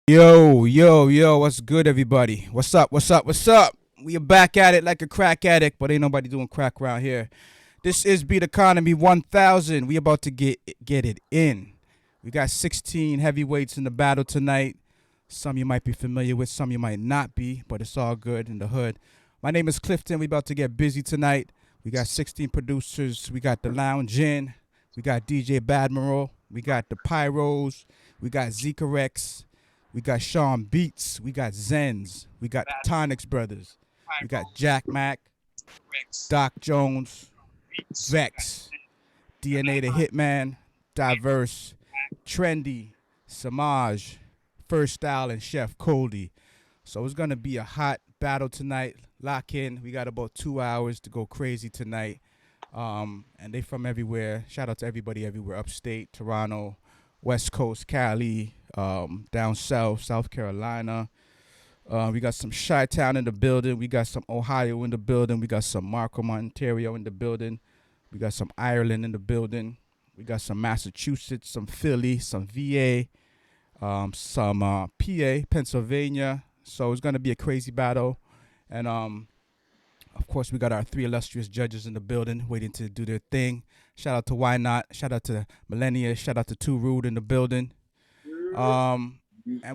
Yo, what's good, everybody? What's up? We are back at it like a crack addict, but ain't nobody doing crack around here. This is Beat Economy 1000. We about to get it in. We got 16 heavyweights in the battle tonight. Some you might be familiar with, some you might not be, but it's all good in the hood. My name is Clifton. We about to get busy tonight. We got 16 producers. We got the Lounge In. We got DJ Badmirror. We got the Pyros. We got Zikrex. We got Sean Beats. We got Zens. We got the Tonics brothers. We got Jack Mack, Doc Jones, Vex, DNA the Hitman, Diverse, Trendy, Samaj, First Style, and Chef Cody. So it's gonna be a hot battle tonight. Lock in. We got about 2 hours to go crazy tonight. And they from everywhere. Shout out to everybody everywhere. Upstate, Toronto, West Coast, Cali, down south, South Carolina. We got some Chi-Town in the building. We got some Ohio in the building. We got some Markham, Ontario in the building. We got some Ireland in the building. We got some Massachusetts, some Philly, some VA, some PA, Pennsylvania. So it's gonna be a crazy battle, and of course we got our three illustrious judges in the building waiting to do their thing. Shout out to Why Not. Shout out to Millennia. Shout out to Too Rude in the building. And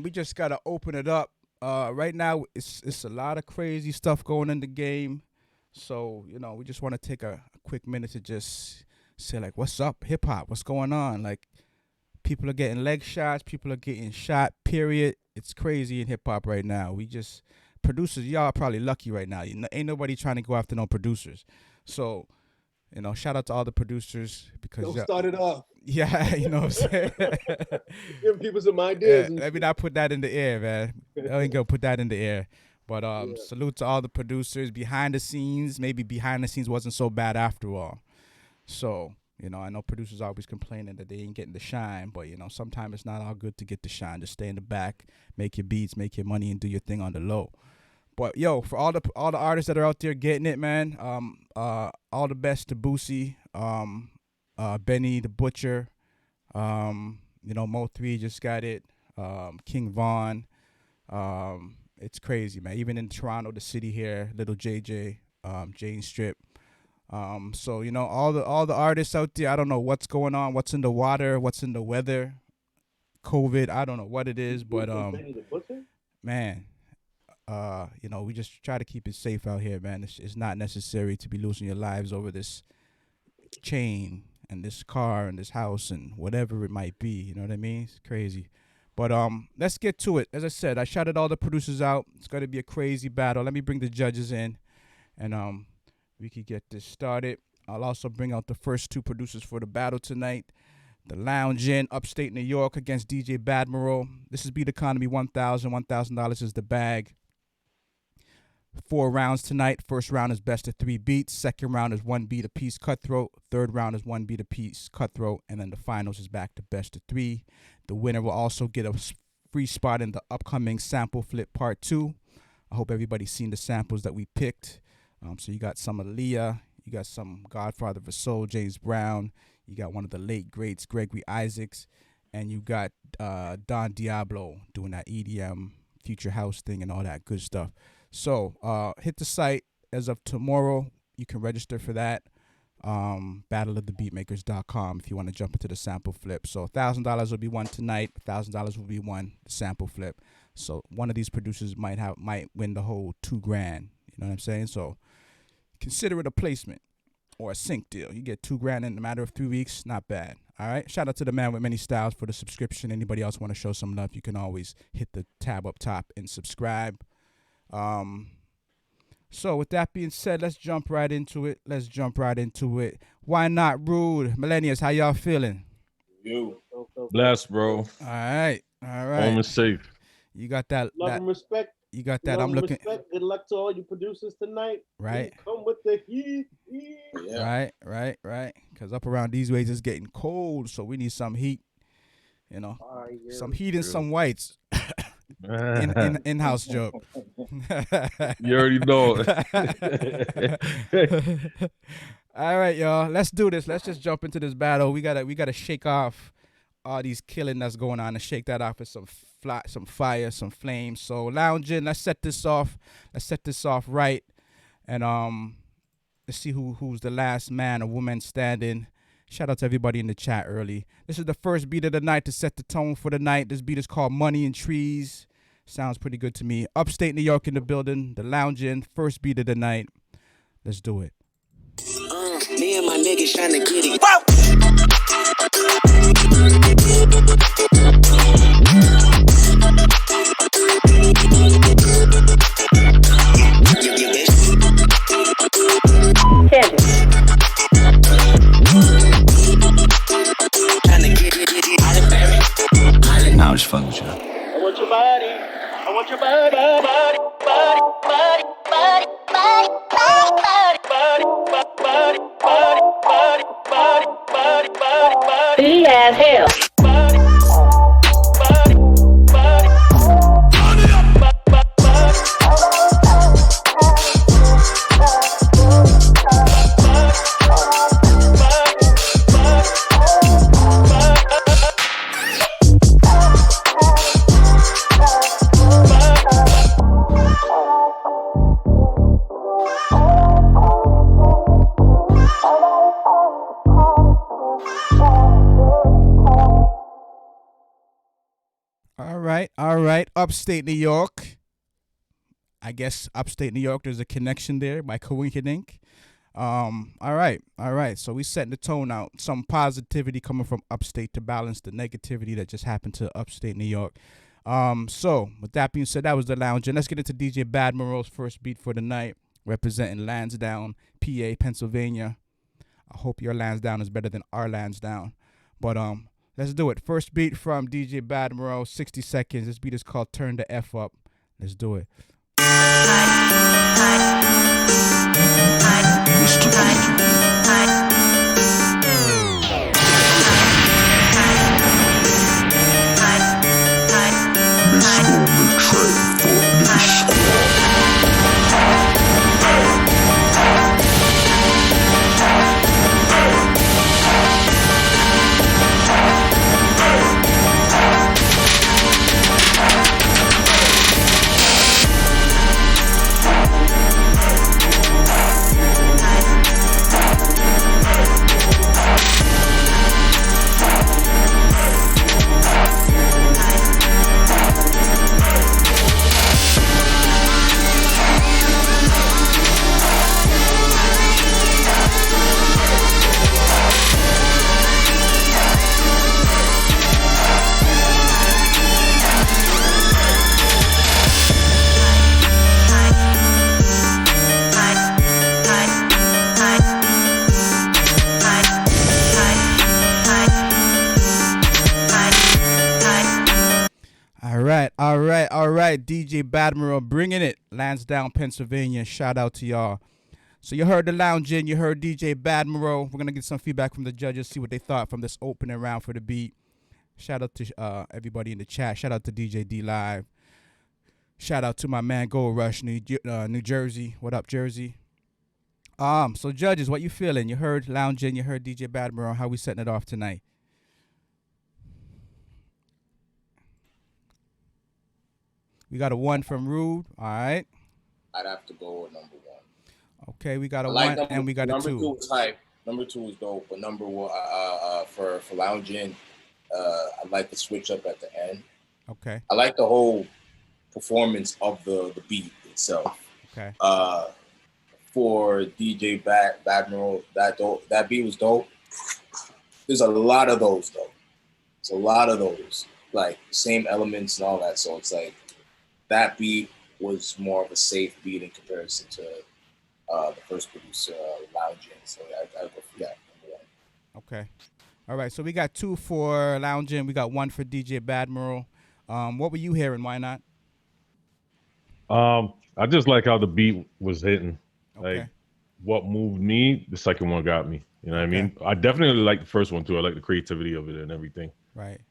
we just gotta open it up. Right now, it's a lot of crazy stuff going in the game. So we just want to take a quick minute to just say like, what's up, hip hop? What's going on? Like, people are getting leg shots. People are getting shot. Period. It's crazy in hip hop right now. We just producers, y'all are probably lucky right now. Ain't nobody trying to go after no producers. So shout out to all the producers because Don't start it off. yeah, what I'm saying. Give people some ideas. Let me not put that in the air, man. I ain't gonna put that in the air. But salute to all the producers behind the scenes. Maybe behind the scenes wasn't so bad after all. So I know producers always complaining that they ain't getting the shine, but sometimes it's not all good to get the shine. Just stay in the back, make your beats, make your money, and do your thing on the low. But for all the artists that are out there getting it, man, all the best to Boosie, Benny the Butcher, Mo3 just got it, King Von. It's crazy, man. Even in Toronto, the city here, Little JJ, Jane Strip. So all the artists out there. I don't know what's going on, what's in the water, what's in the weather, COVID. I don't know what it is, but man. We just try to keep it safe out here, man. It's not necessary to be losing your lives over this chain and this car and this house and whatever it might be. You know what I mean? It's crazy. But let's get to it. As I said, I shouted all the producers out. It's going to be a crazy battle. Let me bring the judges in, and we could get this started. I'll also bring out the first two producers for the battle tonight. The Lounge In, upstate New York, against DJ Badmirror. This is Beat Economy 1000. $1,000 is the bag. 4 rounds tonight. First round is best of 3 beats. Second round is 1 beat apiece, Cutthroat. Third round is 1 beat apiece, Cutthroat. And then the finals is back to best of 3. The winner will also get a free spot in the upcoming Sample Flip Part 2. I hope everybody's seen the samples that we picked. So you got some Aaliyah. You got some Godfather of a Soul, James Brown. You got one of the late greats, Gregory Isaacs. And you got Don Diablo doing that EDM, Future House thing and all that good stuff. So hit the site as of tomorrow. You can register for that. Battleofthebeatmakers.com if you want to jump into the sample flip. So $1,000 will be won tonight. $1,000 will be won the sample flip. So one of these producers might win the whole $2,000. You know what I'm saying? So consider it a placement or a sync deal. You get $2,000 in a matter of 3 weeks. Not bad. All right. Shout out to the man with many styles for the subscription. Anybody else want to show some love? You can always hit the tab up top and subscribe. So with that being said, let's jump right into it. Why Not Rude? Millennials, how y'all feeling? You. Blessed, bro. All right. Home is safe. You got that. Love and respect. You got that. Love I'm looking. Respect. Good luck to all you producers tonight. Right. Come with the heat. Yeah. Right. Because up around these ways it's getting cold, so we need some heat. Some heat and some whites. In-house joke. You already know it. All right, y'all. Let's do this. Let's just jump into this battle. We gotta shake off all these killing that's going on and shake that off with some some fire, some flames. So lounging, let's set this off. Let's set this off right. And let's see who's the last man or woman standing. Shout out to everybody in the chat early. This is the first beat of the night to set the tone for the night. This beat is called Money and Trees. Sounds pretty good to me. Upstate New York in the building. The lounging, first beat of the night. Let's do it. Me and my niggas trying to get it. Now it's fun with you. I want your body. I want your body. Body. Body. Body. Body. Body. Body. Body. Body. Body. Body. Body. Body. He as hell. Body. Body. Body. All right. Upstate New York. I guess upstate New York, there's a connection there by coincidence. All right. So we setting the tone out. Some positivity coming from upstate to balance the negativity that just happened to upstate New York. So with that being said, that was the lounge. And let's get into DJ Badmirror's first beat for the night, representing Lansdowne, PA, Pennsylvania. I hope your Lansdowne is better than our Lansdowne. But let's do it. First beat from DJ Badmirror, 60 seconds. This beat is called Turn the F Up. Let's do it. All right, DJ Badmirror bringing it. Lansdowne, Pennsylvania. Shout out to y'all. So you heard the lounge in, you heard DJ Badmirror. We're going to get some feedback from the judges, see what they thought from this opening round for the beat. Shout out to everybody in the chat. Shout out to DJ D Live. Shout out to my man Gold Rush, New Jersey. What up, Jersey? So judges, what you feeling? You heard lounge in, you heard DJ Badmirror. How we setting it off tonight? We got a 1 from Rude. All right. I'd have to go with number 1. Okay, we got a 1 and we got a 2. Number 2 was hype. Number 2 was dope, but number 1 for lounging, I like the switch up at the end. Okay. I like the whole performance of the beat itself. Okay. For DJ Badmirror, that beat was dope. There's a lot of those though. It's a lot of those, like same elements and all that. So it's like that beat was more of a safe beat in comparison to the first producer, Lounging. So I go for that. Number 1. Okay. All right. So we got 2 for Lounging. We got 1 for DJ Badmirror. What were you hearing? Why not? I just like how the beat was hitting. Okay. Like what moved me, the second one got me. You know what I mean? I definitely like the first one too. I like the creativity of it and everything. Right.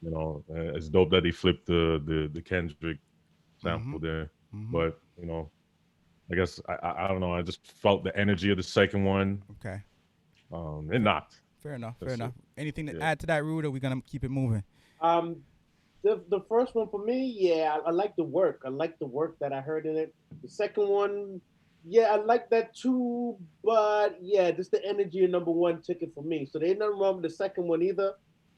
You know, it's dope that they flipped the Kendrick sample there. Mm-hmm. But you know, I guess I don't know. I just felt the energy of the second one. Okay. It knocked. Fair enough. That's Fair enough. it. Anything to Yeah. add to that, Rude, or we gonna keep it moving? The first one for me, yeah, I like the work. I like the work that I heard in it. The second one, yeah, I like that too. But yeah, just the energy of number one took it for me. So there ain't nothing wrong with the second one either.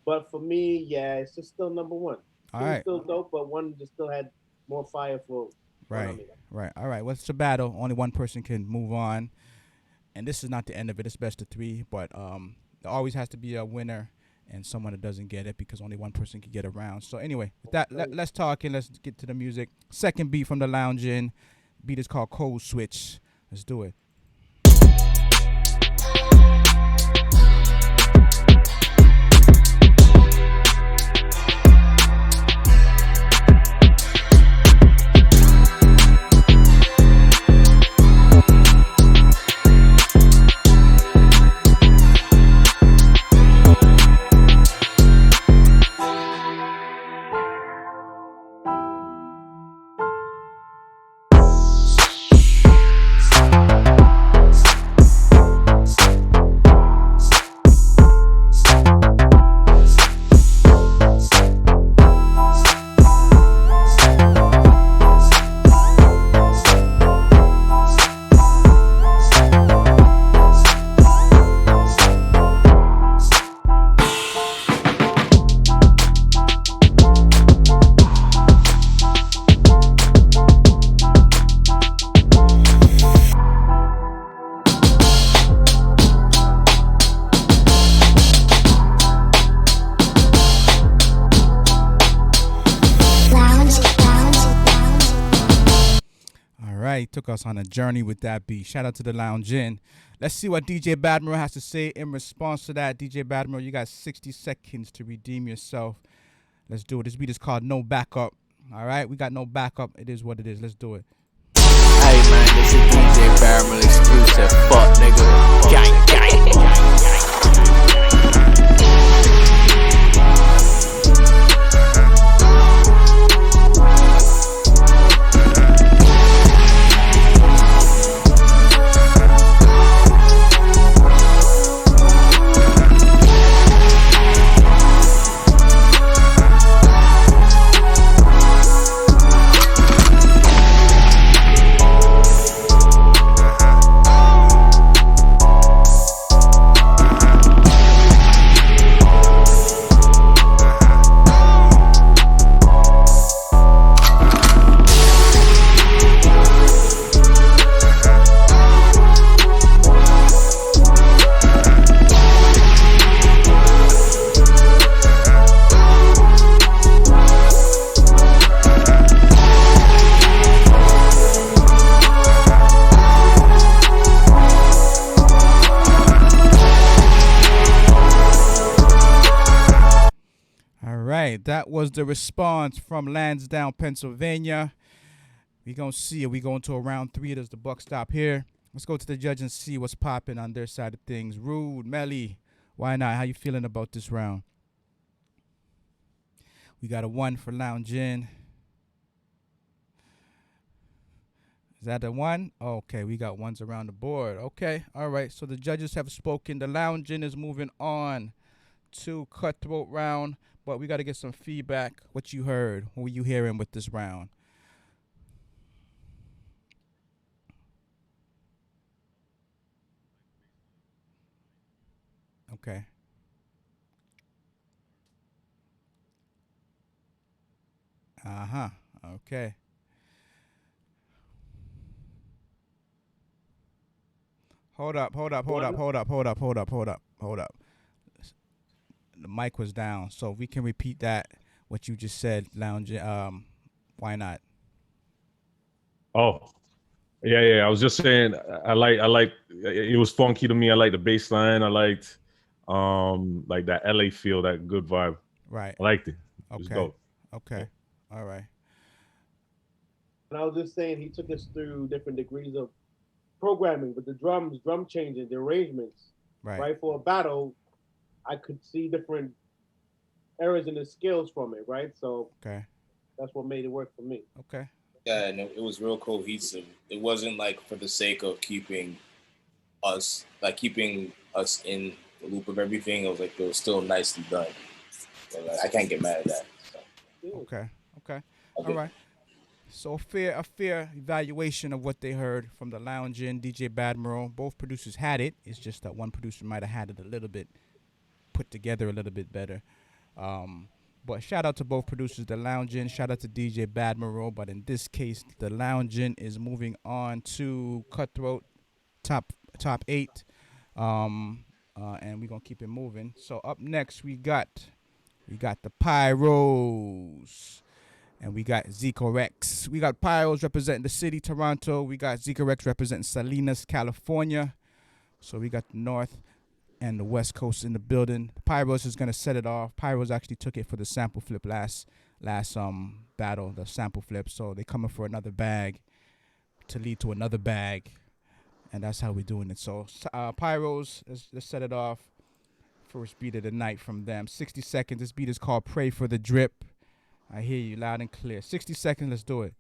But for me, yeah, it's just still number one. All Two was right. still dope, but one just still had more fire for one on Right. me. Right. All right. What's the battle? Only one person can move on. And this is not the end of it. It's best of three, but there always has to be a winner and someone that doesn't get it because only one person can get around. So anyway, with that, let's talk and let's get to the music. Second beat from the Lounge In. Beat is called Code Switch. Let's do it. Took us on a journey with that beat. Shout out to the Lounge In. Let's see what DJ Badmirror has to say in response to that. DJ Badmirror, you got 60 seconds to redeem yourself. Let's do it. This beat is called No Backup. All right, we got no backup. It is what it is. Let's do it. Hey man, this is DJ Badmirror exclusive. Fuck nigga, gang gang. That was the response from Lansdowne, Pennsylvania. We gonna see it. We going to a round three. Does the buck stop here? Let's go to the judge and see what's popping on their side of things. Rude, Melly, why not? How you feeling about this round? We got a 1 for Lounge In. Is that a 1? Okay, we got ones around the board. Okay, all right. So the judges have spoken. The Lounge In is moving on to Cutthroat round. But we got to get some feedback. What you heard? What were you hearing with this round? Okay. Uh-huh. Okay. Hold up. The mic was down, so we can repeat that. What you just said, Lounge. Why not? Oh, yeah. I was just saying, I like. It was funky to me. I like the bass line. I liked, like that LA feel, that good vibe. Right. I liked it. It was Okay. dope. Okay. All right. And I was just saying he took us through different degrees of programming with the drums, drum changing, the arrangements. Right. For a battle, I could see different errors in the skills from it, right? So okay, that's what made it work for me. Okay. Yeah, and it was real cohesive. It wasn't like for the sake of keeping us in the loop of everything. It was like it was still nicely done. So, like, I can't get mad at that. So. Okay. Okay. All Okay. right. So a fair evaluation of what they heard from the Lounge In, DJ Badmirror. Both producers had it. It's just that one producer might have had it a little bit put together a little bit better. Um, but shout out to both producers, the Lounge In. Shout out to DJ Badmirror. But in this case, the Lounge In is moving on to Cutthroat top eight. And we're gonna keep it moving. So up next we got the Pyros. And we got Zikrex. We got Pyros representing the city, Toronto. We got Zikrex representing Salinas, California. So we got the North and the West Coast in the building. Pyros is gonna set it off. Pyros actually took it for the sample flip last battle, the sample flip. So they coming for another bag to lead to another bag, and that's how we're doing it. So Pyros, let's set it off. First beat of the night from them. 60 seconds. This beat is called "Pray for the Drip." I hear you loud and clear. 60 seconds. Let's do it.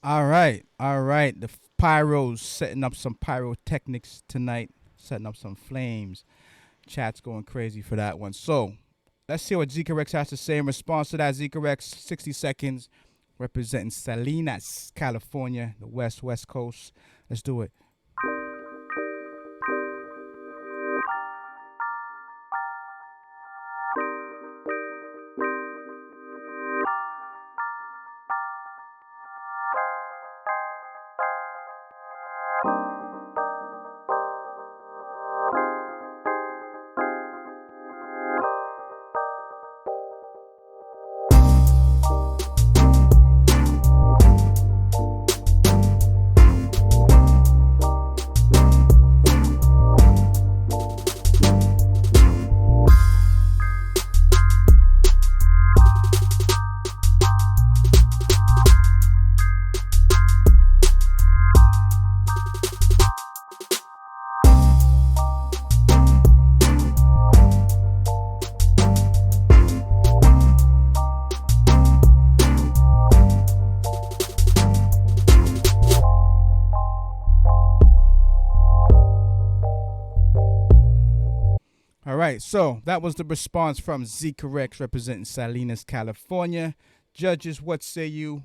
All right. The Pyros setting up some pyrotechnics tonight, setting up some flames. Chat's going crazy for that one. So let's see what Zikrex has to say in response to that. Zikrex, 60 seconds, representing Salinas, California, the West Coast. Let's do it. All right, so that was the response from Zikrex representing Salinas, California. Judges, what say you?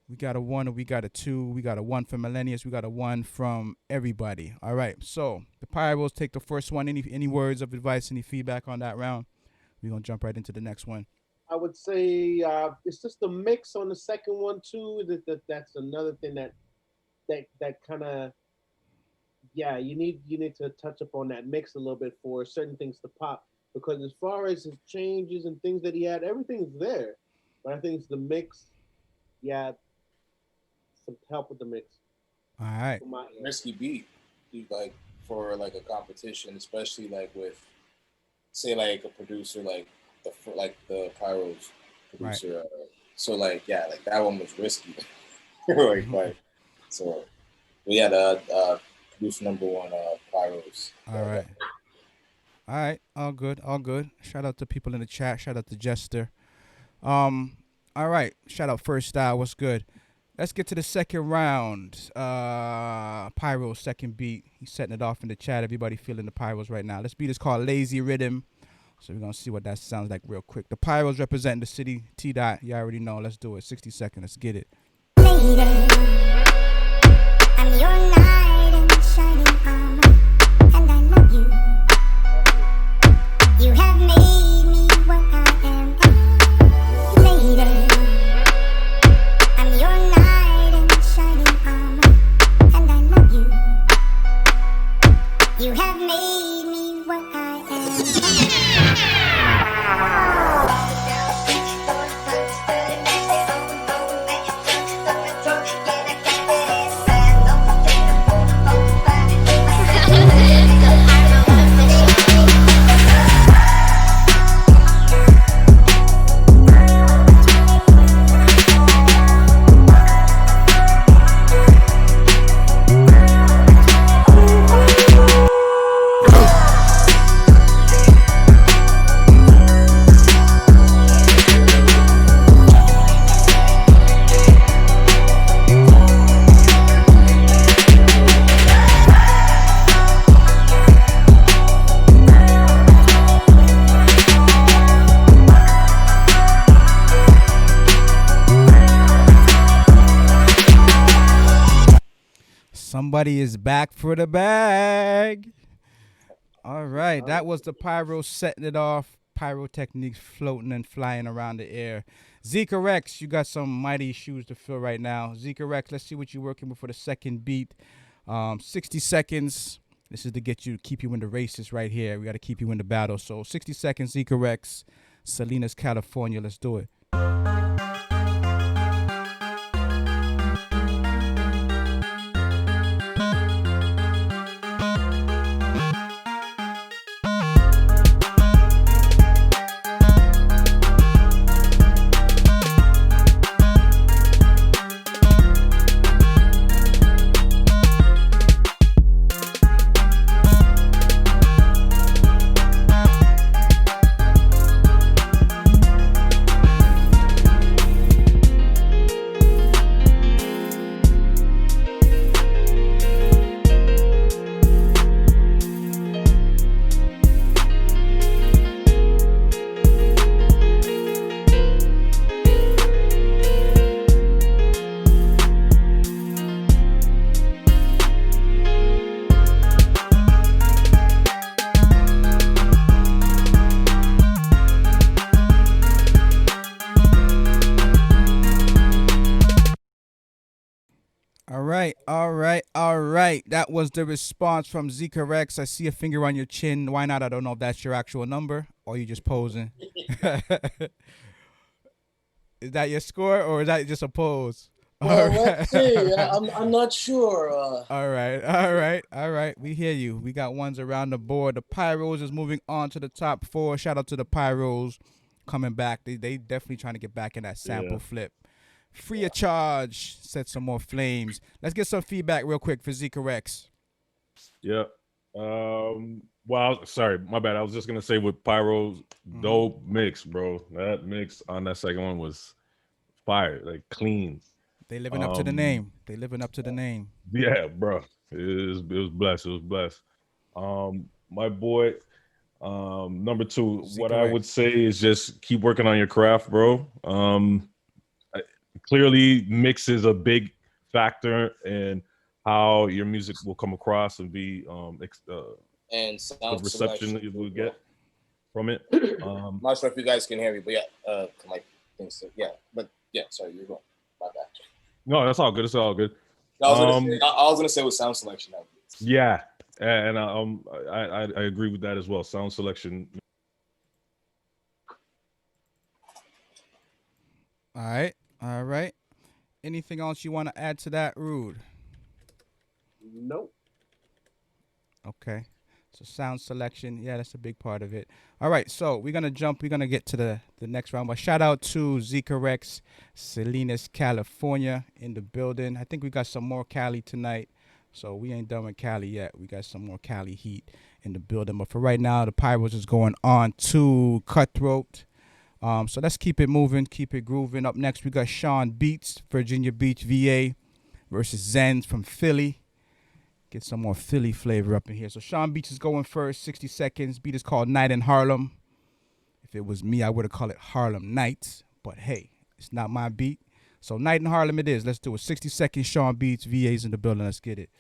We got a 1 or we got a 2. We got a 1 from Millennius. We got a 1 from everybody. All right, so the Pyros take the first one. Any words of advice, any feedback on that round? We're going to jump right into the next one. I would say it's just the mix on the second one too. That's another thing that kind of, yeah, you need to touch upon that mix a little bit for certain things to pop. Because as far as his changes and things that he had, everything's there. But I think it's the mix. Yeah, some help with the mix. All right. Risky beat, like for like a competition, especially like with, say, like a producer like the Pyros producer. Right. So like, yeah, like that one was risky. like so. But yeah, the producer number 1, Pyros. All right. All right. All good. All good. Shout out to people in the chat. Shout out to Jester. All right. Shout out First Style. What's good? Let's get to the second round. Pyro's second beat. He's setting it off in the chat. Everybody feeling the Pyros right now. This beat is called Lazy Rhythm. So we're gonna see what that sounds like real quick. The Pyros representing the city. T Dot, you already know. Let's do it. 60 seconds. Let's get it. Lady, I'm your knight in shining armor, and I love you. You have made me what I am. Lady, I'm your knight in shining armor, and I love you. You have made me what I am. Somebody is back for the bag. All right, that was the Pyro setting it off. Pyrotechniques floating and flying around the air. Zikrex, you got some mighty shoes to fill right now. Zikrex, let's see what you're working with for the second beat. 60 seconds. This is to keep you in the races right here. We got to keep you in the battle. So 60 seconds, Zikrex, Salinas, California. Let's do it. All right. That was the response from Zikrex. I see a finger on your chin. Why not? I don't know if that's your actual number or you just posing. Is that your score or is that just a pose? Well, let's see. I'm not sure. All right. We hear you. We got ones around the board. The Pyros is moving on to the top 4. Shout out to the Pyros coming back. They definitely trying to get back in that sample flip. Free of charge. Set some more flames. Let's get some feedback real quick for Zikrex. Yeah. Well, sorry, my bad. I was just gonna say with Pyro's dope mix, bro. That mix on that second one was fire, like clean. They living up to the name. Yeah, bro. It was blessed. My boy, number 2. Zikrex. What I would say is just keep working on your craft, bro. Clearly, mix is a big factor in how your music will come across and be and sound reception that you will get from it. I'm not sure if you guys can hear me, but yeah, my things. Yeah, but yeah, sorry, you're going. My bad. No, that's all good. It's all good. I was gonna say with sound selection. Yeah, and I agree with that as well. Sound selection. All right. Anything else you want to add to that, Rude? Nope. Okay. So sound selection, yeah, that's a big part of it. All right, so we're gonna get to the next round. But shout out to Zikrex, Salinas, California in the building. I think we got some more Cali tonight. So we ain't done with Cali yet. We got some more Cali heat in the building. But for right now, the Pyros is going on to Cutthroat. So let's keep it moving, keep it grooving. Up next, we got Sean Beats, Virginia Beach, VA, versus Zens from Philly. Get some more Philly flavor up in here. So Sean Beats is going first, 60 seconds. Beat is called Night in Harlem. If it was me, I would have called it Harlem Nights. But hey, it's not my beat. So Night in Harlem it is. Let's do it. 60-second Sean Beats. VA's in the building. Let's get it.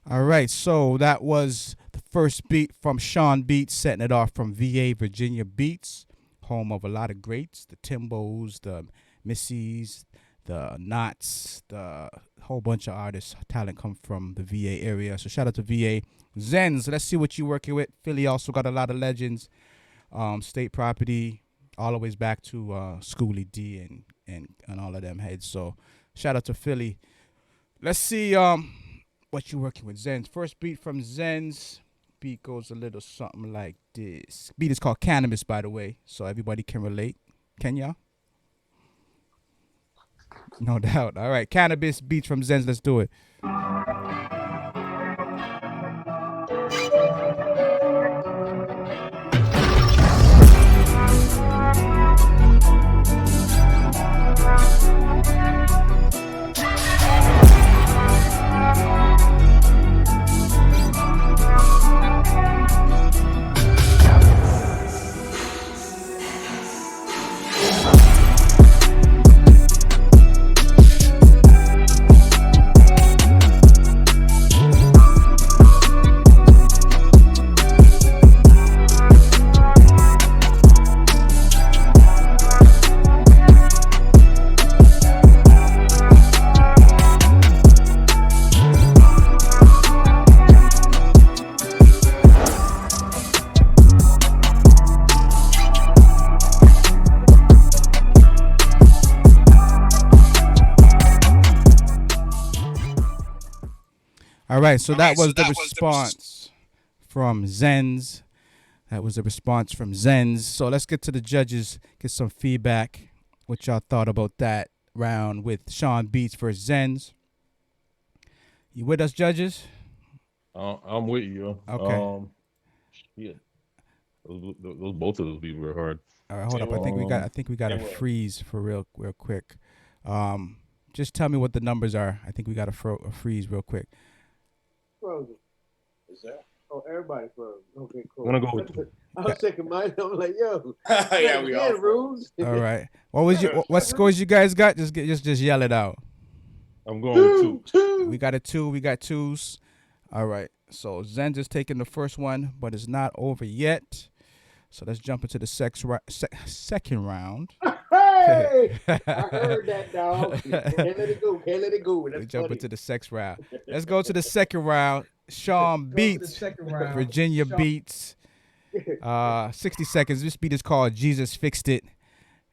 All right, so that was the first beat from Sean Beats, setting it off from VA, Virginia Beats, home of a lot of greats, the Timbos, the Missies, the Knots, the whole bunch of artists, talent come from the VA area. So shout out to VA. Zens, let's see what you're working with. Philly also got a lot of legends, State Property, all the ways back to Schoolie D and all of them heads. So shout out to Philly. Let's see what you working with. Zens. First beat from Zens. Beat goes a little something like this. Beat is called Cannabis, by the way, so everybody can relate. Can y'all? No doubt. All right, Cannabis beats from Zens. Let's do it. All right, so that was the response from Zens. That was the response from Zens. So let's get to the judges, get some feedback. What y'all thought about that round with Sean Beats versus Zens. You with us, judges? I'm with you. Okay. Yeah. Those both of those be real hard. All right, hold up. I think we got a freeze for real quick. Just tell me what the numbers are. I think we got a freeze real quick. Frozen. Is that? Oh, everybody frozen. Okay, cool. I'm gonna go with I was checking mine. I'm like, yo. Yeah, we all rules. All right. What scores you guys got? Just yell it out. I'm going with two. We got a 2. We got 2s. All right. So Zens is taking the first one, but it's not over yet. So let's jump into the second round. Hey! I heard that, dog. Can't let it go. Can't let it go. That's we jump funny. into the second round. Let's go to the second round. Sean Beats, Virginia Beats. 60 seconds. This beat is called Jesus Fixed It.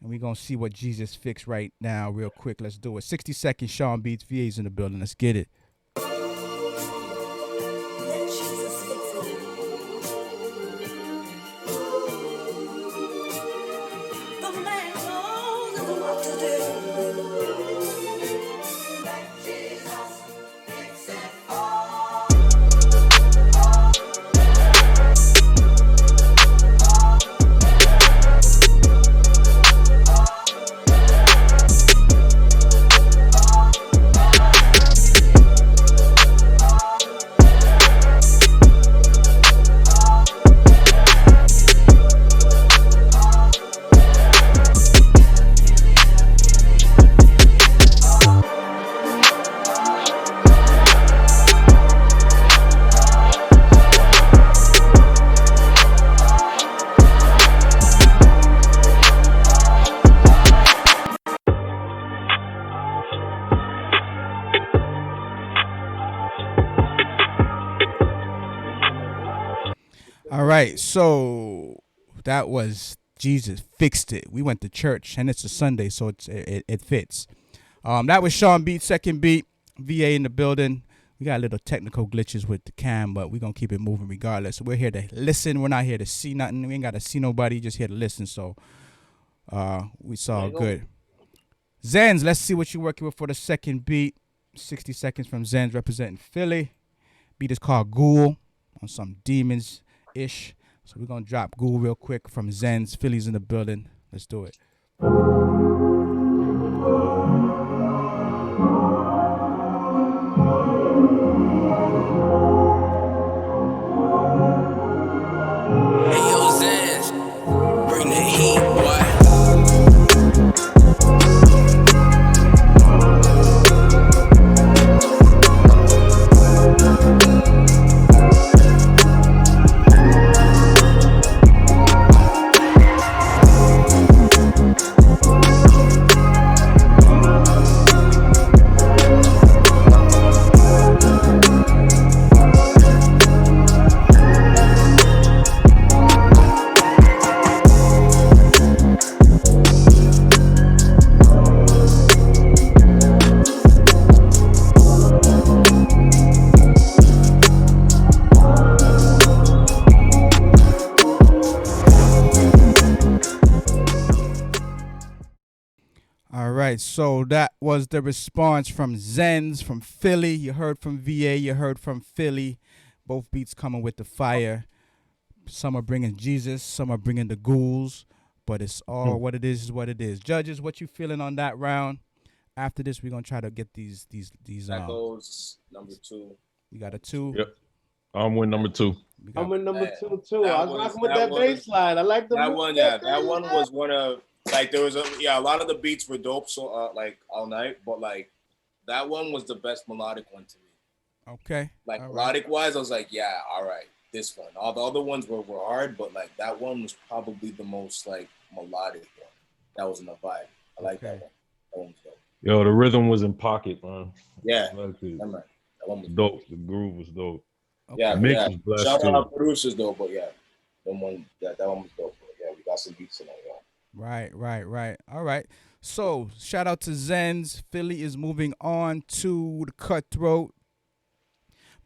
And we're going to see what Jesus fixed right now real quick. Let's do it. 60 seconds. Sean Beats. VA's in the building. Let's get it. All right, so that was Jesus Fixed It. We went to church, and it's a Sunday, so it fits. That was Sean Beat, second beat. VA in the building. We got a little technical glitches with the cam, but we're going to keep it moving regardless. We're here to listen. We're not here to see nothing. We ain't got to see nobody. Just here to listen, so we saw good. Zens, let's see what you're working with for the second beat. 60 seconds from Zens representing Philly. Beat is called Ghoul on some demons-ish. So we're going to drop Ghoul real quick from Zens. Philly's in the building. Let's do it. Hey yo, Zens, bring the heat, boy. All right, so that was the response from Zens from Philly. You heard from VA, you heard from Philly. Both beats coming with the fire. Some are bringing Jesus, some are bringing the ghouls, but it's all what it is what it is. Judges, what you feeling on that round? After this, we're gonna try to get these. That goes number 2. You got a 2. Yep. I'm with number 2. I'm with number 2 too. I was rocking with that bass line. I like the that one. Yeah, that one was one of like there was a lot of the beats were dope. So like all night, but like that one was the best melodic one to me. Okay. Like melodic wise, I was like, yeah, all right, this one. All the other ones were hard, but like that one was probably the most like melodic one. That was in the vibe. I like that one. That one was dope. Yo, the rhythm was in pocket, man. Yeah, that one was dope. The groove was dope. Okay. Yeah, the mix was blessed shout too. out our producers though, but yeah, that one was dope. But yeah, we got some beats in there, yeah. Right. All right. So shout out to Zens. Philly is moving on to the Cutthroat.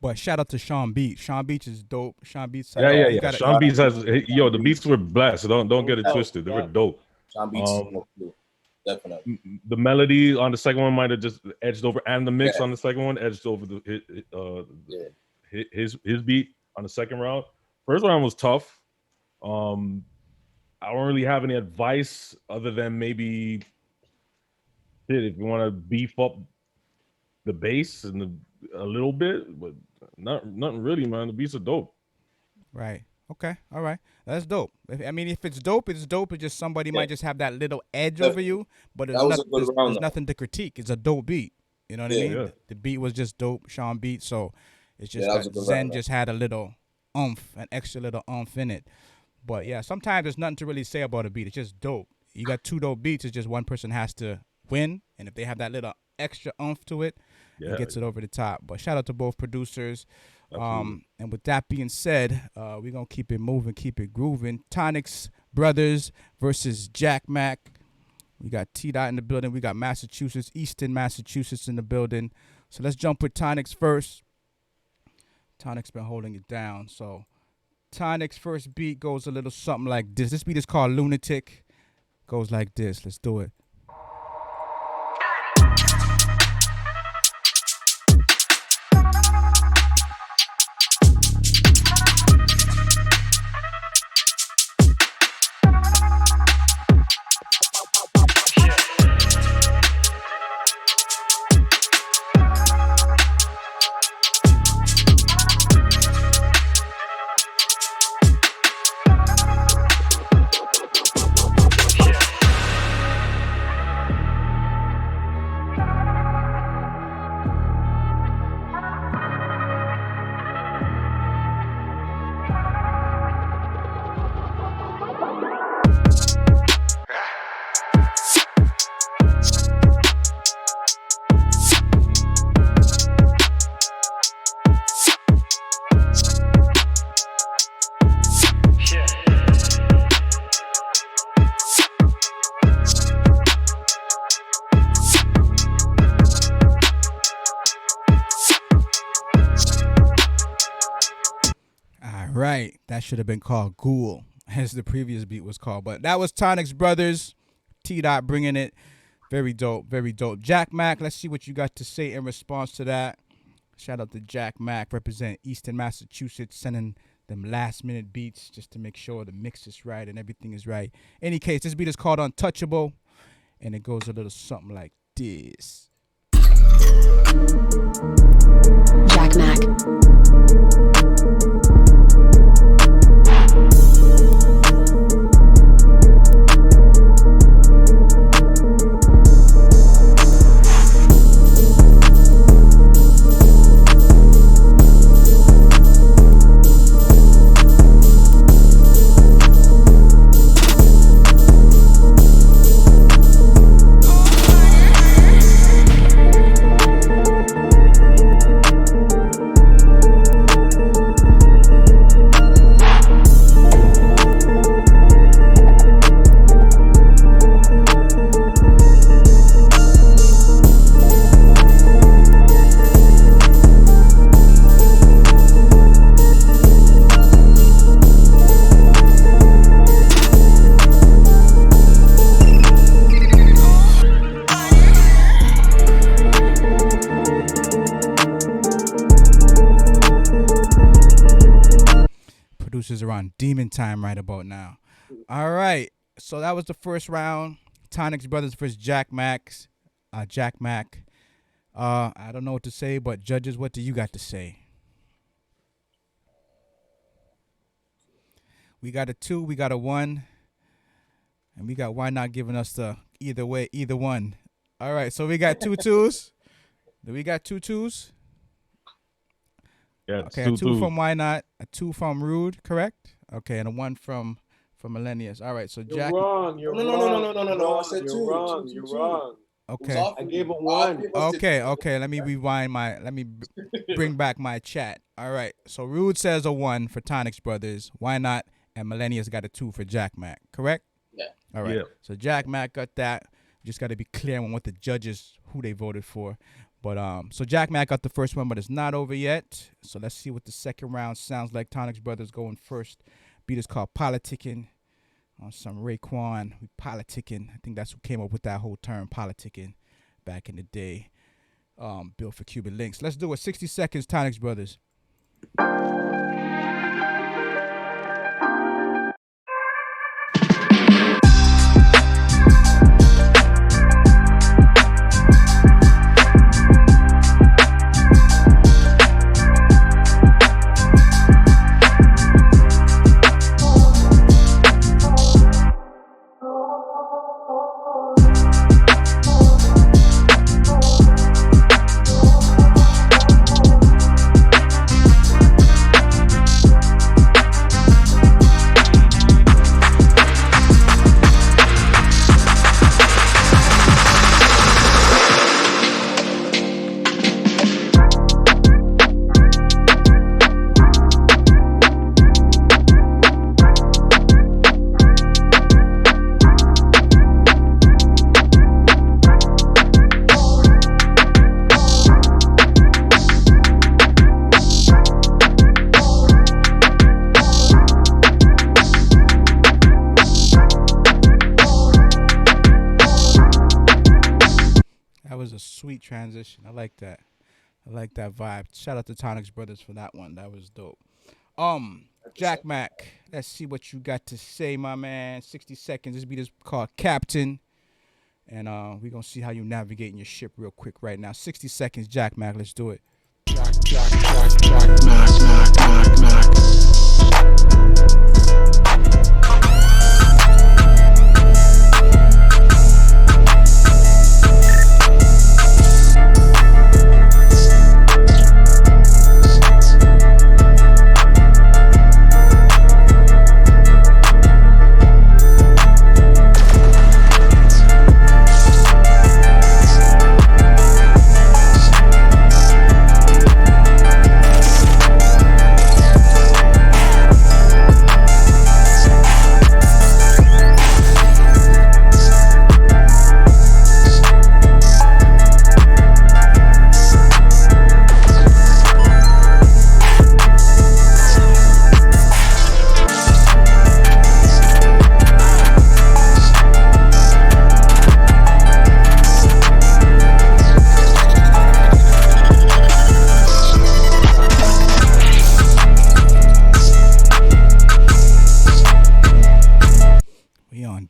But shout out to Sean Beach. Sean Beach is dope. Sean Beach. Yeah. Sean Beach has the beats were blessed. So don't get it twisted. They were dope. Sean Beach is dope too. Definitely. The melody on the second one might have just edged over, and the mix on the second one edged over his beat on the second round. First round was tough. I don't really have any advice other than maybe if you want to beef up the bass and a little bit, but nothing really, man. The beats are dope. Right. Okay. All right. That's dope. If it's dope, it's dope. It's just somebody might just have that little edge over you, but there's nothing to critique. It's a dope beat. You know what I mean? Yeah. The beat was just dope, Sean Beat. So it's just that Zen just had a little oomph, an extra little oomph in it. But yeah, sometimes there's nothing to really say about a beat. It's just dope. You got 2 dope beats. It's just one person has to win, and if they have that little extra oomph to it, it gets it over the top. But shout out to both producers. And with that being said, we're gonna keep it moving, keep it grooving. Tonics Brothers versus Jack Mack. We got T-Dot in the building. We got Massachusetts, Easton, Massachusetts in the building. So let's jump with Tonics first. Tonics been holding it down. So Tonics first beat goes a little something like this. This beat is called Lunatic. Goes like this. Let's do it. Right. That should have been called Ghoul, as the previous beat was called. But that was Tonics Brothers. T-Dot bringing it. Very dope. Very dope. Jack Mack, let's see what you got to say in response to that. Shout out to Jack Mack, represent Eastern Massachusetts, sending them last-minute beats just to make sure the mix is right and everything is right. Any case, this beat is called Untouchable, and it goes a little something like this. Jack Mack. Producers are on demon time right about now. All right, so that was the first round. Tonics Brothers versus Jack Mack. Jack Mack. I don't know what to say, but judges, what do you got to say? We got a 2, we got a 1, and we got Why Not giving us the either way, either one. All right, so we got 2 2s. Do we got 2 2s? Yeah, okay, a 2 from Why Not, a 2 from Rude, correct? Okay, and a 1 from Millennius. All right, so Jack. You're wrong. You're wrong. No. I said you're 2. Wrong. 2, 2, You're 2. wrong. Okay. I gave it 1. Okay. Let me rewind let me bring back my chat. All right. So Rude says a 1 for Tonics Brothers. Why Not? And Millennials got a 2 for Jack Mack. Correct? Yeah. All right. Yeah. So Jack Mack got that. Just got to be clear on what the judges, who they voted for. But so Jack Mack got the first one, but it's not over yet. So let's see what the second round sounds like. Tonics Brothers going first. Beat is called Politicking. On some Raekwon, we politicking. I think that's who came up with that whole term, politicking, back in the day. Built for Cuban links. Let's do it. 60 seconds, Tonics Brothers. Sweet transition. I like that. I like that vibe. Shout out to Tonics Brothers for that one. That was dope. Jack Mack, let's see what you got to say, my man. 60 seconds. This beat is called Captain. And we're going to see how you navigating your ship real quick right now. 60 seconds, Jack Mack. Let's do it. Jack Mack.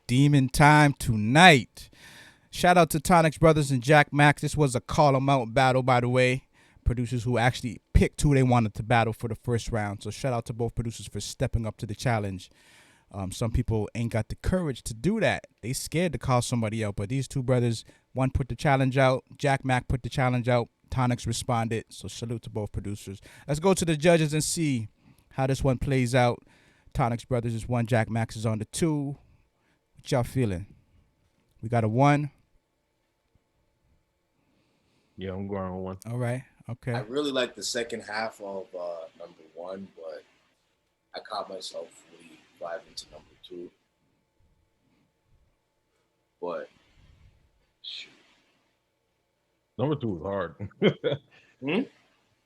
Demon Time tonight. Shout out to Tonics Brothers and Jack Mack. This was a call 'em out battle, by the way. Producers who actually picked who they wanted to battle for the first round. So shout out to both producers for stepping up to the challenge. Some people ain't got the courage to do that. They scared to call somebody out. But these two brothers, one put the challenge out. Jack Mack put the challenge out. Tonics responded. So salute to both producers. Let's go to the judges and see how this one plays out. Tonics Brothers is 1. Jack Max is on the 2. What y'all feeling? We got a 1. Yeah, I'm going on 1. All right. Okay. I really like the second half of number 1, but I caught myself really vibing to number 2. But shoot. Number 2 is hard. Hmm?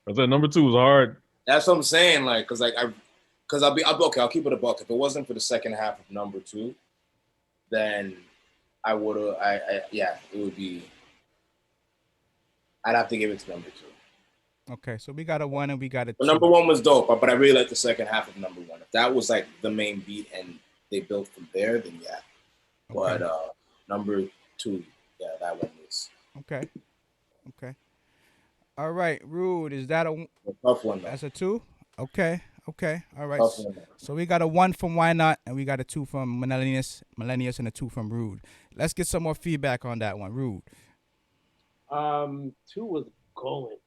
I said number 2 is hard. That's what I'm saying. Like, cause I'll be okay. I'll keep it a buck. If it wasn't for the second half of number 2, then I would have. Yeah, it would be. I'd have to give it to number 2. Okay, so we got a 1 and we got a 2. But number 1 was dope, but I really like the second half of number 1. If that was like the main beat and they built from there, then yeah. Okay. But number 2, yeah, that one is Okay. Okay. All right, Rude. Is that a tough one? That's a 2? Okay. Okay. All right. Tough one, So we got a 1 from Why Not, and we got a 2 from Millennius, and a 2 from Rude. Let's get some more feedback on that one, Rude. 2 was going.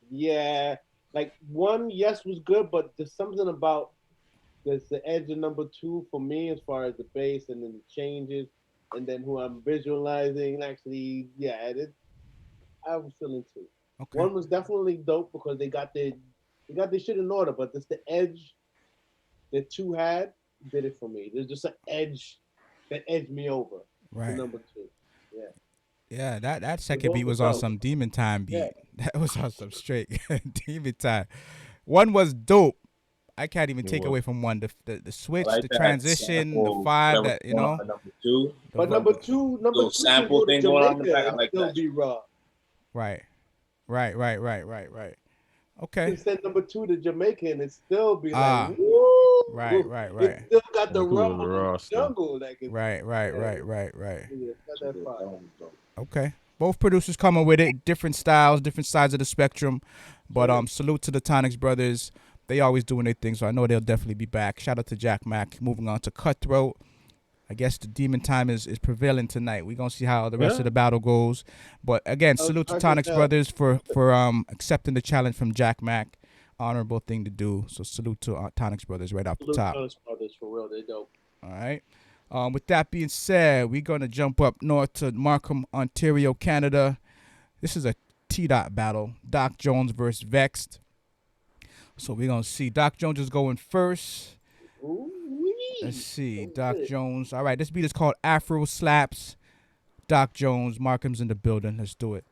Yeah, like 1, yes, was good, but there's something about there's the edge of number 2 for me as far as the bass and then the changes, and then who I'm visualizing. Actually, yeah, I was feeling 2. Okay. 1 was definitely dope because they got their shit in order, but just the edge that 2 had did it for me. There's just an edge that edged me over. Right. To number 2. Yeah. Yeah, that second beat was on some Demon Time beat. Yeah. That was on some straight Demon Time. 1 was dope. I can't even take away from 1 the switch, like the that transition, sample the vibe that you know. Number 2, But number 2, little sample thing going on in the back. I like still that. be raw. Right. Okay. You send number 2 to Jamaica and it still be Ah. like, woo! Right. It still got the Cool, raw the raw stuff. jungle. Like it's, Right. Yeah, it's not that far. Okay. Both producers coming with it, different styles, different sides of the spectrum. But salute to the Tonics Brothers. They always doing their thing, so I know they'll definitely be back. Shout out to Jack Mack. Moving on to Cutthroat. I guess the Demon Time is prevailing tonight. We're gonna see how the rest of the battle goes. But again, salute to Tonics Brothers for accepting the challenge from Jack Mack. Honorable thing to do. So salute to Tonics Brothers right off the top. Tonics Brothers for real, they dope. All right. With that being said, we're gonna jump up north to Markham, Ontario, Canada. This is a T-Dot battle. Doc Jones versus Vexed. So we're gonna see. Doc Jones is going first. Let's see. Doc Jones. All right, this beat is called Afro Slaps. Doc Jones. Markham's in the building. Let's do it.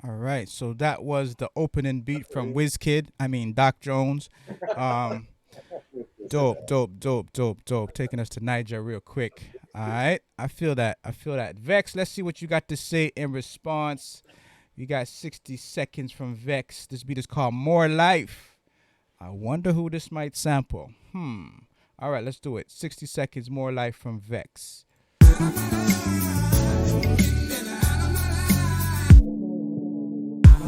All right, so that was the opening beat from Doc Jones. Dope. Taking us to Niger real quick. All right, I feel that. Vex, let's see what you got to say in response. You got 60 seconds from Vex. This beat is called More Life. I wonder who this might sample. All right, let's do it. 60 seconds, More Life from Vex.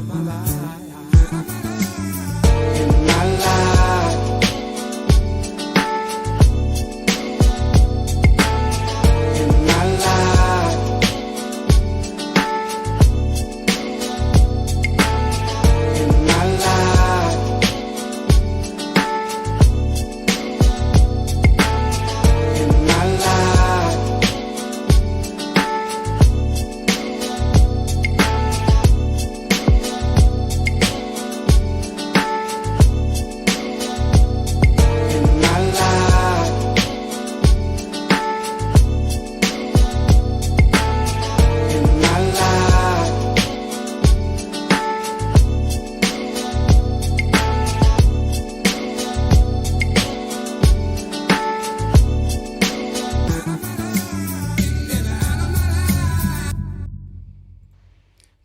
In my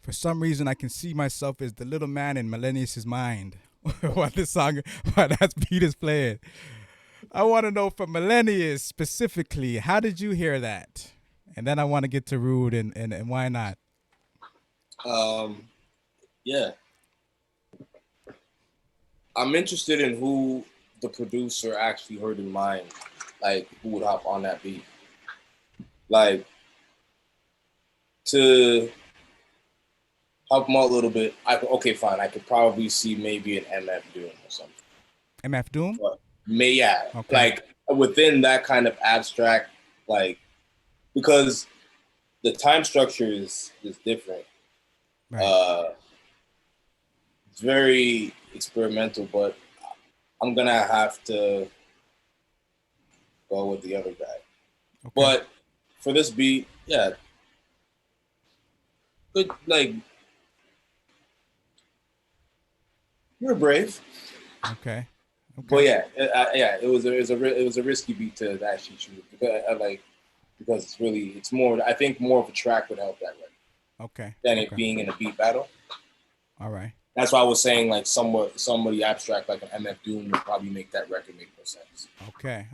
For some reason, I can see myself as the little man in Millennius' mind while that beat is playing. I want to know from Millennius specifically, how did you hear that? And then I want to get to Rude and why not? Yeah. I'm interested in who the producer actually heard in mind, like who would hop on that beat. Like, to help him out a little bit, okay, fine. I could probably see maybe an MF Doom or something. MF Doom? But yeah, okay. Like within that kind of abstract, like, because the time structure is different. Right. It's very experimental, but I'm gonna have to go with the other guy. Okay. But for this beat, yeah, good. Like, you're brave. Okay. But yeah, it was a risky beat to actually choose because it's more. I think more of a track would help that record. Okay. Than it being in a beat battle. All right. That's why I was saying like somebody abstract like an MF Doom would probably make that record make more sense. Okay.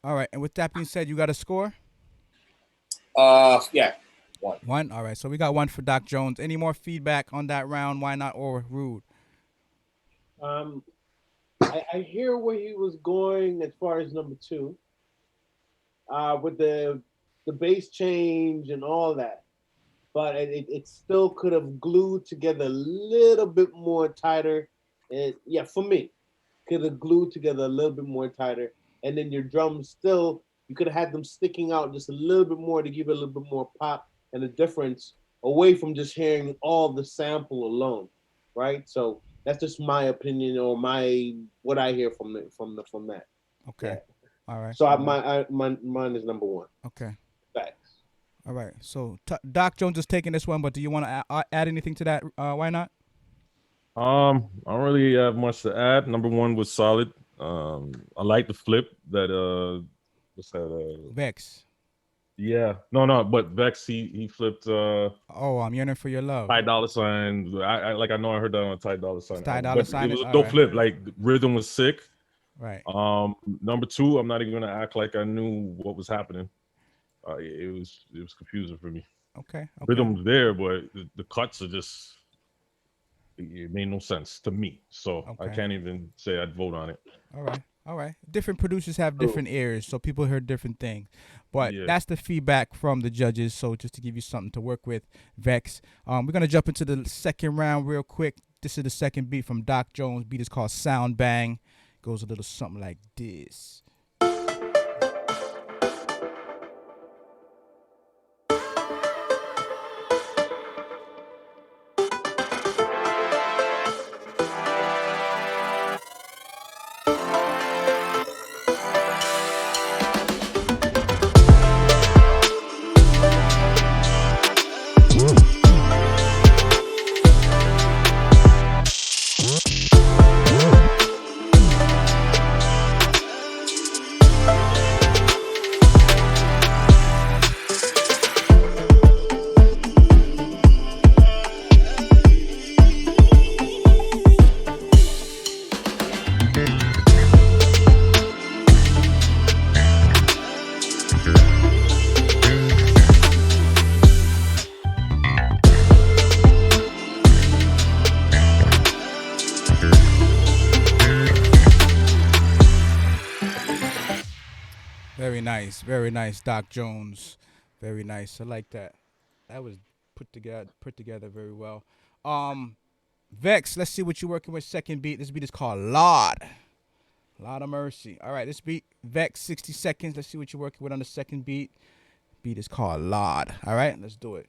All right. And with that being said, you got a score? Yeah. One. All right. So we got one for Doc Jones. Any more feedback on that round? Why not? Or Rude? I hear where he was going as far as number 2. With the bass change and all that. But it still could have glued together a little bit more tighter. And yeah, for me, could have glued together a little bit more tighter. And then your drums still, you could have had them sticking out just a little bit more to give it a little bit more pop and a difference away from just hearing all the sample alone, right? So that's just my opinion or what I hear from that. Okay. Yeah. All right. So mine is number 1. Okay. Facts. All right. So Doc Jones is taking this one, but do you want to add anything to that? Why not? I don't really have much to add. Number 1 was solid. I like the flip that what's that? Vex. Yeah. No, but Vex he flipped I'm Yearning for Your Love. Ty Dolla $ign. I know I heard that on Ty Dolla $ign. Ty Dolla $ign. It was a dope flip. Like the rhythm was sick. Right. Number 2, I'm not even gonna act like I knew what was happening. It was confusing for me. Okay. Rhythm's there, but the cuts are just, it made no sense to me. So I can't even say I'd vote on it. All right. Different producers have different ears, so people heard different things. But that's the feedback from the judges. So just to give you something to work with, Vex. We're gonna jump into the second round real quick. This is the second beat from Doc Jones. Beat is called Sound Bang. Goes a little something like this. Very nice, Doc Jones. Very nice. I like that. That was put together very well. Vex, let's see what you're working with. Second beat. This beat is called Lord. Lord of Mercy. All right, this beat, Vex, 60 seconds. Let's see what you're working with on the second beat. Beat is called Lord. All right, let's do it.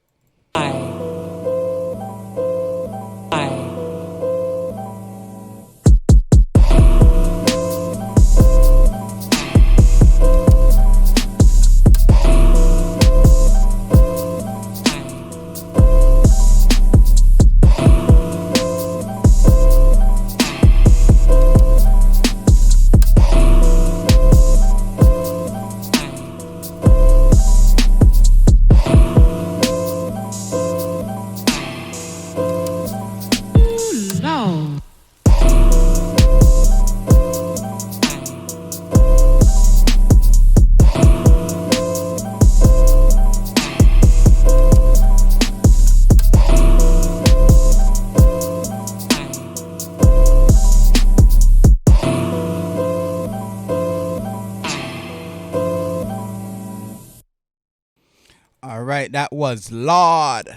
All right, that was Lord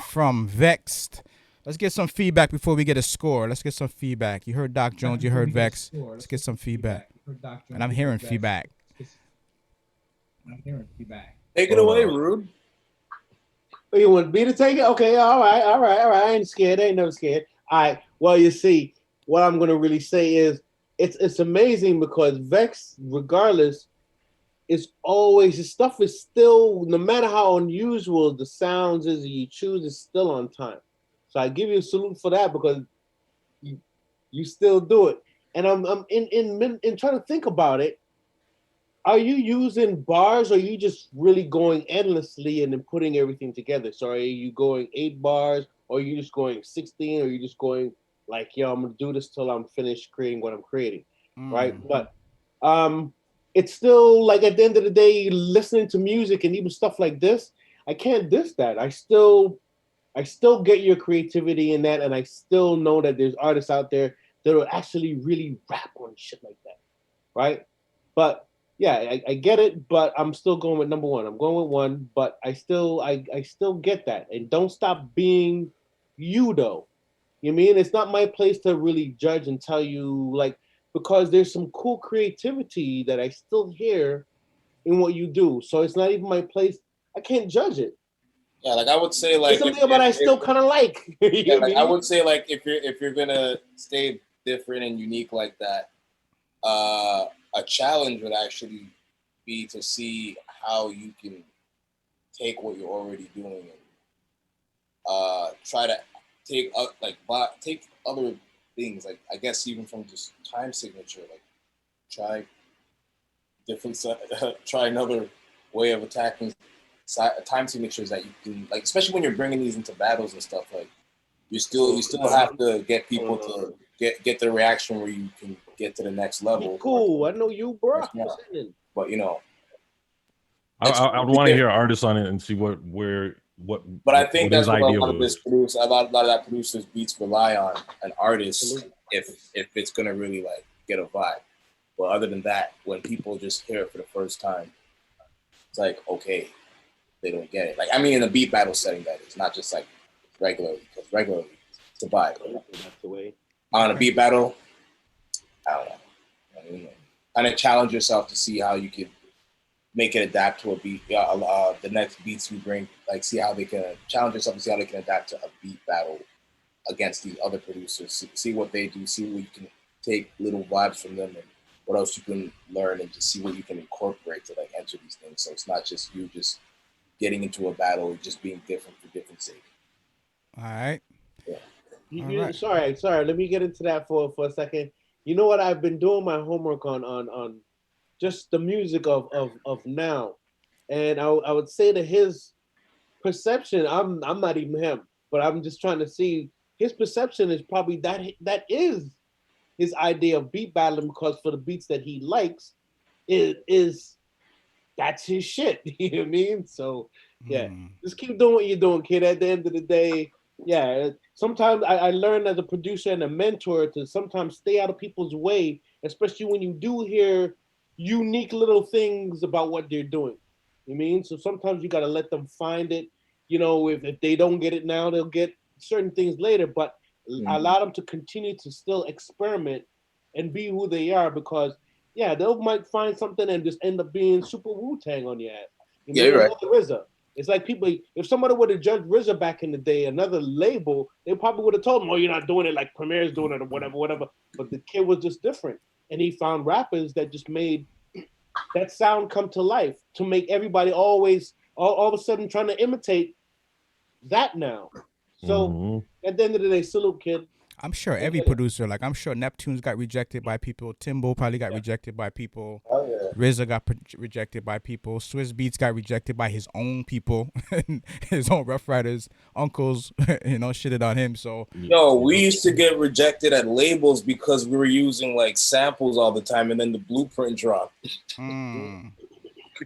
from Vexed. Let's get some feedback before we get a score. Let's get some feedback. You heard Doc Jones, you heard Vex. Let's get some feedback. And I'm hearing feedback. Take it away, Rude. Oh, you want me to take it? Okay, all right. I ain't scared. I ain't never scared. All right. Well, you see, what I'm gonna really say is it's amazing because Vex, regardless, is always his stuff is still, no matter how unusual the sounds is that you choose, is still on time. So I give you a salute for that because you still do it. And I'm in trying to think about it. Are you using bars or are you just really going endlessly and then putting everything together? So are you going 8 bars or are you just going 16 or are you just going like, yo, I'm gonna do this till I'm finished creating what I'm creating, right? But it's still like at the end of the day, listening to music and even stuff like this, I can't diss that. I still get your creativity in that, and I still know that there's artists out there that will actually really rap on shit like that, right? But yeah, I get it, but I'm still going with number one. I'm going with 1, but I still get that, and don't stop being you though. You mean it's not my place to really judge and tell you like because there's some cool creativity that I still hear in what you do. So it's not even my place. I can't judge it. Yeah, like I would say, like it's something about I still kind of like. Yeah, like I would say, like if you're gonna stay different and unique like that, a challenge would actually be to see how you can take what you're already doing and try to take take other things, like I guess even from just time signature, like try try another way of attacking time signatures that you can, like, especially when you're bringing these into battles and stuff, like you still have to get people to get the reaction where you can get to the next level. Cool, I know you, bro. But you know, I would want to hear artists on it and see what. But I think that's what a lot of was. a lot of that producers' beats rely on an artist if it's gonna really like get a vibe. But other than that, when people just hear it for the first time, it's like okay, they don't get it. Like I mean, in a beat battle setting, that is not just like regularly, because regularly it's a vibe. That's the way. On a beat battle, I don't know. Kind of challenge yourself to see how you can make it adapt to a beat. The next beats you bring, like see how they can challenge yourself to see how they can adapt to a beat battle against these other producers. See what they do. See what you can take little vibes from them and what else you can learn, and just see what you can incorporate to like enter these things. So it's not just you just getting into a battle, just being different for different sake. All right. Yeah. Right. Sorry. Let me get into that for a second. You know what? I've been doing my homework on just the music of now, and I would say that his perception. I'm not even him, but I'm just trying to see his perception is probably that is his idea of beat battling, because for the beats that he likes, is that's his shit. You know what I mean? So yeah, just keep doing what you're doing, kid. At the end of the day, yeah. Sometimes I learn as a producer and a mentor to sometimes stay out of people's way, especially when you do hear unique little things about what they're doing. You mean? So sometimes you got to let them find it. You know, if they don't get it now, they'll get certain things later, but allow them to continue to still experiment and be who they are, because yeah, they might find something and just end up being super Wu-Tang on your ass. You're right. RZA. It's like people, if somebody would have judged RZA back in the day, another label, they probably would have told him, oh, you're not doing it like Premier's doing it or whatever. But the kid was just different. And he found rappers that just made that sound come to life, to make everybody always, all of a sudden trying to imitate that now. So at the end of the day, salute, kid. I'm sure every producer, like I'm sure Neptune's got rejected by people. Timbo probably got rejected by people. Oh, yeah. RZA got rejected by people. Swiss Beats got rejected by his own people, his own Rough Riders, uncles, shitted on him. So we used to get rejected at labels because we were using like samples all the time, and then the blueprint dropped. You know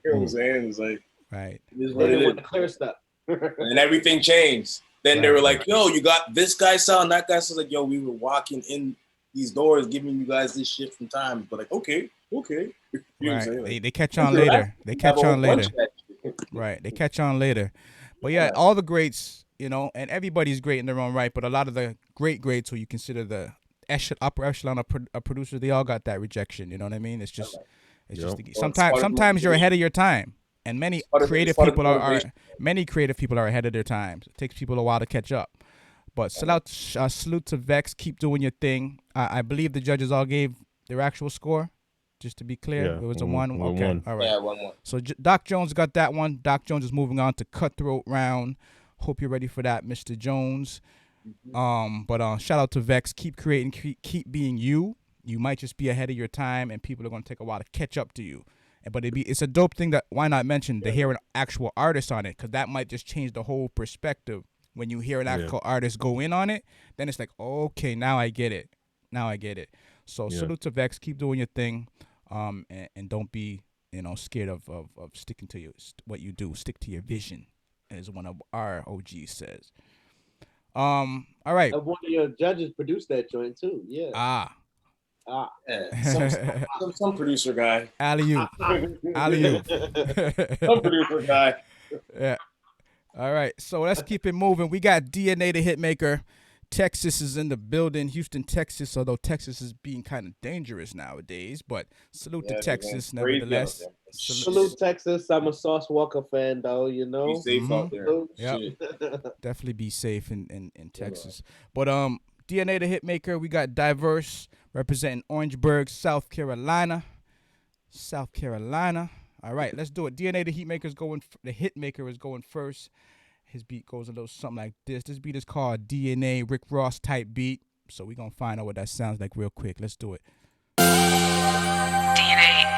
what I'm saying? It's like right. With the clear stuff. And everything changed. Then they were like, yo, you got this guy sound, that guy sounds like, yo, we were walking in these doors giving you guys this shit from time. But like, okay. You know what I'm saying? They catch on later. They catch on later. Right. They catch on later. But yeah, all the greats, you know, and everybody's great in their own right, but a lot of the greats who you consider the upper echelon of producers, they all got that rejection. You know what I mean? It's just, sometimes you're ahead of your time, and many creative people are ahead of their times. It takes people a while to catch up. But salute to Vex. Keep doing your thing. I believe the judges all gave their actual score. Just to be clear, it was a 1. Okay, all right. Yeah, 1-1. So Doc Jones got that one. Doc Jones is moving on to Cutthroat round. Hope you're ready for that, Mr. Jones. But shout out to Vex. Keep creating, keep being you. You might just be ahead of your time, and people are going to take a while to catch up to you. But it's a dope thing that, why not mention, to hear an actual artist on it, because that might just change the whole perspective. When you hear an actual artist go in on it, then it's like, okay, now I get it. So salute to Vex. Keep doing your thing, and don't be scared of sticking to what you do. Stick to your vision, as one of our OGs says. All right. One of your judges produced that joint too. Yeah. Yeah, some producer guy. Alley-oop. Some producer guy. Yeah. All right, so let's keep it moving. We got DNA the Hitmaker. Texas is in the building. Houston, Texas, although Texas is being kind of dangerous nowadays. But salute to Texas, nevertheless. Salute Texas. I'm a Sauce Walker fan, though, you know. Be safe out there. Yep. Definitely be safe in Texas. But DNA the Hitmaker, we got Diverse representing Orangeburg, South Carolina. All right, let's do it. DNA the Hitmaker is going first. His beat goes a little something like this. This beat is called DNA, Rick Ross type beat. So we're going to find out what that sounds like real quick. Let's do it. DNA.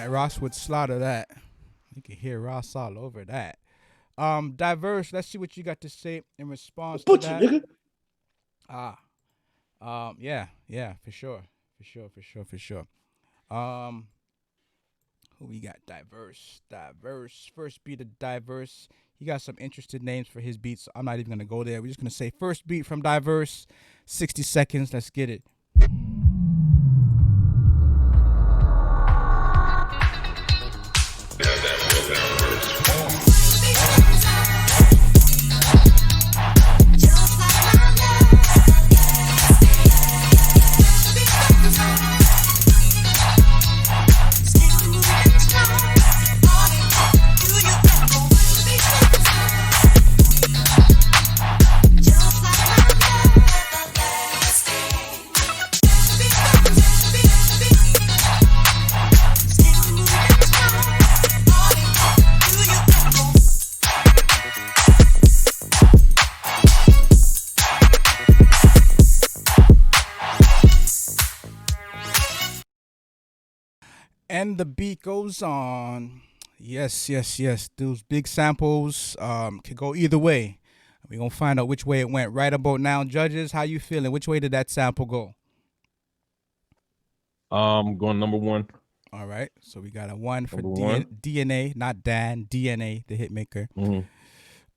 Ross would slaughter that. You can hear Ross all over that. Diverse, let's see what you got to say in response to that. Yeah, for sure. Who we got? Diverse. First beat of Diverse. He got some interesting names for his beats. So I'm not even gonna go there. We're just gonna say first beat from Diverse. 60 seconds. Let's get it. And the beat goes on. Yes. Those big samples could go either way. We're going to find out which way it went right about now. Judges, how you feeling? Which way did that sample go? Going number 1. All right. So we got a 1 for DNA, not Dan, DNA, the Hitmaker. Mm-hmm.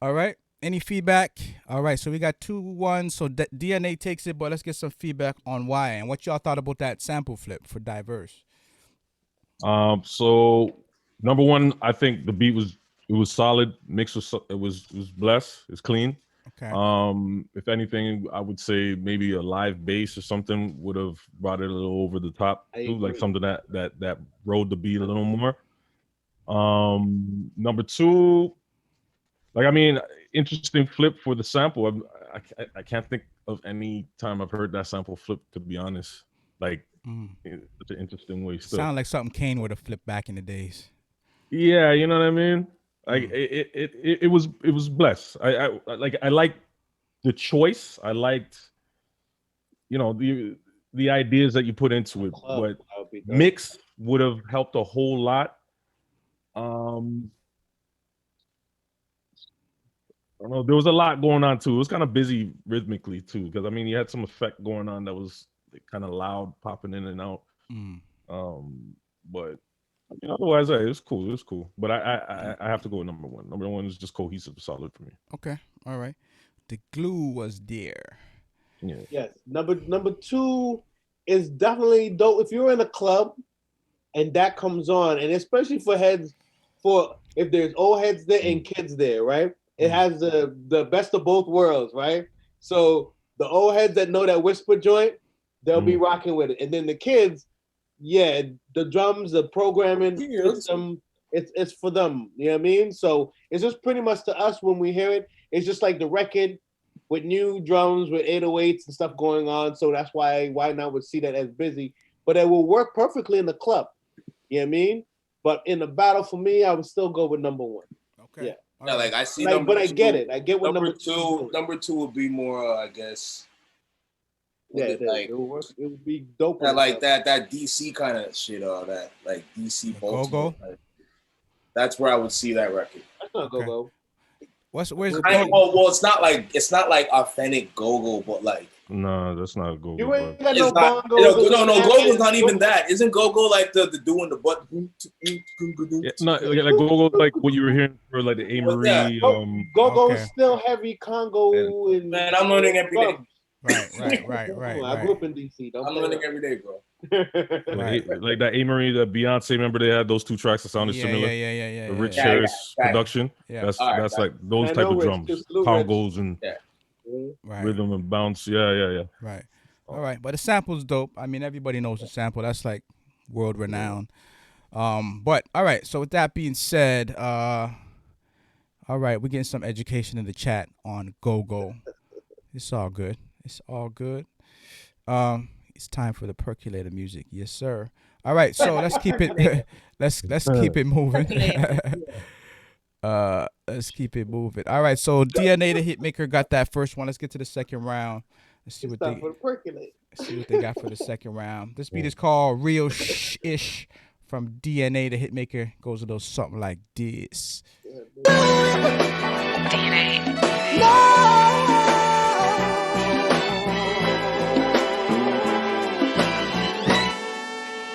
All right. Any feedback? All right. So we got 2-1. So DNA takes it, but let's get some feedback on why and what y'all thought about that sample flip for Diverse. So number 1, I think the beat was solid. Mix was blessed. It's clean. Okay. If anything, I would say maybe a live bass or something would have brought it a little over the top, too, like something that rode the beat a little more. Number two, like I mean, interesting flip for the sample. I can't think of any time I've heard that sample flip, to be honest. Like in such an interesting way. Still. Sound like something Kane would have flipped back in the days. Yeah, you know what I mean. Like it was blessed. I liked the choice. I liked, you know, the ideas that you put into it. But mix would have helped a whole lot. I don't know. There was a lot going on too. It was kind of busy rhythmically too, because I mean, you had some effect going on that was kind of loud, popping in and out. But I mean, otherwise, it was cool. It was cool. But I have to go with number one. Number one is just cohesive, solid for me. Okay, all right. The glue was there. Yeah. Yes. Number two is definitely dope. If you're in a club and that comes on, and especially for heads, for if there's old heads there and kids there, right? It has the best of both worlds, right? So the old heads that know that whisper joint, they'll be rocking with it, and then the kids, yeah, the drums, the programming system, it's for them. You know what I mean? So it's just pretty much to us when we hear it, it's just like the record with new drums, with 808s and stuff going on. So that's why not would see that as busy, but it will work perfectly in the club. You know what I mean? But in the battle for me, I would still go with number one. Okay. Yeah. Yeah, like I see. Like, but I get it. I get what number two. Number two would be more, I guess. Yeah, like it would be dope. Yeah, like that DC kind of shit. That like DC Go-Go. Like, that's where I would see that record. That's not Go-Go. Where's well, it's not like authentic Go-Go, but like. No, that's not Go-Go. You ain't got no bongos. No, Go-Go's not even that. Isn't Go-Go like the doing the butt? Yeah, not like Go-Go, like what you were hearing for like the Amory. Go-Go's still heavy Congo. And man, I'm learning every day. Right. I grew up in DC. I'm learning every day, bro. Like that Amory, that Beyonce. Remember they had those two tracks that sounded similar. Yeah. The Rich Harris production. Yeah. That's like those type of drums, congos and rhythm and bounce. Yeah. Right. All right, but the sample's dope. I mean, everybody knows the sample. That's like world renowned. But all right. So with that being said, all right, we're getting some education in the chat on Go-Go. It's all good. It's all good. It's time for the percolator music. Yes, sir. All right, so let's keep it let's keep it moving. Let's keep it moving. All right, so DNA the Hitmaker got that first one. Let's get to the second round. Let's see what they got for the second round. This beat is called Real Ish from DNA the Hitmaker. Goes a little something like this. DNA.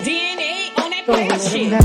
DNA on that player shit.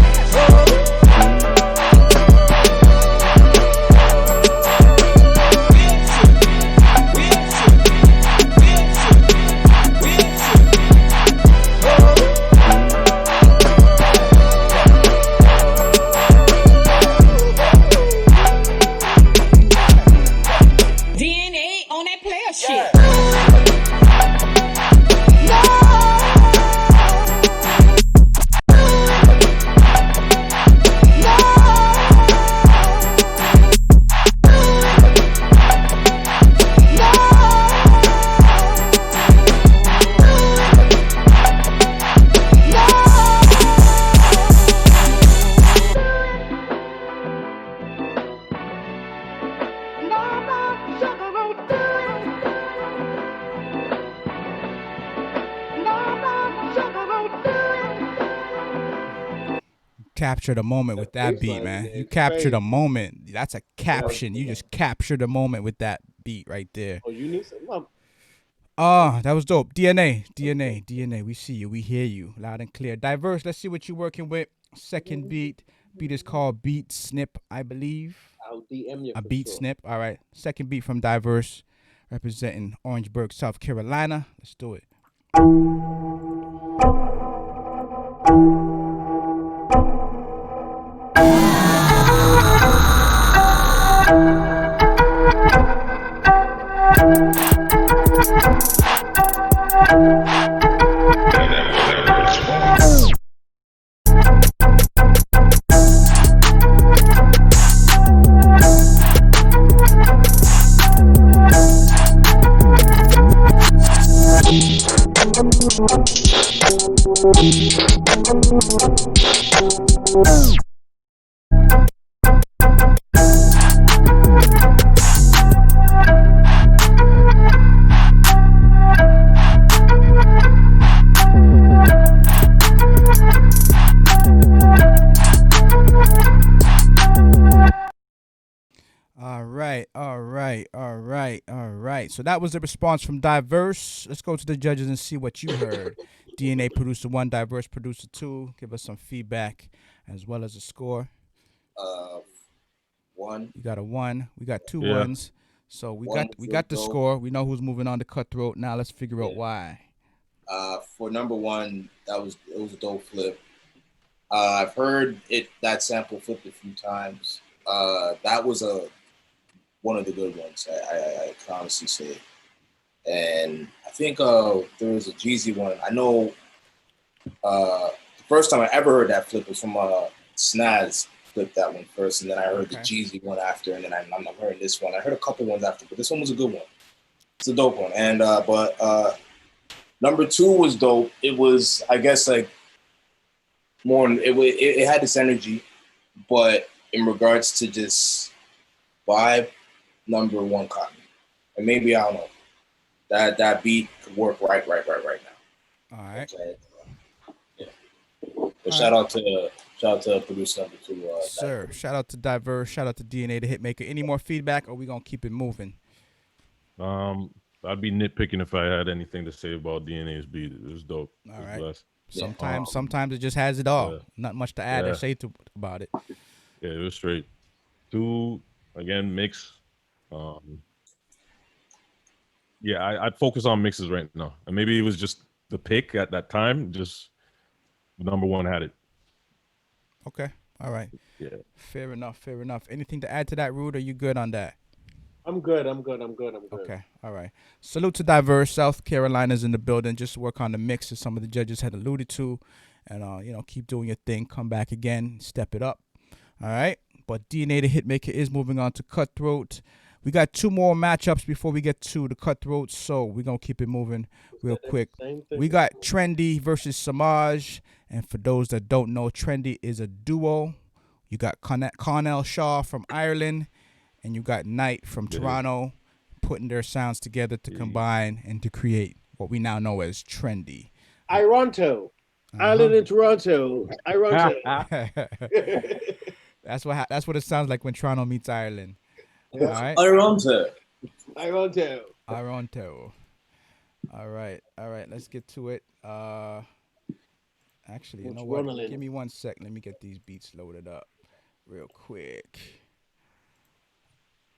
Captured a moment with that beat, man. You captured a moment. That's a caption. You just captured a moment with that beat right there. Oh, you need some love. That was dope. DNA. We see you. We hear you loud and clear. Diverse. Let's see what you're working with. Second beat. Beat is called Beat Snip, I believe. I'll DM you. A beat snip. All right. Second beat from Diverse, representing Orangeburg, South Carolina. Let's do it. All right. So that was the response from Diverse. Let's go to the judges and see what you heard. DNA producer 1, Diverse producer 2. Give us some feedback as well as a score. 1. You got a 1. We got two Yeah. ones. So we got the score. We know who's moving on to Cutthroat. Now let's figure out why. For number 1, it was a dope flip. I've heard that sample flipped a few times. That was one of the good ones. I can honestly say. And I think there was a Jeezy one. I know the first time I ever heard that flip was from Snaz flipped that one first, and then I heard the Jeezy one after, and then I'm hearing this one. I heard a couple ones after, but this one was a good one. It's a dope one. And but number 2 was dope. It was, I guess, like more. It had this energy, but in regards to just vibe, number 1 caught me. And maybe I don't know. That beat could work right now. All right. Yeah. But shout out to producer number 2. Sir, shout out to Diverse. Shout out to DNA the Hitmaker. Any more feedback, or we gonna keep it moving? I'd be nitpicking if I had anything to say about DNA's beat. It was dope. All right. Blessed. Sometimes it just has it all. Yeah. Not much to add or say about it. Yeah, it was straight. 2 again mix. Yeah, I'd focus on mixes right now, and maybe it was just the pick at that time. Just number 1 had it. Okay. All right. Yeah. Fair enough. Anything to add to that, Rude? Are you good on that? I'm good. Okay. All right. Salute to Diverse. South Carolina's in the building. Just work on the mix, as some of the judges had alluded to, and keep doing your thing. Come back again. Step it up. All right. But DNA the Hitmaker is moving on to Cutthroat. We got 2 more matchups before we get to the Cutthroat, so we're going to keep it moving real quick. We got Trendy versus Samaj, and for those that don't know, Trendy is a duo. You got Cornell Shaw from Ireland, and you got Knight from Toronto, putting their sounds together to combine and to create what we now know as Trendy. Ironto. Ireland and Toronto. Ironto. That's what it sounds like when Toronto meets Ireland. All right. Ironto. All right. Let's get to it. Actually, you know what? Give me 1 sec. Let me get these beats loaded up real quick.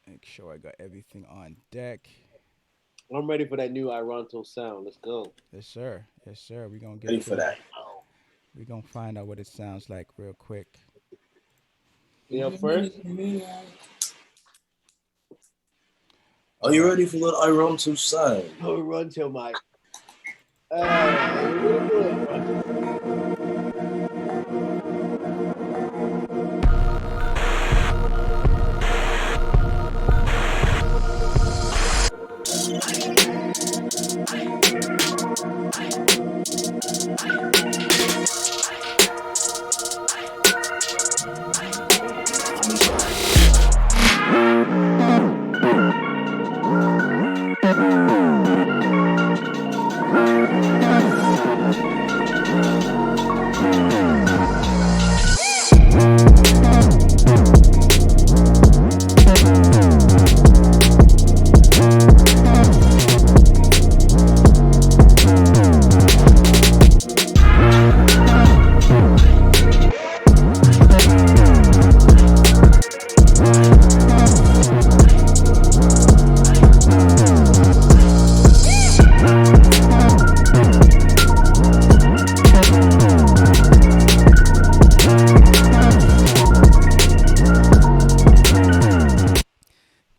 Make sure I got everything on deck. I'm ready for that new Ironto sound. Let's go. Yes, sir. We're gonna get ready for that. We're gonna find out what it sounds like real quick. Yeah, first. Are you ready for that Ironto sound? Ironto, Mike.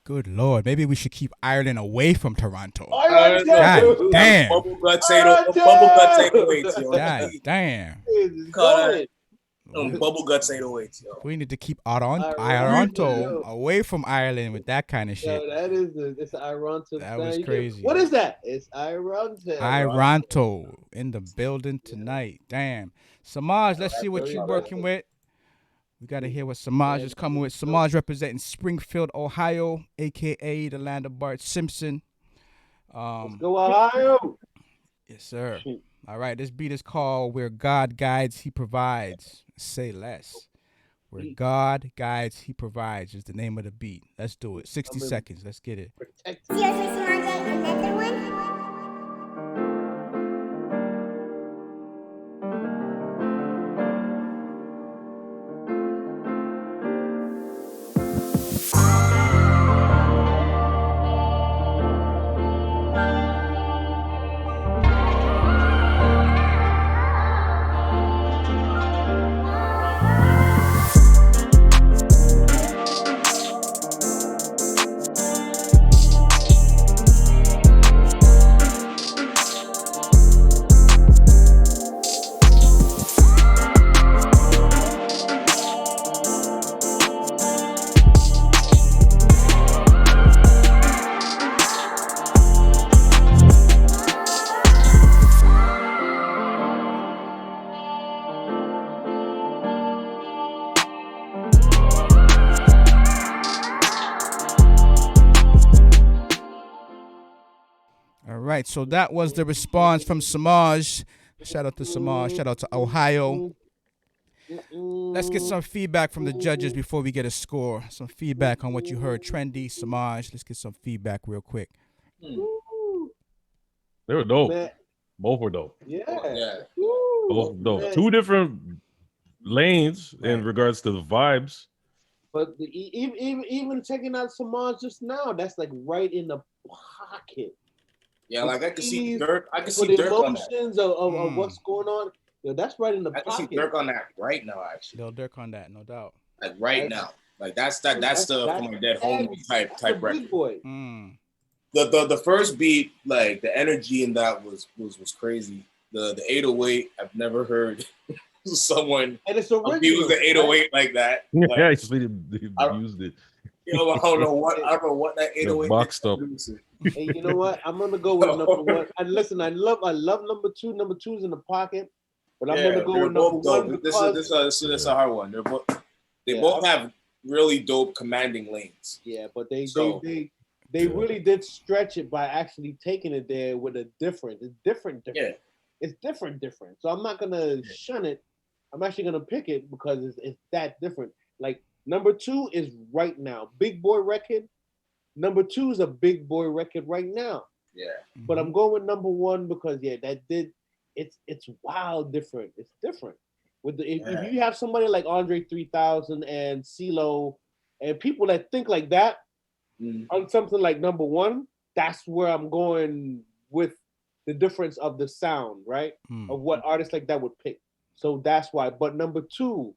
Good Lord, maybe we should keep Ireland away from Toronto. God damn. Bubble guts ain't away, God damn. Bubble Guts 808s, yo. We need to keep Ironto. Ironto away from Ireland with that kind of shit. Yo, that is it's Ironto. That was crazy. What is that? It's Ironto. Ironto in the building tonight. Damn. Samaj, let's see what you're working with. We got to hear what Samaj is coming with. Samaj representing Springfield, Ohio, a.k.a. the land of Bart Simpson. Let's go, Ohio. Yes, sir. All right, this beat is called Where God Guides, He Provides. Say less. Where God Guides, He Provides is the name of the beat. Let's do it. 60 seconds. Let's get it. Seriously, Samaj, another one? All right, so that was the response from Samaj. Shout out to Samaj. Shout out to Ohio. Let's get some feedback from the judges before we get a score. Some feedback on what you heard. Trendy, Samaj. Let's get some feedback real quick. They were dope. Man. Both were dope. Yeah. Both dope. Man. Two different lanes in regards to the vibes. But even checking out Samaj just now, that's like right in the pocket. Yeah, like I can see Dirk. I can For see the Dirk on that. emotions of what's going on. Yo, that's right in the I pocket. can see Dirk on that right now, actually. Lil Dirk on that, no doubt. Like right now. Like that's the from my dead homie type record. Big boy. The first beat, like the energy in that was crazy. The 808, I've never heard someone abuse the 808 like that. Like, Yeah, actually, they used it. I don't know what that 808 boxed up. Hey, you know what? I'm gonna go with number one. And listen, I love number two. Number two's in the pocket, but I'm gonna go with number one. This is a hard one. They both have really dope commanding lanes. Yeah, but they really did stretch it by actually taking it there with a different. It's different. Yeah. It's different. So I'm not gonna shun it. I'm actually gonna pick it because it's that different. Like number two is right now. Big boy record. Number two is a big boy record right now. Yeah. But I'm going with number one because it's wild different. It's different. If you have somebody like Andre 3000 and CeeLo and people that think like that on something like number one, that's where I'm going with the difference of the sound, right? Of what artists like that would pick. So that's why. But number two,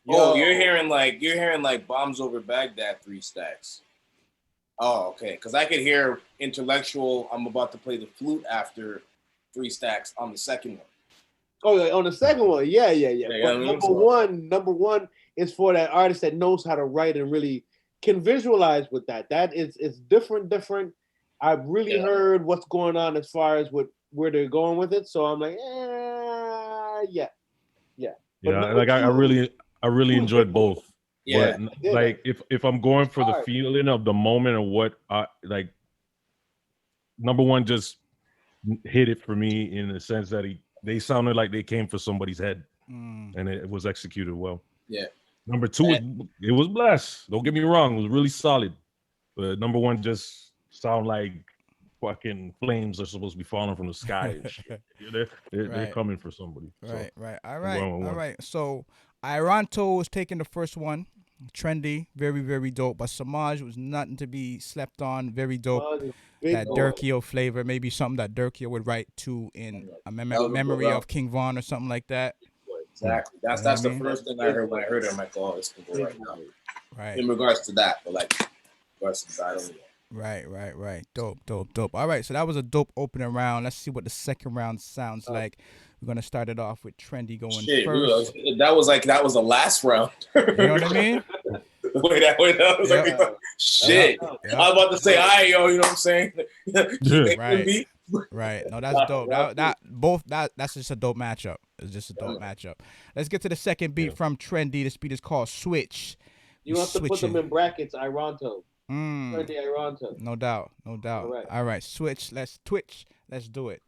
you're hearing like Bombs Over Baghdad 3 stacks. Oh, okay. Because I could hear intellectual. I'm about to play the flute after 3 stacks on the second one. Oh, on the second one, yeah. But number one is for that artist that knows how to write and really can visualize with that. That is different. I've really heard what's going on as far as where they're going with it. So I'm like, yeah. Yeah, like I really enjoyed both. Yeah, but like if I'm going for the feeling of the moment of what I like, number one just hit it for me in the sense that they sounded like they came for somebody's head, and it was executed well. Yeah. Number two, it was blessed. Don't get me wrong, it was really solid. But number one just sound like fucking flames are supposed to be falling from the sky and shit. They're coming for somebody. Right. All right. So Ironto was taking the first one. Trendy, very, very dope. But Samaj was nothing to be slept on. Very dope. That Durkio flavor, maybe something that Durkio would write to in a memory of King Von or something like that. Exactly. That's the first thing I heard when I heard it. I'm like, oh, it's cool right now. Right. In regards to that, but like, versus I don't know. Right. Dope. All right, so that was a dope opening round. Let's see what the second round sounds like. We're gonna start it off with Trendy going Shit, first. that was the last round. You know what I mean? wait, that was like, shit. Yep. I was about to say, all right, yo, you know what I'm saying? Right. Right. No, that's dope. That's just a dope matchup. It's just a dope matchup. Let's get to the second beat from Trendy. This beat is called Switch. You have to put them in brackets, Ironto. Mm. Trendy Ironto. No doubt. All right. Switch. Let's twitch. Let's do it.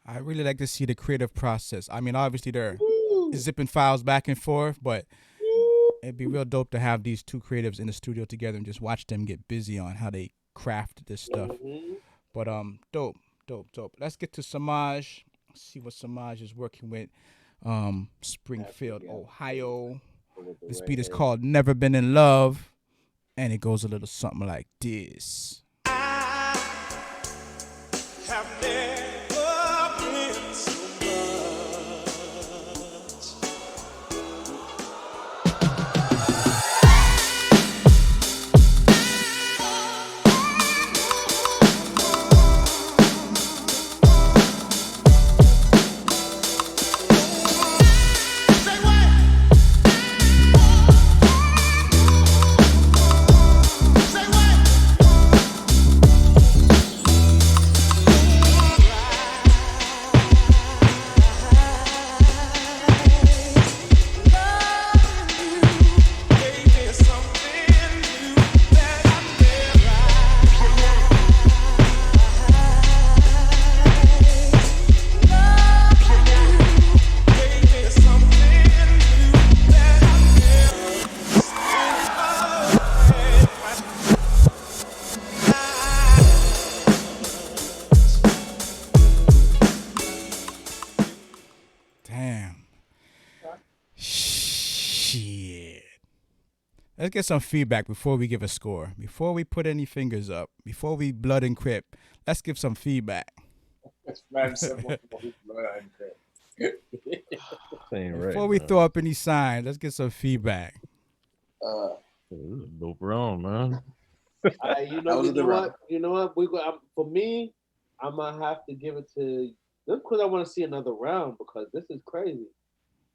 I really like to see the creative process. I mean, obviously they're zipping files back and forth, but it'd be real dope to have these two creatives in the studio together and just watch them get busy on how they craft this stuff. But dope. Let's get to Samaj. See what Samaj is working with. Springfield, Ohio. This beat is called Never Been in Love, and it goes a little something like this. Have never been so much. Let's get some feedback before we give a score. Before we put any fingers up. Before we blood and crip. Let's give some feedback. Before we throw up any signs, let's get some feedback. Dope round, man. You know what? For me, I'm gonna have to give it to just because I want to see another round because this is crazy.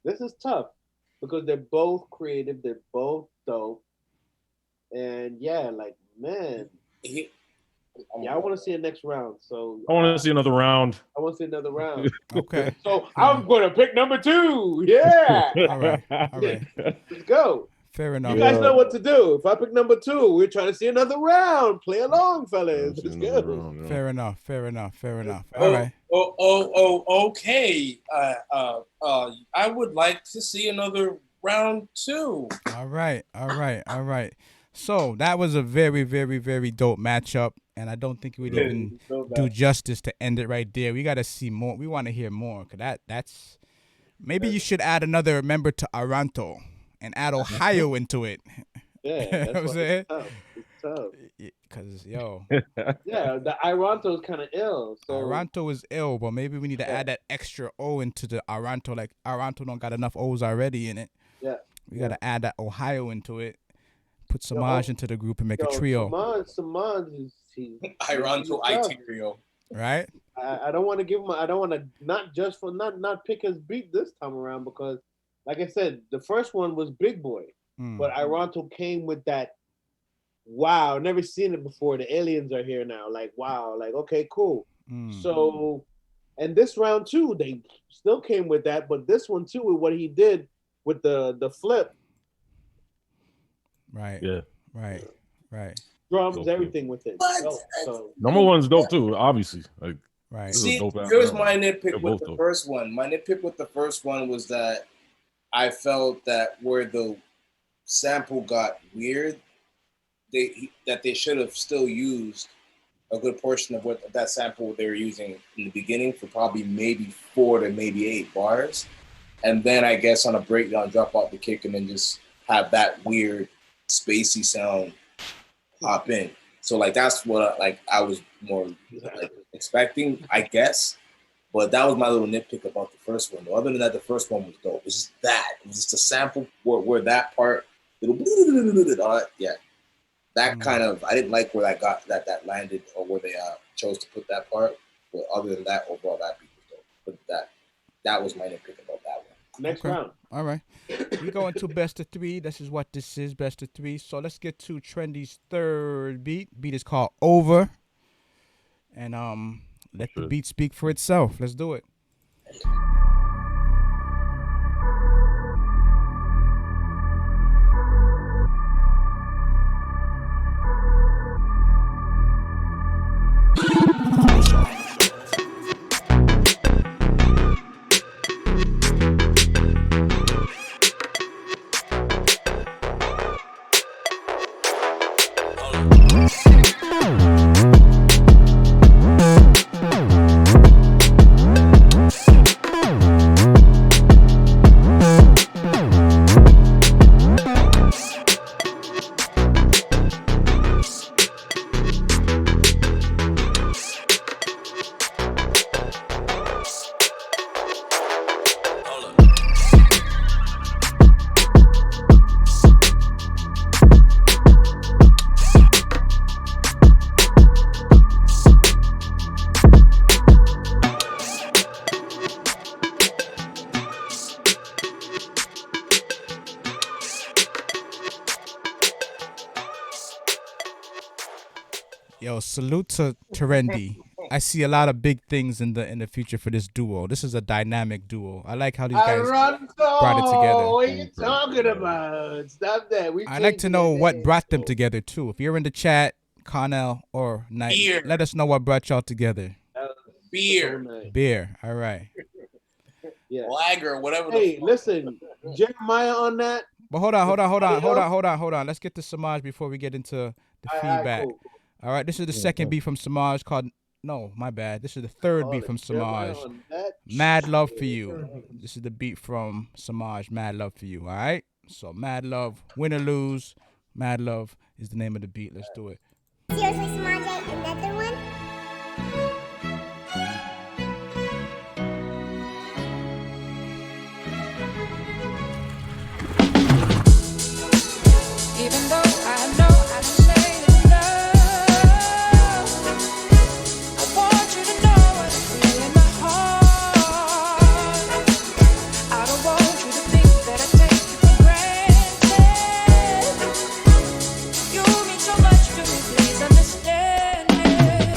This is tough because they're both creative, they're both dope, and yeah, like man, I want to see a next round. So I want to see another round. I want to see another round. Okay. So I'm gonna pick number 2. Yeah. All right. Let's go. Fair enough. You guys know what to do. If I pick number 2, we're trying to see another round. Play along, fellas. Let's go. Round, yeah. Fair enough. All right. Okay. I would like to see another round 2. All right. So that was a very, very, very dope matchup, and I don't think we'd even do justice to end it right there. We got to see more. We want to hear more, because that's maybe you should add another member to Aranto and add Ohio into it. Yeah, that's what I'm saying. It's tough. Because, yo. Yeah, the Aranto is kind of ill. So. Aranto is ill, but maybe we need to add that extra O into the Aranto. Like, Aranto don't got enough O's already in it. Yeah. We got to add that Ohio into it. Put Samaj into the group and make a trio. Samaj is Ironto Iterio. Right? I don't want to give him. I don't want to not pick his beat this time around because, like I said, the first one was Big Boy, but Ironto came with that wow, never seen it before. The aliens are here now. Like, wow, like, okay, cool. So, and this round too, they still came with that, but this one too, with what he did with the flip, Right. Yeah. Right. Right. drums, Dope, everything with it. But So Number one's dope too, obviously. Like, Right. this is a see, dope here's album. my They're nitpick with both the dope. first one. My nitpick with the first one was that I felt that where the sample got weird, that they should have still used a good portion of what that sample they were using in the beginning for probably maybe 4 to maybe 8 bars, and then I guess on a breakdown drop out the kick and then just have that weird spacey sound pop in. So like that's what I was more like expecting, I guess. But that was my little nitpick about the first one. Other than that, the first one was dope. It's just that. It was just a sample where that part, yeah, that kind of, I didn't like where that landed or where they chose to put that part. But other than that, overall, that beat was dope. But that was my nitpick about that one. next round. All right. We go into best of 3. This is what this is, best of 3. So let's get to Trendy's third beat. Beat is called Over. And let the beat speak for itself. Let's do it. Yo, salute to Trendy. I see a lot of big things in the future for this duo. This is a dynamic duo. I like how these guys brought it together. What are you talking about? Stop that. I'd like to know what brought them together too. If you're in the chat, Connell or Knight, Beer. let us know what brought y'all together. Beer, Beer. All right. Yeah. lager, whatever. Hey, listen, Jeremiah on that. But hold on. Let's get to Samaj before we get into the feedback. Cool. All right, this is the second beat from Samaj called. No, my bad. This is the third beat from Samaj. Mad Love for You. This is the beat from Samaj. Mad Love for You. All right. So Mad Love, win or lose. Mad Love is the name of the beat. Let's do it. Seriously, Samaj, another one? Even though I know I say enough, I want you to know what I feel in my heart. I don't want you to think that I take you for granted. You mean so much to me, please understand it.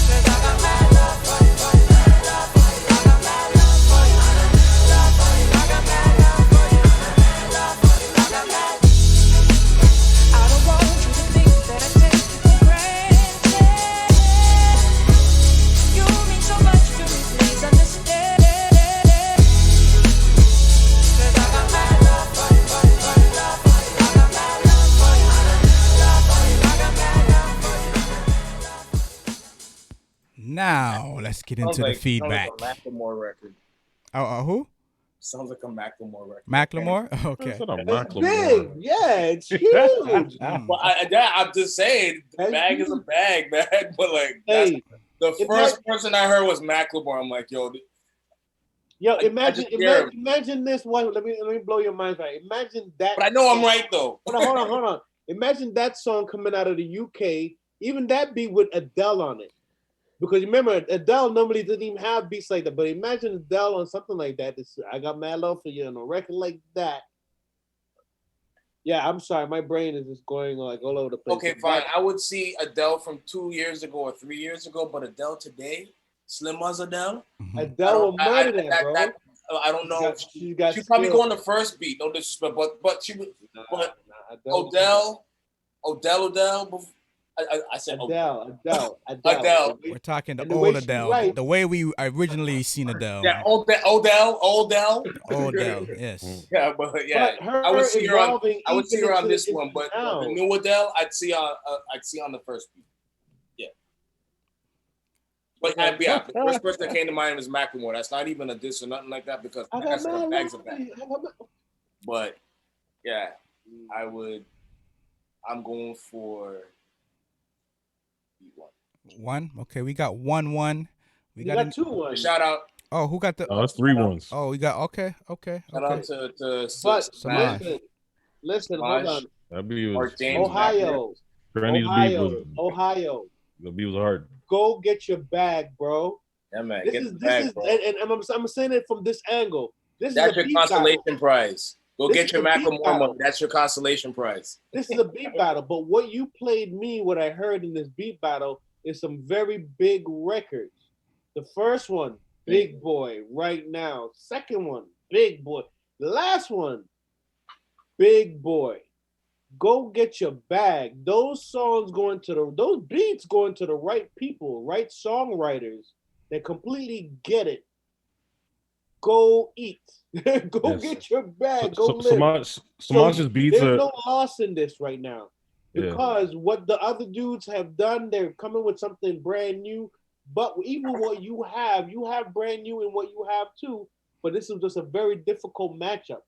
'Cause I got mad love for you, mad love for you. I got mad love for you, love for you. I got mad love for you, love for you. I got mad. I don't want you to think that I take you for granted. You mean so much to me, please understand. 'Cause I got mad love for you, love for you. I got mad love for you, love for you. I got mad love for you. Now let's get into the feedback. Sounds like a Macklemore record. Who? Sounds like a Macklemore record. Macklemore? Okay. It's big. Yeah, it's huge. Well, I'm just saying, the bag is a bag, man. But like, Hey, the first person I heard was Macklemore. I'm like, yo, imagine this one. Let me blow your mind right. Imagine that. but I know I'm right though. Hold on. Imagine that song coming out of the UK. Even that beat with Adele on it. Because remember, Adele normally doesn't even have beats like that. But imagine Adele on something like that. I got mad love for you on a record like that. Yeah, I'm sorry. My brain is just going like all over the place. Okay, fine. I would see Adele from 2 years ago or 3 years ago, but Adele today, Slim as Adele. Adele will murder that, bro. I don't know. She's got She'd probably skills. go on the first beat. No disrespect, but she would. But Adele. Odell. I said Adele. We're talking the And the old way she Adele, writes- the way we originally seen Adele. Yeah, Odell. Odell, yes. Yeah, but yeah, But her I would see her on. evolving I would see even her on into- this into one, but now. the new Adele, I'd see on the first beat. Yeah. But yeah, the first person that came to mind was Macklemore. That's not even a diss or nothing like that because I that's got got mad bags of love. that. But yeah, I would. I'm going for beat one. One. Okay, we got 1-1. We You got 2-1. Shout out. Oh, who got the? Oh, that's 3-1. Oh, we got okay. Shout out to But Samaj. listen, hold on. That beat Or was James Ohio, Trendy's beat was Ohio. the beat was hard. Go get your bag, bro. Yeah, man. This Get is the bag, bro. and I'm saying it from this angle. This That's is a your beat consolation battle. prize. Go This get is your a beat Macklemore battle. money. That's your consolation prize. This is a beat battle. But what you played me, what I heard in this beat battle, is some very big records. The first one, Big Boy, right now. Second one, Big Boy. The last one, Big Boy. Go get your bag. Those songs going to those beats going to the right people, right songwriters that completely get it. Go eat. Go Yes. get your bag. Go live. Samaj's beats There's are no loss in this right now because what the other dudes have done, they're coming with something brand new. But even what you have brand new in what you have too. But this is just a very difficult matchup.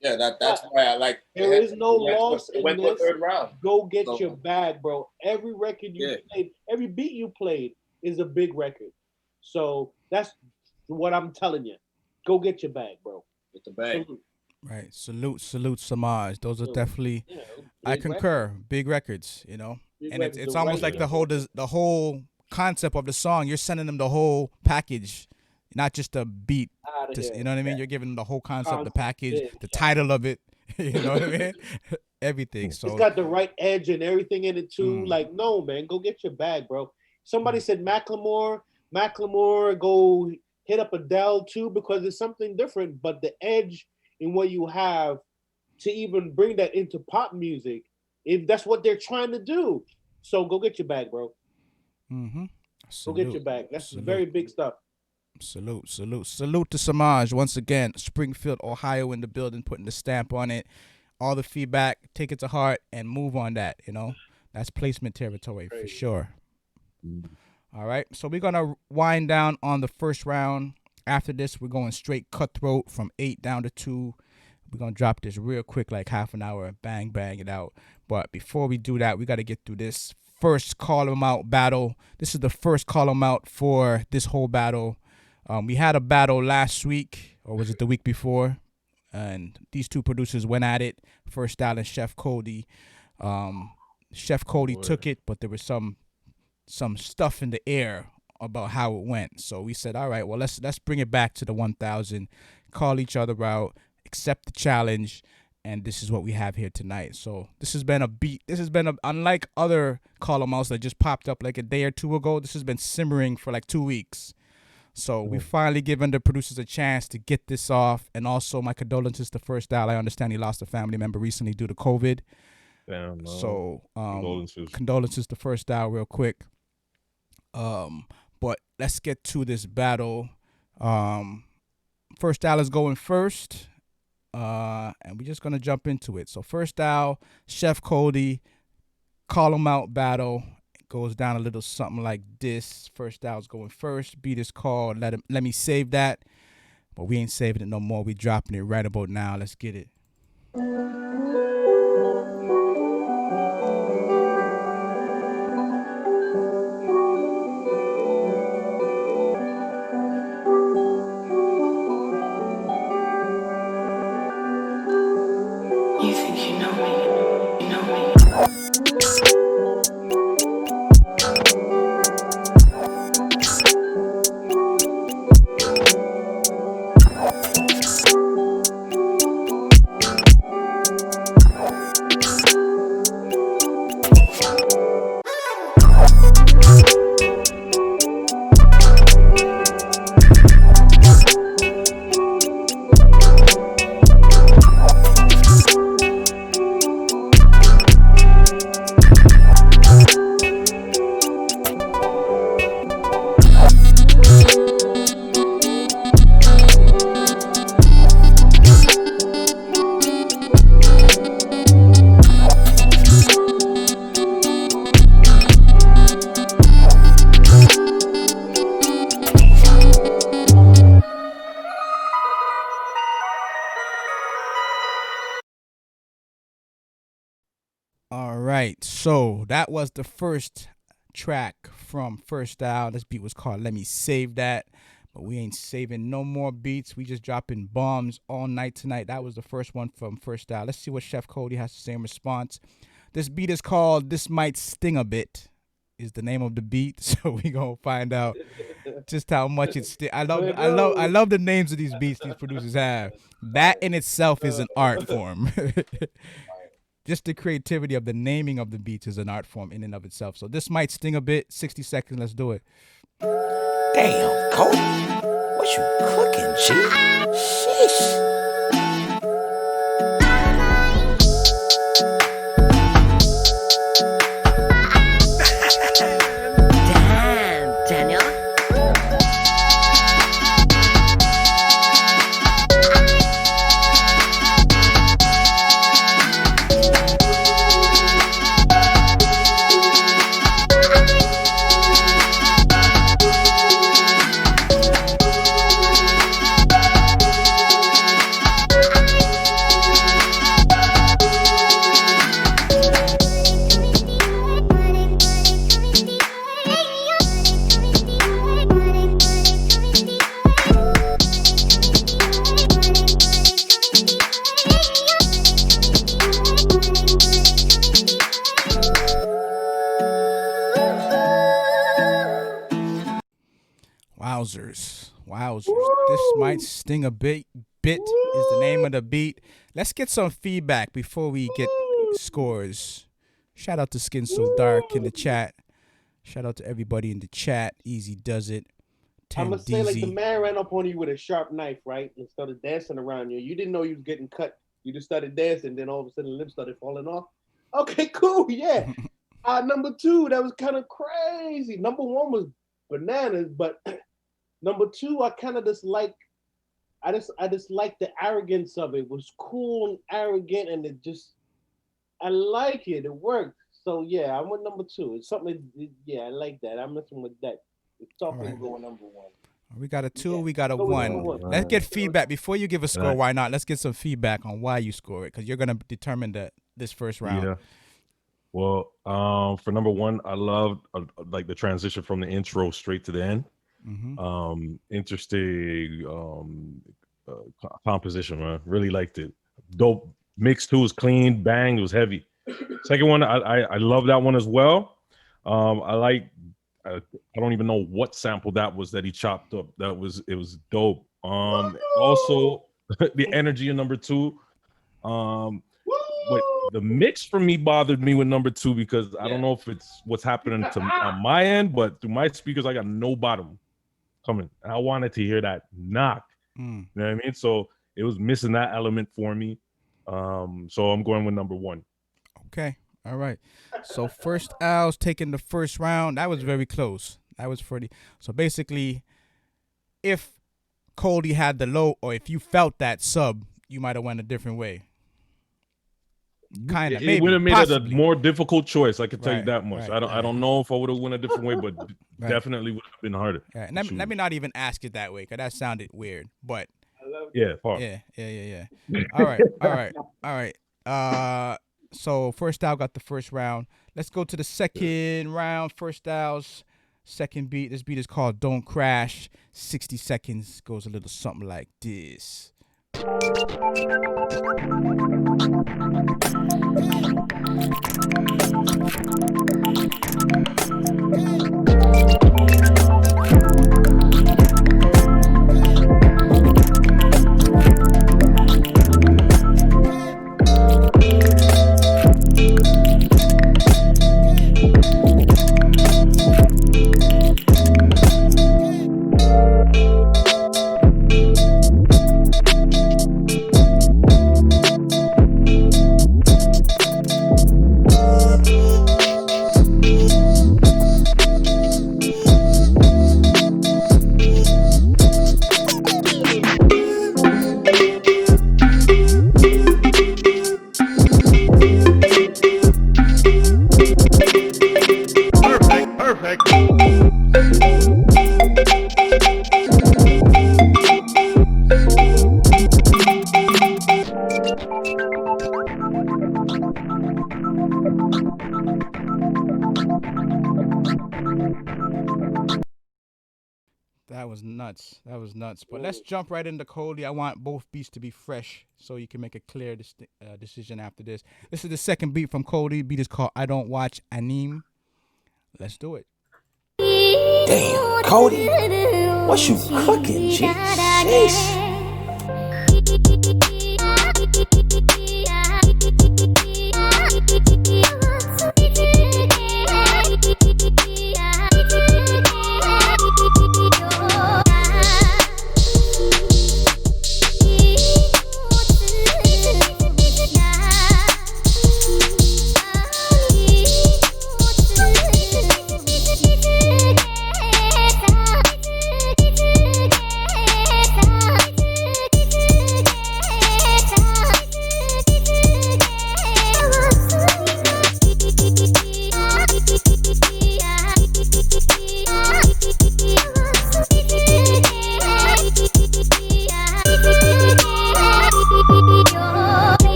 Yeah, that's why I like. There is no loss in went this. to third round. Go get So- your bag, bro. Every record you played, every beat you played is a big record. So that's what I'm telling you. Go get your bag, bro. Get the bag. Right. Salute, Samaj. Those are definitely. Yeah, I big concur. records. Big records, you know, Big and records, it's the almost right like the whole concept of the song. You're sending them the whole package, not just the beat. Outta here. You know what I mean? You're giving them the whole concept, the Concept, package, yeah. the title of it. You know what I mean? Everything. So It's got the right edge and everything in it too. Mm. Like, no, man, go get your bag, bro. Somebody said Macklemore, go hit up Adele too because it's something different. But the edge in what you have to even bring that into pop music, if that's what they're trying to do, so go get your bag, bro. Mm-hmm. Go get your bag. That's very big stuff. Salute to Samaj once again. Springfield, Ohio, in the building, putting the stamp on it. All the feedback, take it to heart, and move on that. You know, that's placement territory for sure. All right, so we're gonna wind down on the first round. After this, we're going straight Cutthroat from 8 down to 2. We're gonna drop this real quick, like half an hour, bang it out. But before we do that, we gotta get through this first call 'em out battle. This is the first call 'em out for this whole battle. We had a battle last week, or was it the week before? And these two producers went at it. First Style and Chef Cody. Chef Cody took it, but there was some stuff in the air about how it went. So we said, all right, well, let's bring it back to the 1,000, call each other out, accept the challenge, and this is what we have here tonight. So this has been a beat. This has been unlike other call 'em outs that just popped up like a day or two ago. This has been simmering for like 2 weeks. So we finally given the producers a chance to get this off. And also my condolences to First Style. I understand he lost a family member recently due to COVID. Damn, no. So Condolences. condolences to First Style real quick. But let's get to this battle. First Style is going first. And we're just going to jump into it. So First Style, Chef Cody, call 'em out battle. Goes down a little something like this. First Style's going first. Beat is called Let Me Save That. But we ain't saving it no more. We dropping it right about now. Let's get it. You think you know me? You know me. All right, so that was the first track from First Style. This beat was called Let Me Save That, but we ain't saving no more beats. We just dropping bombs all night tonight. That was the first one from First Style. Let's see what Chef Cody has to say in response. This beat is called This Might Sting a Bit, is the name of the beat, so we gonna find out just how much it sting. I love the names of these beats these producers have. That in itself is an art form. Just the creativity of the naming of the beats is an art form in and of itself. So this might sting a bit. 60 seconds. Let's do it. Damn, Cody. What you cooking, G? Sheesh. Damn, Daniel. Wowzers. This might sting a bit is the name of the beat. Let's get some feedback before we get scores. Shout out to Skin So Dark in the chat. Shout out to everybody in the chat. Easy does it. I'm gonna say, like, the man ran up on you with a sharp knife, right? And started dancing around you. You didn't know you was getting cut. You just started dancing, then all of a sudden the lips started falling off. Okay, cool, yeah. Number 2, that was kind of crazy. Number 1 was bananas, but number 2, I kind of just like. I just like the arrogance of it. It was cool and arrogant, and I like it. It worked. So yeah, I went number 2. It's something. I like that. I'm messing with that. It's something going number 1. We got a 2. We got a 1. Let's get feedback before you give a score. Why not? Let's get some feedback on why you score it, because you're gonna determine this first round. Yeah. Well, for number 1, I loved like the transition from the intro straight to the end. Mm-hmm. Interesting composition, man. Really liked it. Dope. Mix 2 was clean, bang, it was heavy. Second one, I love that one as well. I don't even know what sample that was that he chopped up. It was dope. Also the energy in number 2. But the mix for me bothered me with number 2 because I don't know if it's what's happening on my end, but through my speakers I got no bottom coming. I wanted to hear that knock. You know what I mean? So it was missing that element for me. So I'm going with number 1. Okay. All right. So First Owls taking the first round. That was very close. That was pretty. So basically, if Cody had the low, or if you felt that sub, you might have went a different way. Kind of. It would have made it a more difficult choice. I can tell you that much. Right, I don't know if I would have went a different way, but definitely would have been harder. Yeah. And let me not even ask it that way, because that sounded weird. But yeah. All right. So First Owl got the first round. Let's go to the second round. First Owl's second beat. This beat is called Don't Crash. 60 seconds. Goes a little something like this. nuts. That was nuts. But let's jump right into Cody. I want both beats to be fresh so you can make a clear decision after this. This is the second beat from Cody. Beat is called I Don't Watch Anime. Let's do it. Damn, Cody, what you cooking, G? Sheesh.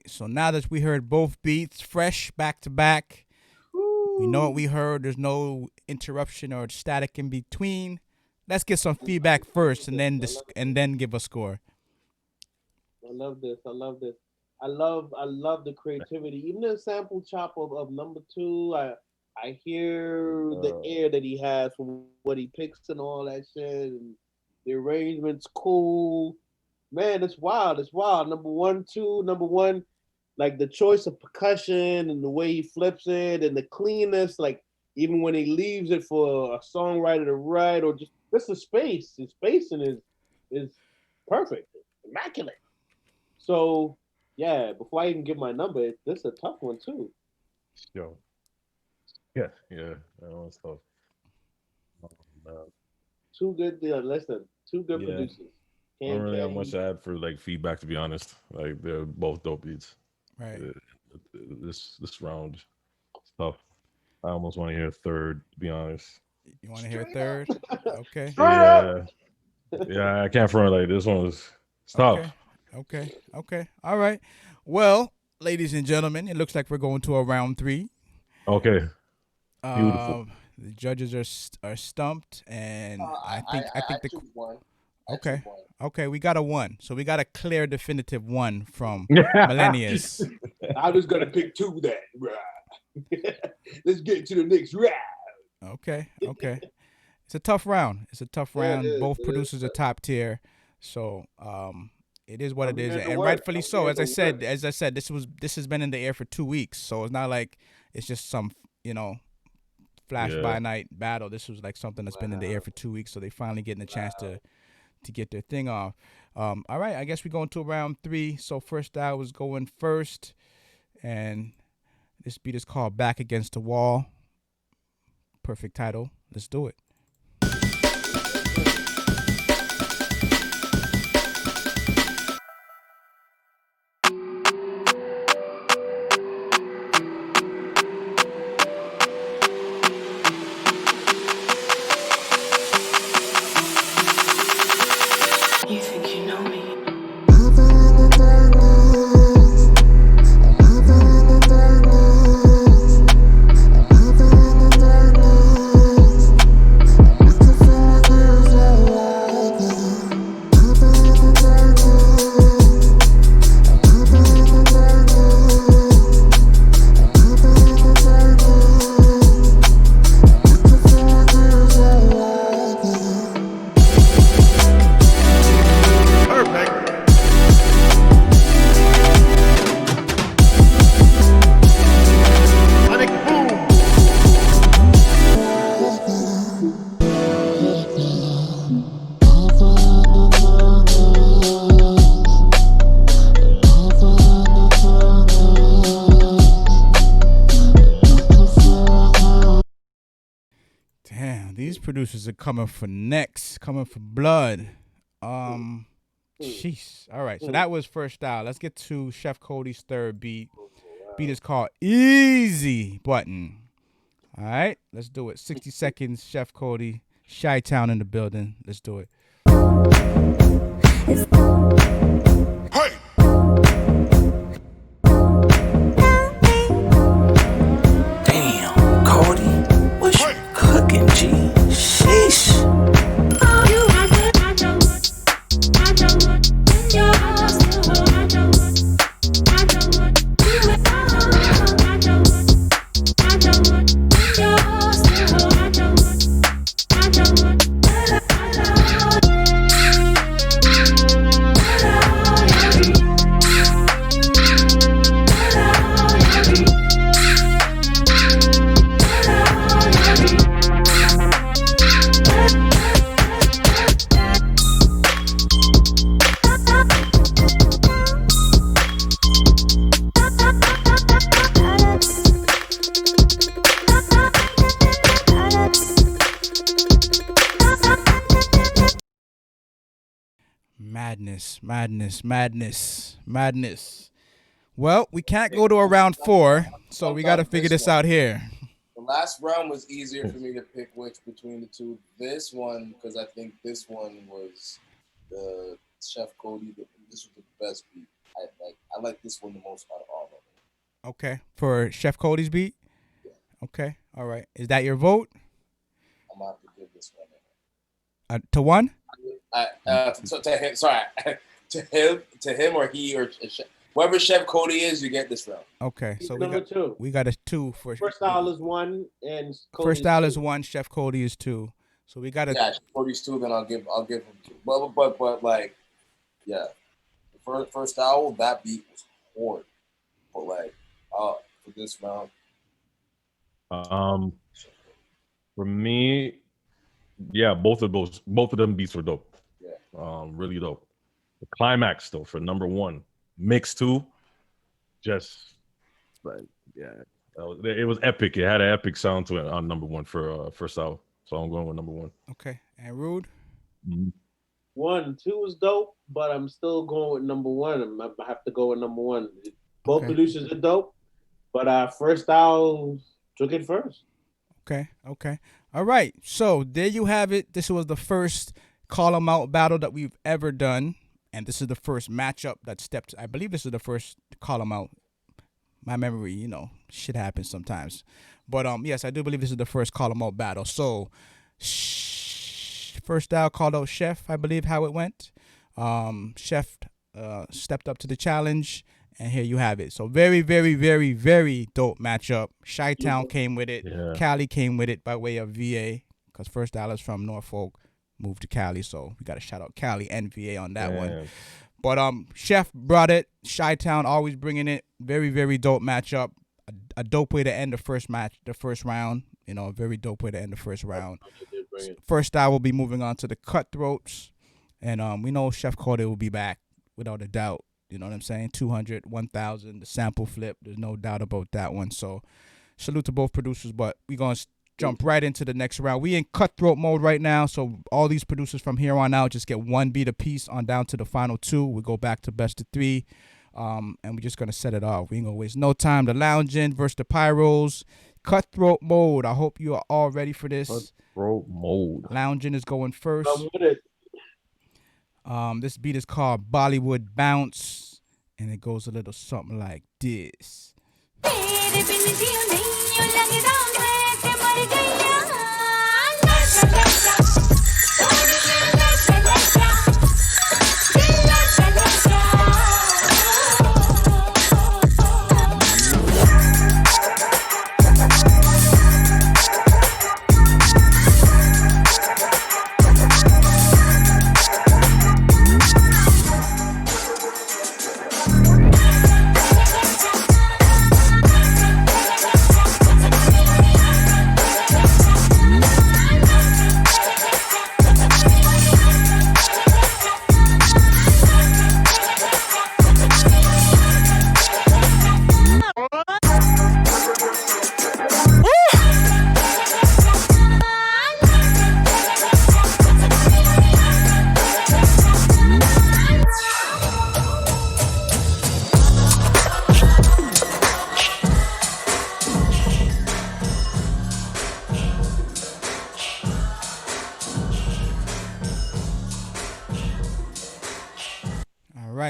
So now that we heard both beats fresh back to back, we know what we heard. There's no interruption or static in between. Let's get some feedback first, and then give a score. I love this. I love this. I love the creativity. Even the sample chop of number 2, I hear the air that he has from what he picks and all that shit, and the arrangement's cool. Man, it's wild. It's wild. Number 1, like the choice of percussion and the way he flips it and the cleanness, like even when he leaves it for a songwriter to write, or just the space. His spacing is perfect, immaculate. So yeah, before I even give my number, this is a tough one too. Yo. Yeah, that one's tough. Two good producers. I don't really have much to add for like feedback, to be honest. Like they're both dope beats. Right. This round is tough. I almost want to hear a third, to be honest. You want to hear a third? Okay. Yeah, I can't front like this one was tough. Okay. All right. Well, ladies and gentlemen, it looks like we're going to a round 3. Okay. Beautiful. The judges are stumped, and I think the one. Okay, we got a 1. So we got a clear, definitive 1 from Millennials. I was gonna pick 2 then. Let's get to the next round. Okay. It's a tough round. Both producers are top tier. So it is what it is, and rightfully so. As I said, this has been in the air for 2 weeks. So it's not like it's just some flash by night battle. This was like something that's been in the air for 2 weeks. So they finally getting a chance to get their thing off. All right, I guess we're going to round 3. So First Style was going first, and this beat is called Back Against the Wall. Perfect title. Let's do it. You think you know me? These producers are coming for necks, coming for blood. Jeez. All right, so that was First Style. Let's get to Chef Cody's third beat. Beat is called Easy Button. All right, let's do it. 60 seconds, Chef Cody. Chi-Town in the building. Let's do it. is dope. Damn, Cody, what you cooking, G? Sheesh. Madness. Well, we can't go to a round 4, so we got to figure this out here. The last round was easier for me to pick which between the two. This one, because I think this one was the Chef Cody. This was the best beat. I like this one the most out of all of them. Okay, for Chef Cody's beat? Yeah. Okay, all right. Is that your vote? I'm going to have to give this one. To one? To him, sorry. To him or he or whoever Chef Cody is, you get this round. Okay, so two. We got a 2 for First style is 1 and Cody's First style 2. is 1, Chef Cody is 2. So we got a Chef Cody's 2, then I'll give him 2. But like, yeah, the first style, that beat was horrid. But like, for this round, for me, yeah, both of them beats were dope. Yeah, really dope. The climax though for number 1, mix 2, just like it was epic. It had an epic sound to it on number 1 for first hour. So I'm going with number 1. Okay, and Rude. 1, 2 was dope, but I'm still going with number 1. I have to go with number 1. Both producers are dope, but first style took it first. Okay. All right. So there you have it. This was the first call 'em out battle that we've ever done. And this is the first matchup that stepped. I believe this is the first call 'em out. My memory, shit happens sometimes. But yes, I do believe this is the first call 'em out battle. So first style called out Chef, I believe how it went. Chef stepped up to the challenge. And here you have it. So very, very, very, very dope matchup. Chi-Town came with it. Yeah. Cali came with it by way of VA. Because First Dollar's from Norfolk, moved to Cali. So we got to shout out Cali and VA on that one. But Chef brought it. Chi-Town always bringing it. Very, very dope matchup. A dope way to end the first round. A very dope way to end the first round. First Style will be moving on to the Cutthroats. And we know Chef Cody will be back without a doubt. You know what I'm saying? 200, 1,000, the sample flip. There's no doubt about that one. So salute to both producers, but we're going to jump right into the next round. We in cutthroat mode right now, so all these producers from here on out just get 1 beat apiece on down to the final 2. We go back to best of 3, and we're just going to set it off. We ain't going to waste no time. The Loungin' versus the Pyros. Cutthroat mode. I hope you are all ready for this. Cutthroat mode. Loungin' is going first. I'm with it. This beat is called Bollywood Bounce, and it goes a little something like this.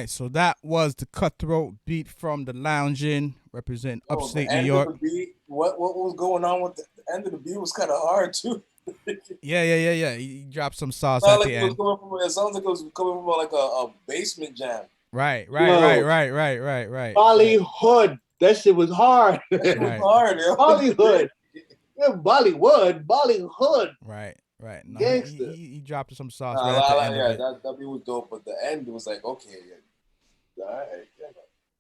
right, so that was the Cutthroat beat from the Lounge Inn, representing upstate New York. Of the beat, what was going on with the end of the beat was kind of hard too. Yeah. He dropped some sauce It at sounds the like end. it sounds like it was coming from like a basement jam. Right. Bollywood. That shit was hard. It was hard, yo. Bollywood. Yeah, Bollywood. Right. No, Gangster. he dropped some sauce right at the end of it. That beat was dope, but the end was like, okay, all right.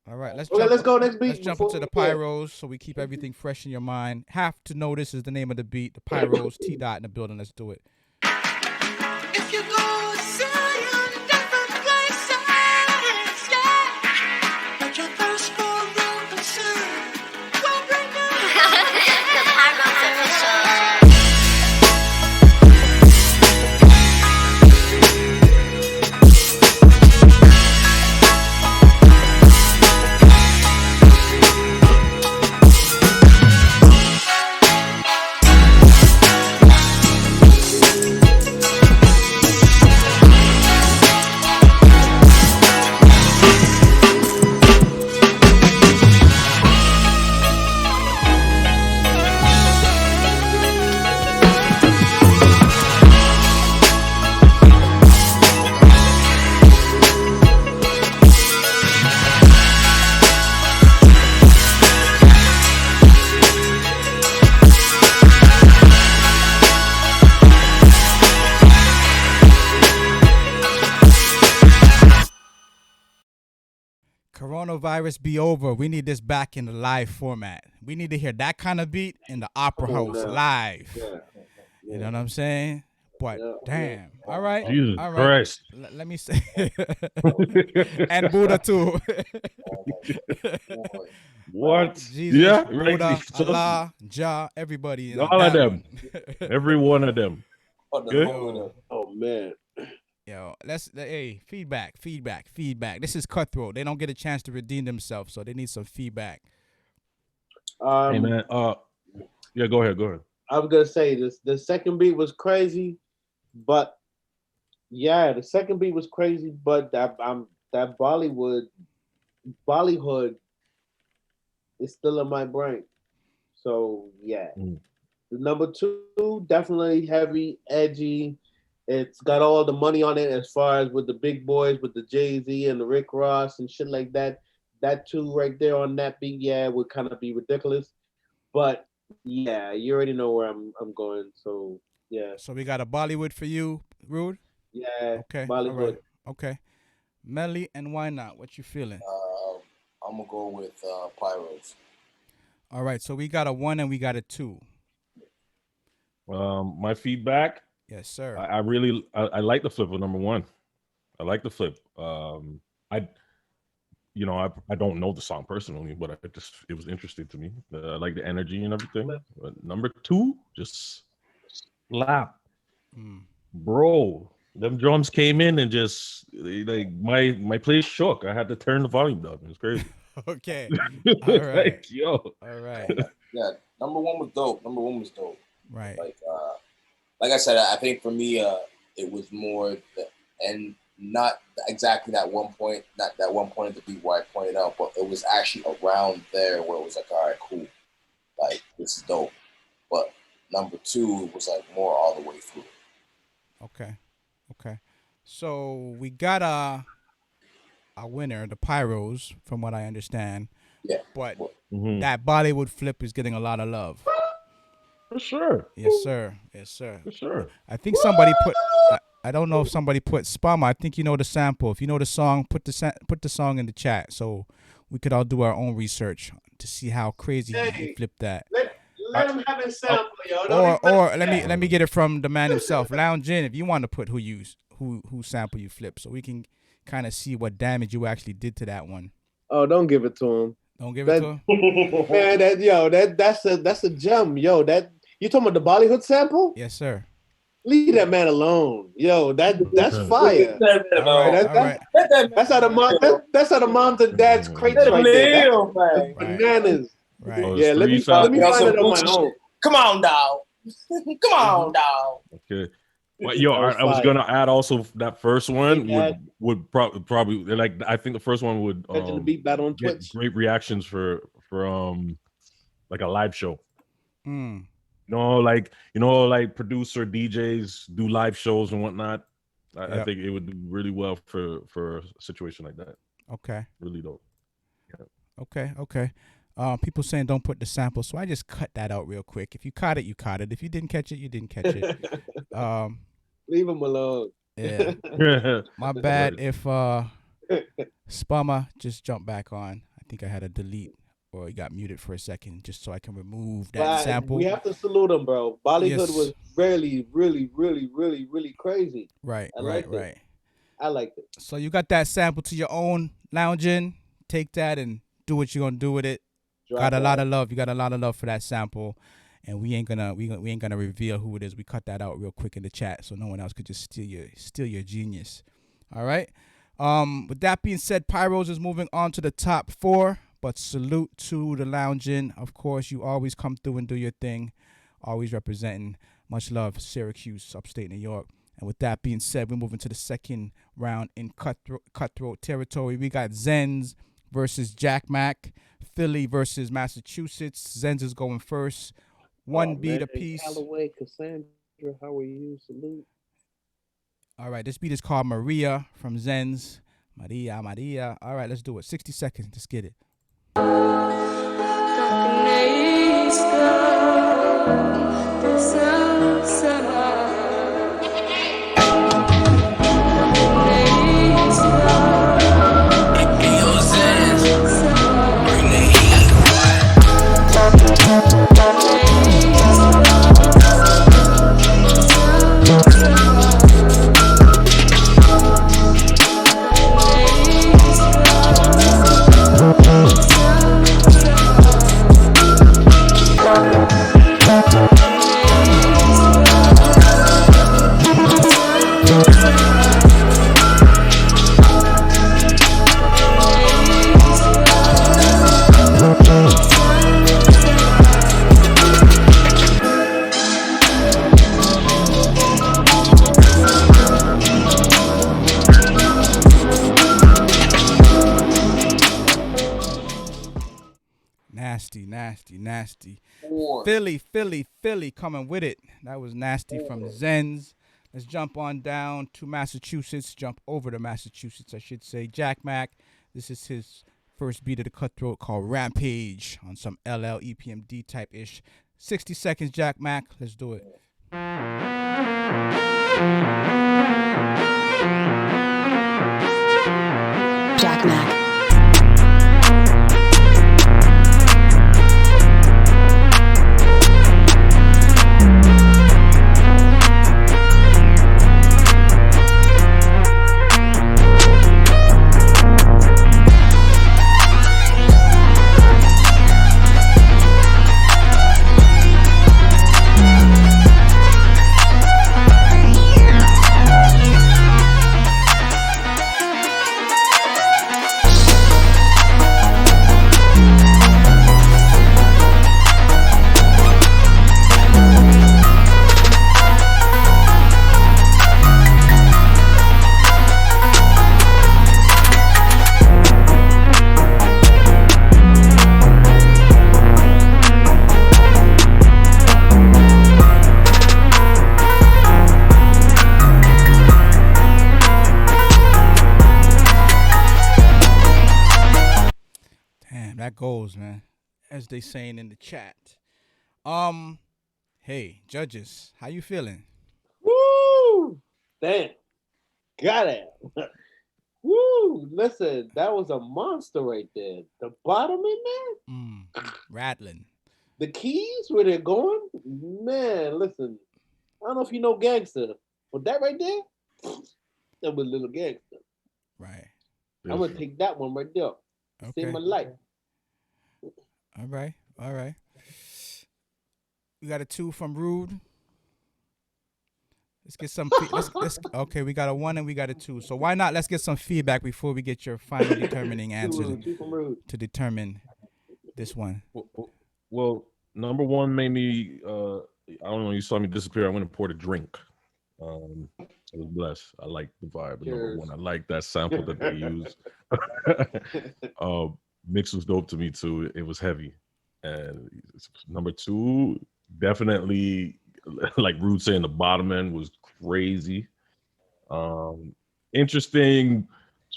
All right, let's go next beat. Let's jump into the Pyros so we keep everything fresh in your mind. Have to Know This is the name of the beat. The Pyros, T Dot in the building. Let's do it. If you go Zion, different places, yeah. But your thirst for real concern will bring The Pyros official. Coronavirus be over. We need this back in the live format. We need to hear that kind of beat in the opera house live. Yeah. You know what I'm saying? But damn. All right. Jesus all right. Christ. Let me say. And Buddha too. What? Jesus, Yeah, Buddha, right. Allah, Jah, everybody. All of them. Every one of them. Good? Oh man. Yo, feedback. This is Cutthroat. They don't get a chance to redeem themselves, so they need some feedback. Hey man, yeah, go ahead. I was gonna say this. The second beat was crazy, but that Bollywood is still in my brain. So yeah, the number 2 definitely heavy, edgy. It's got all the money on it as far as with the big boys, with the Jay-Z and the Rick Ross and shit like that. That 2 right there on that beat, would kind of be ridiculous. But yeah, you already know where I'm going. So yeah. So we got a Bollywood for you, Rude? Yeah. Okay. Bollywood. All right. Okay. Melly and why not? What you feeling? I'm gonna go with Pyros. All right. So we got a 1 and we got a 2. My feedback. Yes, sir. I really like the flip of number 1. I like the flip. I don't know the song personally, but it was interesting to me. I like the energy and everything. But number 2, just slap, bro. Them drums came in and just like my place shook. I had to turn the volume down. It was crazy. Okay. All right. Like, yo. All right. Yeah, number 1 was dope. Right. Like I said, I think for me, it was more and not exactly that one point, not that one point of the beat where I pointed out, but it was actually around there where it was like, all right, cool, like this is dope. But number 2 was like more all the way through. Okay. So we got a winner, the Pyros, from what I understand. Yeah. But that Bollywood flip is getting a lot of love. For sure. Yes, sir. For sure. I think somebody put. I don't know if somebody put Spama. I think you know the sample. If you know the song, put the song in the chat so we could all do our own research to see how crazy he flipped that. Let him have his sample, yo. Or let me get it from the man himself, Lounge In. If you want to put who sample you flip, so we can kind of see what damage you actually did to that one. Oh, don't give it to him. Don't give it to him. Man, that's a gem, yo. That you talking about the Bollywood sample? Yes, sir. Leave that man alone, yo. That's fire. That's how the moms and dads crates right there. That's bananas. Right. Yeah. Let me find it on my own. Come on, dog. Come on, dog. Okay. But yo, I was gonna add also that first one probably like I think the first one would the beat battle on get Twitch. great reactions for like a live show. Mm. Like producer DJs do live shows and whatnot. I think it would do really well for a situation like that. Okay. Really dope. Yeah. Okay. People saying don't put the sample, so I just cut that out real quick. If you caught it, you caught it. If you didn't catch it, you didn't catch it. Leave him alone. Yeah. My bad if Spummer just jumped back on. I think I had to delete or he got muted for a second just so I can remove that sample. We have to salute him, bro. Bollywood was really, really, really, really, really crazy. Right. I liked it. So you got that sample to your own lounging. Take that and do what you're gonna do with it. Got a lot of love. You got a lot of love for that sample. And we ain't gonna reveal who it is. We cut that out real quick in the chat so no one else could just steal your genius. All right. With that being said, Pyros is moving on to the top 4. But salute to the lounging. Of course, you always come through and do your thing. Always representing. Much love, Syracuse, upstate New York. And with that being said, we're moving to the second round in cutthroat territory. We got Zens versus Mack. Philly versus Massachusetts. Zens is going first. One beat apiece. Callaway, Cassandra, how are you? Salute. All right, this beat is called Maria from Zens. Maria. All right, let's do it. 60 seconds. Let's get it. Nasty. Philly coming with it. That was nasty from Zens. Let's jump on down to Massachusetts. Jump over to Massachusetts, I should say. Mack. This is his first beat of the Cutthroat called Rampage on some LL EPMD type-ish. 60 seconds, Mack. Let's do it. Mack. Goes, man, as they saying in the chat. Hey, judges, how you feeling? Woo! Damn. Got it. Woo! Listen, that was a monster right there. The bottom in there? Rattling. The keys, where they're going? Man, listen. I don't know if you know Gangster, but that right there, that was Little Gangster. Right. I'm going to take that one right there. Okay. Save my life. All right. We got a 2 from Rude. Let's get some. Okay, we got a 1 and we got a 2. So why not? Let's get some feedback before we get your final determining answer to determine this one. Well, number 1 made me. I don't know. You saw me disappear. I went and poured a drink. I was blessed. I like the vibe of number one. I like that sample that they used. Mix was dope to me too. It was heavy. And number two, definitely like Rude saying the bottom end was crazy. Interesting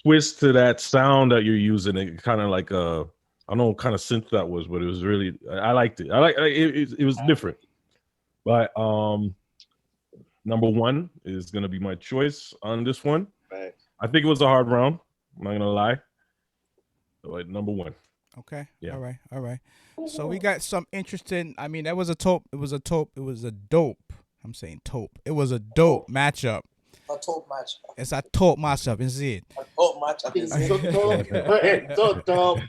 twist to that sound that you're using. It kind of like I don't know what kind of synth that was, but it was really I liked it. It was different. But number one is gonna be my choice on this one. Right. I think it was a hard round. I'm not gonna lie. But number one. Okay. Yeah. All right. So we got some interesting. I mean, that was a taupe. It was a taupe. It was a dope. I'm saying taupe. It was a dope matchup. A top match. It's a taupe matchup. Is it? A top match. It's so dope. It's so dope.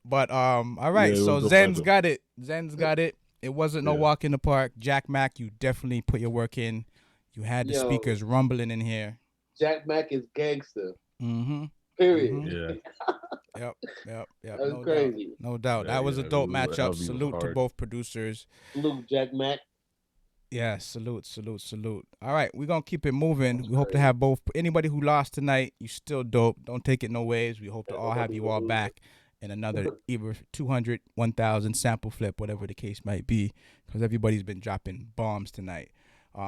But all right. Yeah, it So was a Zens matchup. got it. Zens got it. It wasn't no Yeah. walk in the park. Jack Mack, you definitely put your work in. You had the Yo. speakers rumbling in here. Jack Mack is gangster. Mm-hmm. Period. Yeah. Yep. That was No crazy. doubt. No doubt. Yeah, That was a yeah, dope it was- matchup. LB was Salute to hard. both producers. Luke Jack Mack. Yeah, salute. All right, we're going to keep it moving. We hope to have both. Anybody who lost tonight, you still dope. Don't take it no ways. We hope to all have you all back in another either 200, 1,000 sample flip, whatever the case might be, because everybody's been dropping bombs tonight.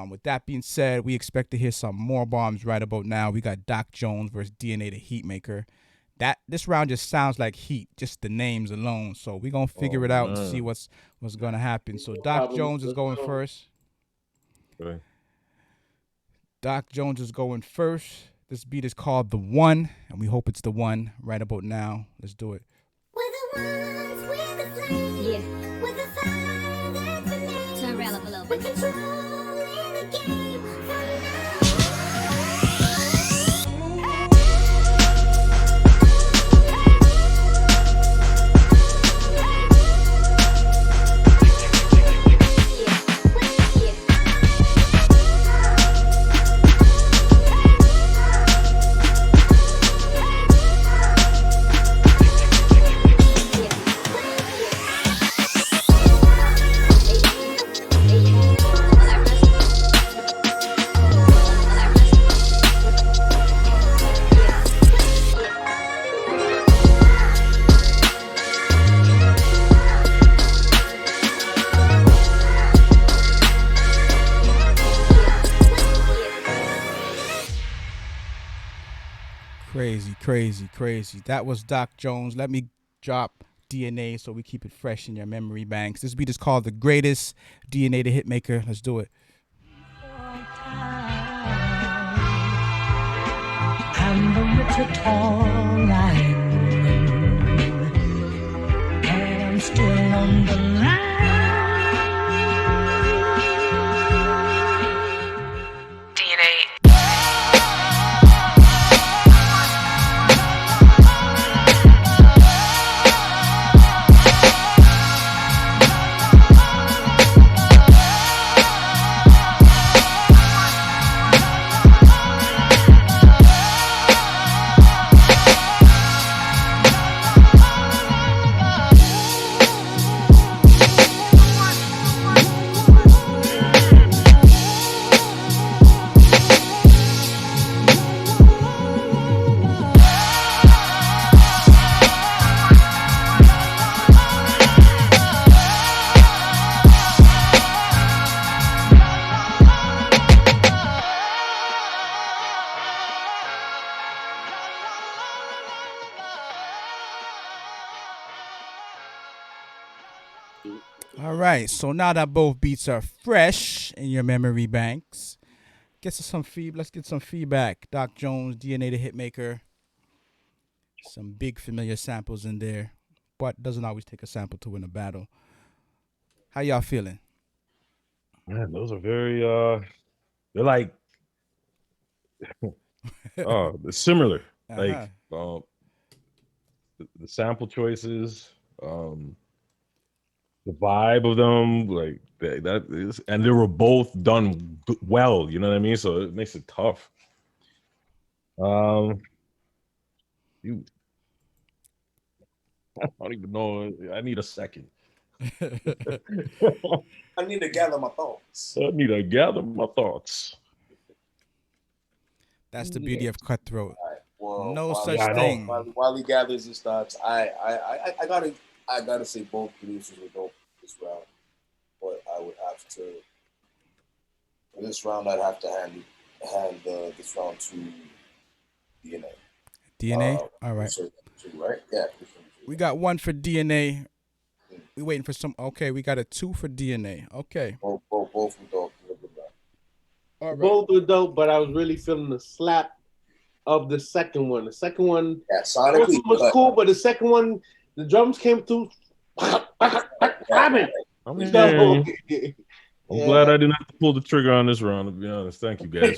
With that being said, we expect to hear some more bombs right about now. We got Doc Jones versus DNA the Heatmaker. This round just sounds like heat, just the names alone. So we're going to figure it out and see what's going to happen. So Doc Jones is going first. Okay. Doc Jones is going first. This beat is called The One, and we hope it's the one right about now. Let's do it. We're the ones with the flame. Yeah. With the fire that's the name. Turn around up a little bit. We're controlling the game. Crazy. That was Doc Jones. Let me drop DNA so we keep it fresh in your memory banks. This beat is called The Greatest, DNA the Hitmaker. Let's do it. And the wicked tall line, and I'm still on the line. All right, so now that both beats are fresh in your memory banks, let's get some feedback. Doc Jones, DNA the Hitmaker. Some big familiar samples in there, but doesn't always take a sample to win a battle. How y'all feeling? Man, those are very they're like they're similar. Like the sample choices, the vibe of them, like that is, and they were both done well, you know what I mean? So it makes it tough. You I don't even know. I need a second. I need to gather my thoughts. I need to gather my thoughts. That's the beauty of Cutthroat. All right. Well, No while such he- thing. While he gathers his thoughts, I gotta say both producers were dope this round. But I would have to for this round. I'd have to hand this round to DNA. DNA. All right. Right? Yeah. We got one for DNA. We waiting for some. Okay, we got a 2 for DNA. Okay. Both were dope. All right. Both were dope, but I was really feeling the slap of the second one. The second one, yeah, sonically was cool, but the second one, the drums came through. I'm glad I didn't have to pull the trigger on this round, to be honest. Thank you, guys.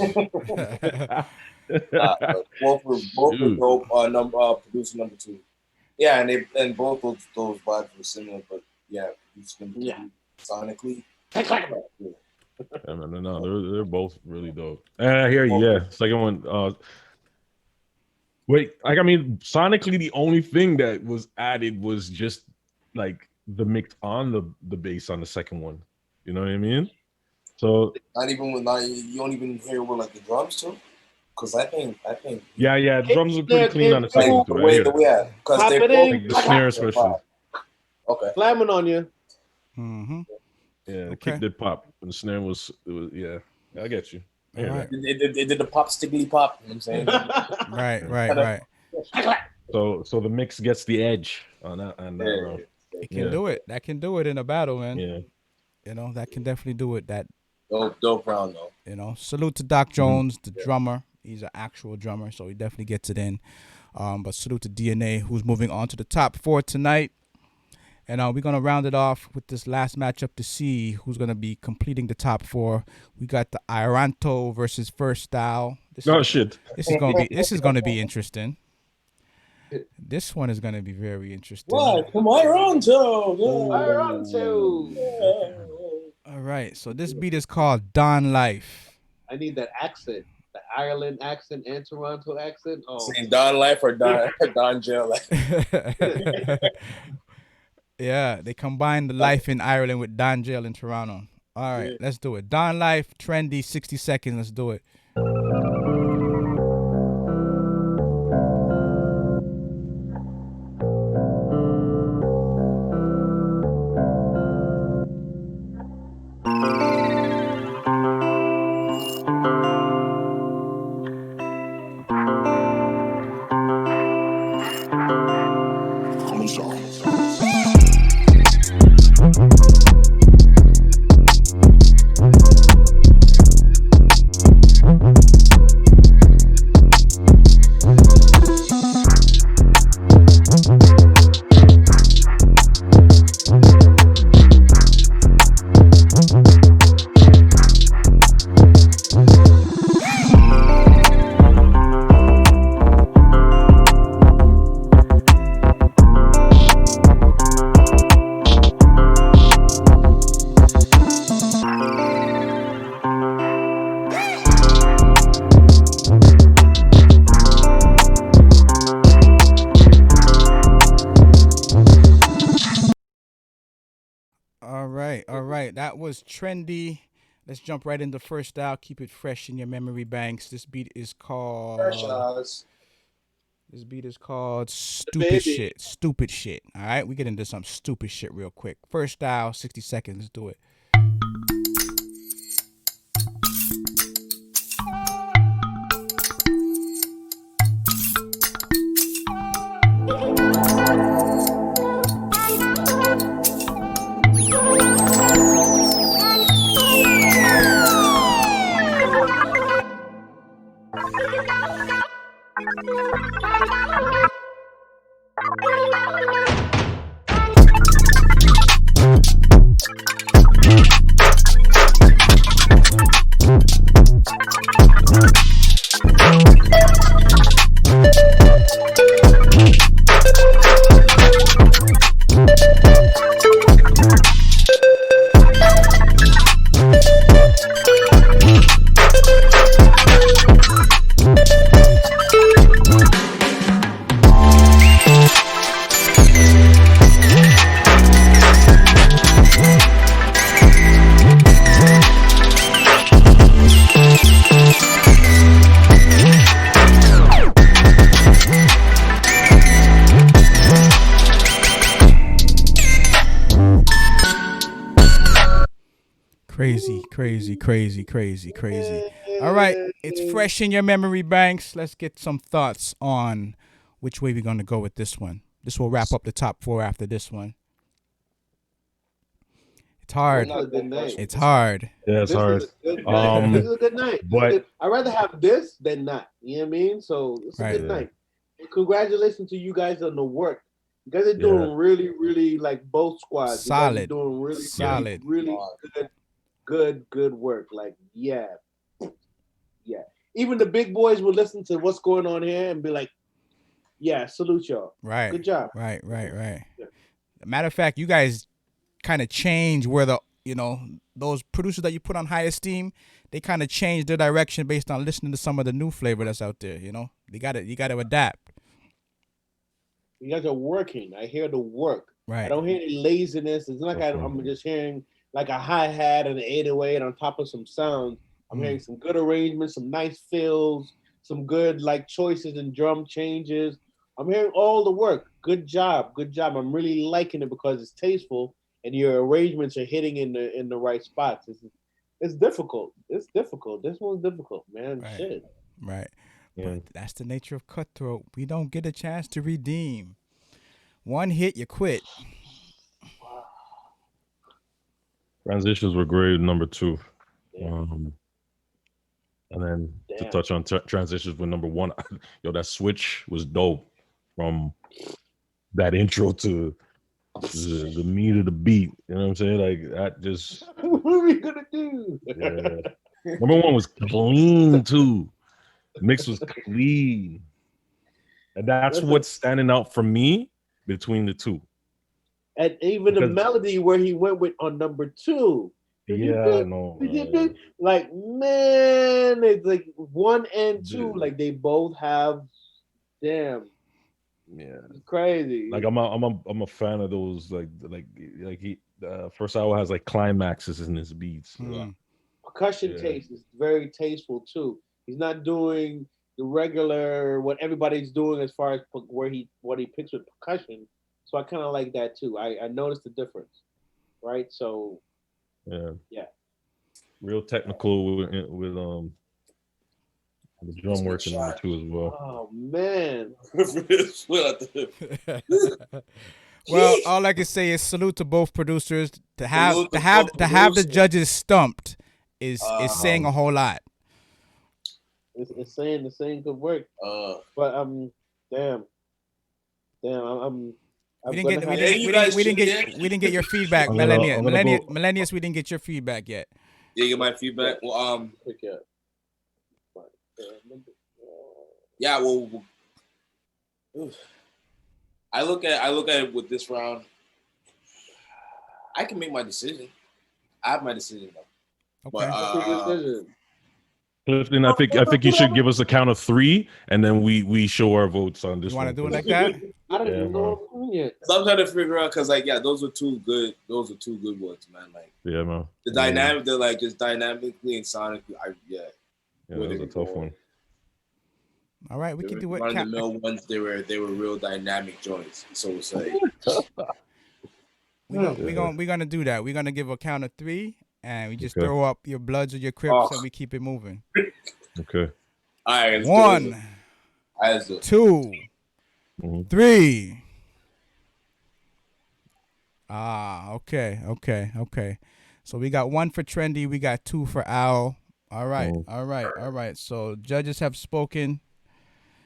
Both were dope. Producer number 2. Yeah, and both those vibes were similar, but yeah, sonically. No, they're both really dope. And I hear you. Yeah, second one. Wait, like I mean, sonically, the only thing that was added was just like the mix on the bass on the second one. You know what I mean? So you don't even hear with like the drums too, because I think yeah, drums are pretty clean on the second one too. Because they like the snare especially. Okay, slamming on you. Mm-hmm. Yeah, the kick did pop, and the snare was yeah. I get you. Yeah, right. It did the pop stiggly pop. You know what I'm saying? Right. So the mix gets the edge on that round. It can do it. That can do it in a battle, man. Yeah. You know, that can definitely do it. That dope round though. You know, salute to Doc Jones, the drummer. He's an actual drummer, so he definitely gets it in. But salute to DNA, who's moving on to the top 4 tonight. And we're going to round it off with this last matchup to see who's going to be completing the top 4. We got the Iranto versus First Style. This is going to be interesting. This one is going to be very interesting. What? Come Iranto. All right. So this beat is called Don Life. I need that accent. The Ireland accent and Toronto accent. Oh. Saying Don Life or Don Jail Life. Yeah, they combined the life in Ireland with Don Jail in Toronto. All right, let's do it. Don Life, Trendy, 60 seconds. Let's do it. All right. That was Trendy. Let's jump right into First Style. Keep it fresh in your memory banks. This beat is called Stupid Shit. Stupid Shit. All right, we get into some stupid shit real quick. First Style, 60 seconds. Let's do it. Crazy. All right, it's fresh in your memory banks. Let's get some thoughts on which way we're gonna go with this one. This will wrap up the top 4 after this one. It's hard. It's hard. Yeah, it's hard. This is a good night. But I'd rather have this than not. You know what I mean? So it's a good night. And congratulations to you guys on the work. You guys are doing really, really like both squads. Solid. You guys are doing really, solid, really good work. Like yeah. Even the big boys will listen to what's going on here and be like, yeah, salute y'all. Right. Good job. Right. Matter of fact, you guys kind of change where those producers that you put on high esteem, they kind of change their direction based on listening to some of the new flavor that's out there. You got to adapt. You guys are working. I hear the work. Right. I don't hear any laziness. It's not like I'm just hearing like a hi-hat and an 808 on top of some sounds. I'm hearing some good arrangements, some nice fills, some good like choices and drum changes. I'm hearing all the work. Good job. I'm really liking it because it's tasteful and your arrangements are hitting in the right spots. It's difficult. It's difficult. This one's difficult, man. Right. Shit. Right. Yeah. But that's the nature of Cutthroat. We don't get a chance to redeem. One hit, you quit. Transitions were great, number 2. And then to touch on transitions with number 1, that switch was dope from that intro to the meat of the beat. You know what I'm saying? Like that just. What are we gonna do? Yeah. Number 1 was clean too. Mix was clean, and that's what's standing out for me between the two. And even the melody where he went with on number 2. Yeah, no. Like, man, it's like 1 and 2, like they both have, damn. Yeah, it's crazy. Like I'm a fan of those. Like he first hour has like climaxes in his beats. Percussion taste is very tasteful too. He's not doing the regular what everybody's doing as far as what he picks with percussion. So I kind of like that too. I noticed the difference, right? So yeah, real technical with the drum work in number 2 as well. Oh man. Well, all I can say is salute to both producers. To have the judges stumped is saying a whole lot. It's saying good work. But damn. We didn't get your feedback, Millennials. We didn't get your feedback yet. Yeah, you get my feedback. Well, yeah. Well, I look at it with this round. I can make my decision. I have my decision though. Okay. But, Clifton, I think you should give us a count of 3, and then we show our votes on this. You want to do it like that? I don't even know yet. So I'm trying to figure out because those are two good ones, man. Like man. The dynamic, they're like just dynamically and sonically. Yeah, that was a tough one. All right, we can do it. Run the mill ones, they were real dynamic joints. So it's like we're gonna do that. We're gonna give a count of 3. And we just throw up your Bloods or your Crips and we keep it moving. Okay. All right. 1, 2, 3. Okay. So we got 1 for Trendy. We got 2 for Owl. All right. So judges have spoken.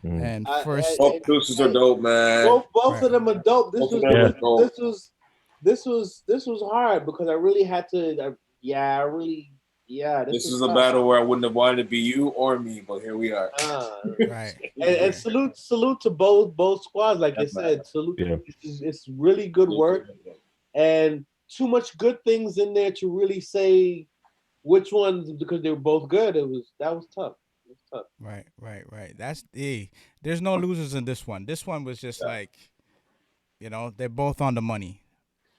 And first, both producers are dope, man. Both of them are dope. This was hard because I really had to. This is a battle where I wouldn't have wanted to be you or me, but here we are. Right. And salute to both squads. Like I said, salute. Yeah. It's really good work, and too much good things in there to really say which ones because they were both good. That was tough. It was tough. Right. That's there's no losers in this one. This one was just like, they're both on the money.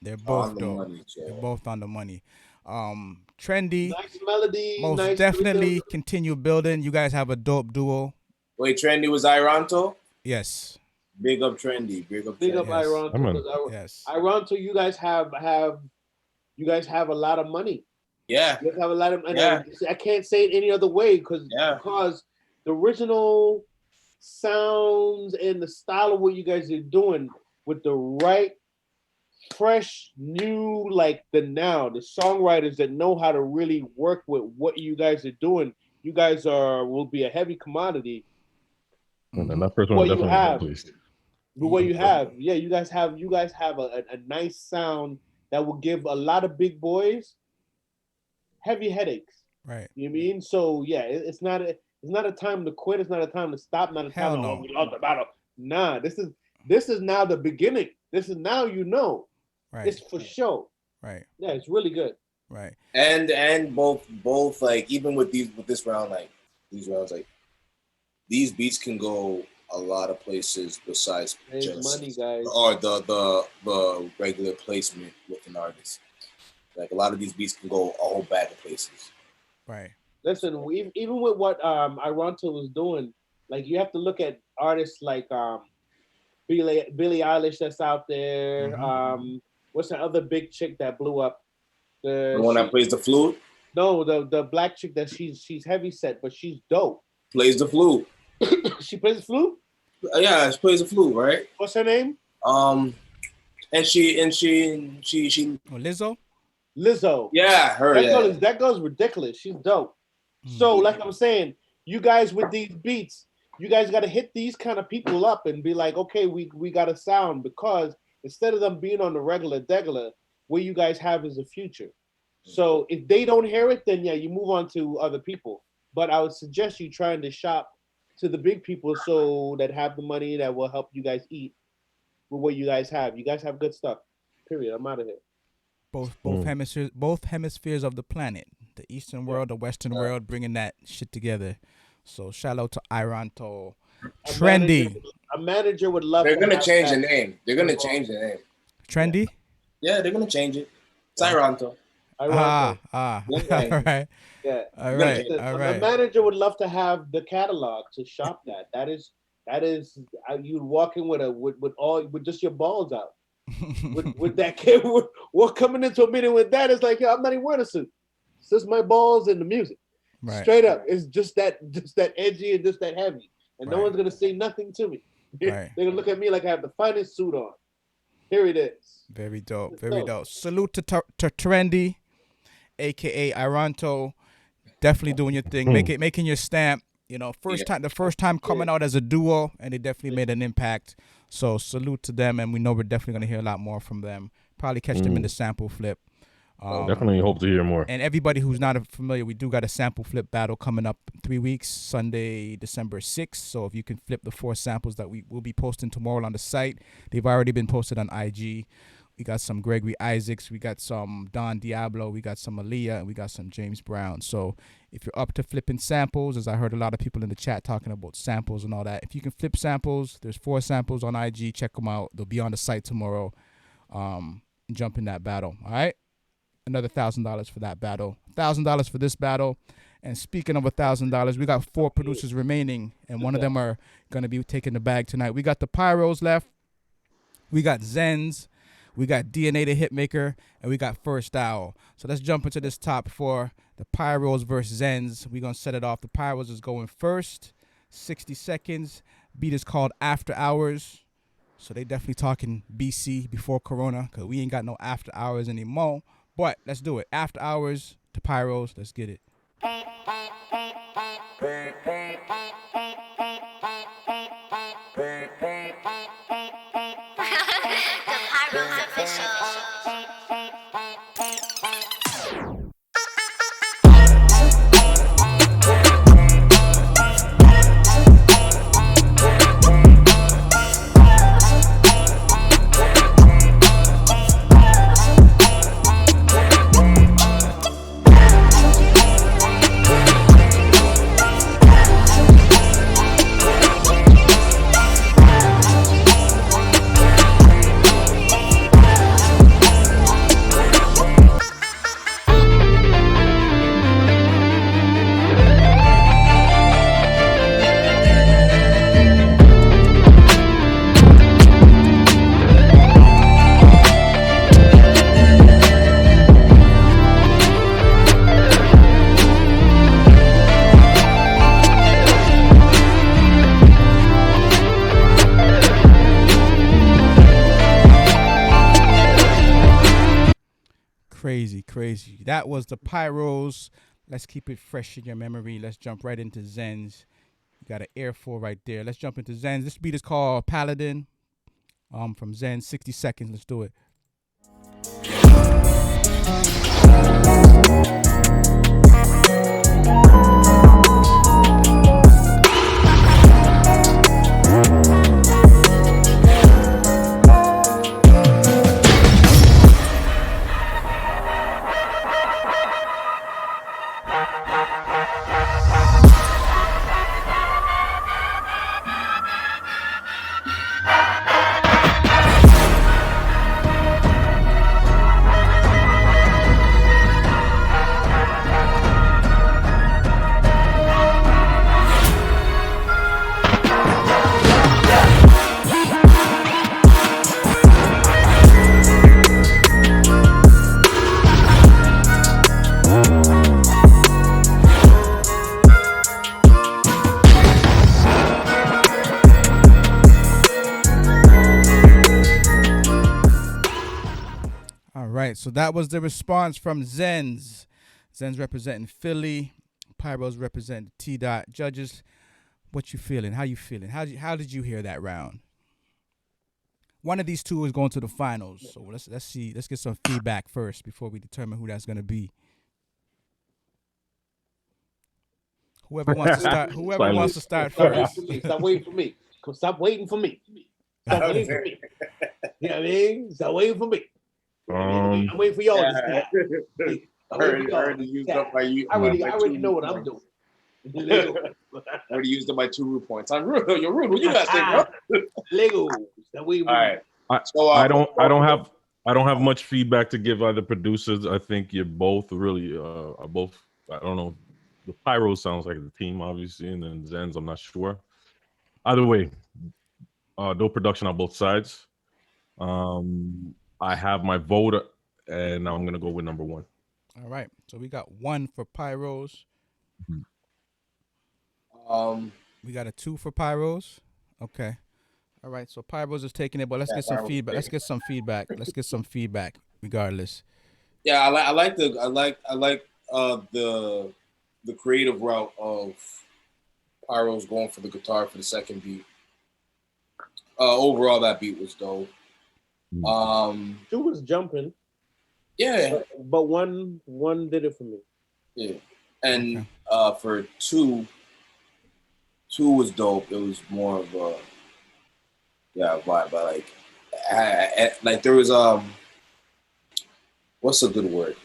They're both dope. They're both on the money. Trendy, nice melody, most definitely continue building. You guys have a dope duo. Wait, Trendy was Ironto? Yes. Big up Trendy. Big up Ironto. Yes. Ironto, you guys have a lot of money. Yeah. You guys have a lot of. Yeah. I can't say it any other way because Yeah. the original sounds and the style of what you guys are doing with the right, fresh, new, like the songwriters that know how to really work with what you guys are doing. You guys will be a heavy commodity. And then that first one What was you definitely have. at least. But what you have, yeah, you guys have a nice sound that will give a lot of big boys heavy headaches. Right. You know what I mean? So yeah, it's not a time to quit. It's not a time to stop. Not a Hell time no. to we lost the battle. Nah, this is now the beginning. This is now Right. It's for sure. Right. Yeah, it's really good. Right. And both like even with this round, like these rounds, like these beats can go a lot of places besides Make just money, guys. or the regular placement with an artist. Like a lot of these beats can go a whole bag of places. Right. Listen, even with what Ironto was doing, like you have to look at artists like Billie Eilish that's out there. What's that other big chick that blew up? The one that plays the flute? No, the black chick that she's heavy set, but she's dope. Plays the flute. She plays the flute? Yeah, she plays the flute, right? What's her name? And she Lizzo? Lizzo. Yeah, her. That girl's ridiculous. She's dope. So, like I'm saying, you guys with these beats, you guys got to hit these kind of people up and be like, okay, we got a sound, because instead of them being on the regular, what you guys have is a future. So if they don't hear it, then yeah, you move on to other people. But I would suggest you trying to shop to the big people so that have the money that will help you guys eat with what you guys have. You guys have good stuff. Period. I'm out of here. Both hemispheres of the planet, the Eastern world, the Western world, bringing that shit together. So shout out to Ironto. Trendy. A manager would love. They're gonna change the name. They're gonna change the name. Trendy. Yeah, they're gonna change it. It's Ironto. All right. Yeah. All right. A manager would love to have the catalog to shop that. That is you'd walk in with just your balls out. with that kid, we're coming into a meeting with that. It's like, yo, I'm not even wearing a suit. It's just my balls and the music. Right. Straight up. It's just that edgy and just that heavy. And no one's gonna say nothing to me. Right. They're gonna look at me like I have the finest suit on. Here it is. Very dope. Very dope. Salute to Trendy, aka Ironto. Definitely doing your thing. Making your stamp. You know, the first time coming out as a duo, and they definitely made an impact. So salute to them, and we know we're definitely gonna hear a lot more from them. Probably catch them in the sample flip. Definitely hope to hear more. And everybody who's not familiar, we do got a sample flip battle coming up in 3 weeks, Sunday, December 6th. So if you can flip the 4 samples that we will be posting tomorrow on the site, they've already been posted on IG. We got some Gregory Isaacs, we got some Don Diablo, we got some Aaliyah, and we got some James Brown. So if you're up to flipping samples, as I heard a lot of people in the chat talking about samples and all that, if you can flip samples, there's 4 samples on IG. Check them out. They'll be on the site tomorrow. Jump in that battle. All right. Another $1,000 for that battle. $1,000 for this battle. And speaking of $1,000, we got 4 producers remaining, and one of them are going to be taking the bag tonight. We got the Pyros left. We got Zens. We got DNA the Hitmaker, and we got First Owl. So let's jump into this top 4. The Pyros versus Zens. We're going to set it off. The Pyros is going first. 60 seconds. Beat is called After Hours. So they definitely talking BC, before Corona, because we ain't got no after hours anymore. But let's do it. After Hours to Pyros. Let's get it. Crazy, crazy. That was the Pyros. Let's keep it fresh in your memory. Let's jump right into Zens. You got an Air 4 right there. Let's jump into Zens. This beat is called Paladin. From Zens, 60 seconds. Let's do it. So that was the response from Zens. Zens representing Philly. Pyros representing T-Dot. Judges, what you feeling? How you feeling? How did you hear that round? One of these two is going to the finals. So let's see. Let's get some feedback first before we determine who that's going to be. Whoever wants to start. Whoever wants to start first. Stop waiting for me. Stop waiting for me. Stop waiting for me. You know what I mean? Stop waiting for me. I'm waiting for y'all to start. I already used up my. I already know what I'm doing. I already used up my 2 root points. I'm rude. You're rude. What you guys think, bro? Lego. All right. I don't have much feedback to give either producers. I think you're both really are both. I don't know. The Pyro sounds like the team, obviously, and then Zens, I'm not sure. Either way, dope production on both sides. I have my vote, and I'm gonna go with number 1. All right. So we got 1 for Pyros. We got a 2 for Pyros. Okay. All right. So Pyros is taking it, but let's get some feedback. Let's get some feedback. Regardless. Yeah, I like the creative route of Pyros going for the guitar for the second beat. Overall, that beat was dope. 2 was jumping. Yeah, but one did it for me. Yeah, and for 2 was dope. It was more of a vibe, but like there was what's a good word?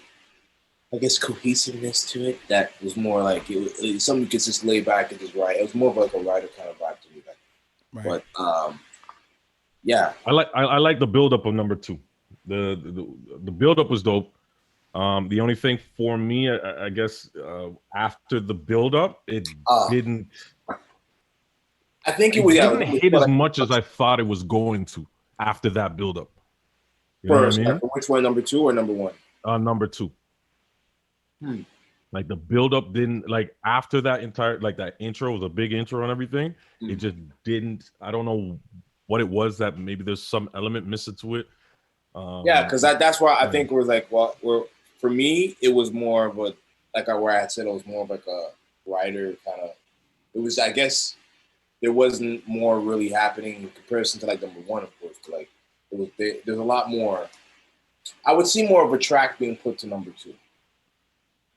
I guess cohesiveness to it. That was more like it was something you could just lay back and just write. It was more of like a writer kind of vibe to me. Right. But yeah, I like the build up of number 2. The build up was dope. The only thing for me, I guess, after the build up, it didn't. I think it didn't hit as much as I thought it was going to after that build up. You know what I mean? Which one, number 2 or number 1? Number 2. Like the build up didn't, like after that entire, like that intro was a big intro and everything. It just didn't. I don't know what it was that maybe there's some element missing to it. Yeah, because that's why I think it was like, for me, it was more of a, like where I had said, it was more of like a writer kind of, it was, I guess, there wasn't more really happening in comparison to like number 1, of course. Like, there's a lot more. I would see more of a track being put to number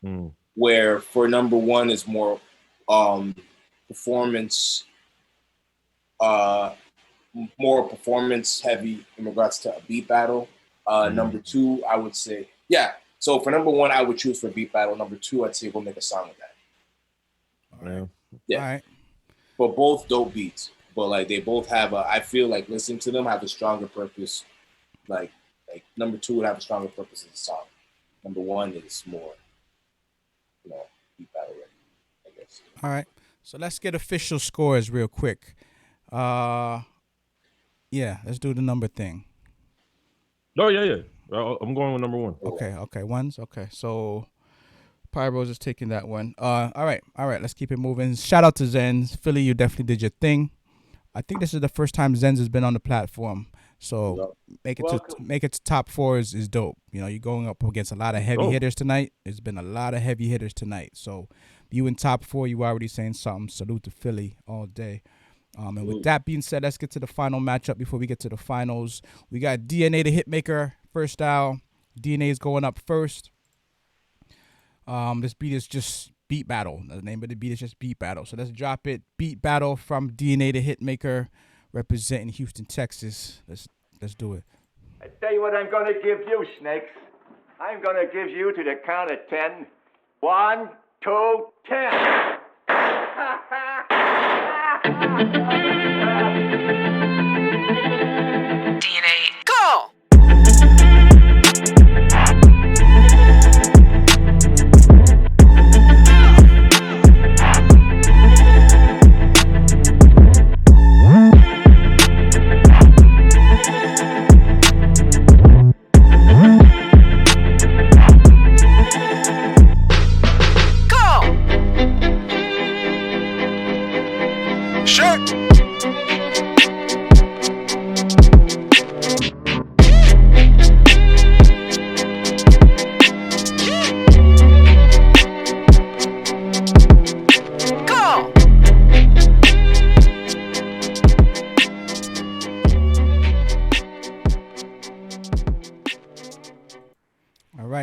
2. Where for number 1 is more performance, more performance heavy in regards to a beat battle. Number 2, I would say, yeah. So for number 1, I would choose for beat battle. Number 2, I'd say go make a song with that. All right. Yeah. All right. But both dope beats. But like they both have I feel like listening to them have a stronger purpose. Like number 2 would have a stronger purpose as a song. Number 1 is more, beat battle ready, I guess. All right. So let's get official scores real quick. Yeah, let's do the number thing. Oh, yeah. I'm going with number 1. Okay. Ones? Okay. So Pyros is taking that one. All right. Let's keep it moving. Shout out to Zens. Philly, you definitely did your thing. I think this is the first time Zens has been on the platform. So make it Welcome. to top 4 is dope. You know, you're going up against a lot of heavy dope. hitters tonight. There's been a lot of heavy hitters tonight. So you in top 4, you already saying something. Salute to Philly all day. And with that being said, let's get to the final matchup before we get to the finals. We got DNA the Hitmaker first style. DNA is going up first. This beat is just beat battle. The name of the beat is just beat battle. So let's drop it. Beat battle from DNA the Hitmaker, representing Houston, Texas. Let's do it. I tell you what I'm going to give you, Snakes. I'm going to give you to the count of 10. 1, 2, 10. DNA, go!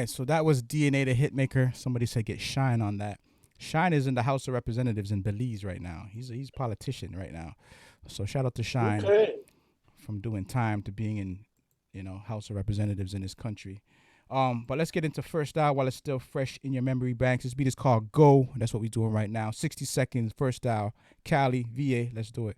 So that was DNA the Hitmaker. Somebody said get Shine on that. Shine is in the House of Representatives in Belize right now. He's a politician right now. So shout out to Shine from doing time to being in, House of Representatives in this country. But let's get into first style while it's still fresh in your memory banks. This beat is called Go. That's what we're doing right now. 60 seconds, first style, Cali, VA. Let's do it.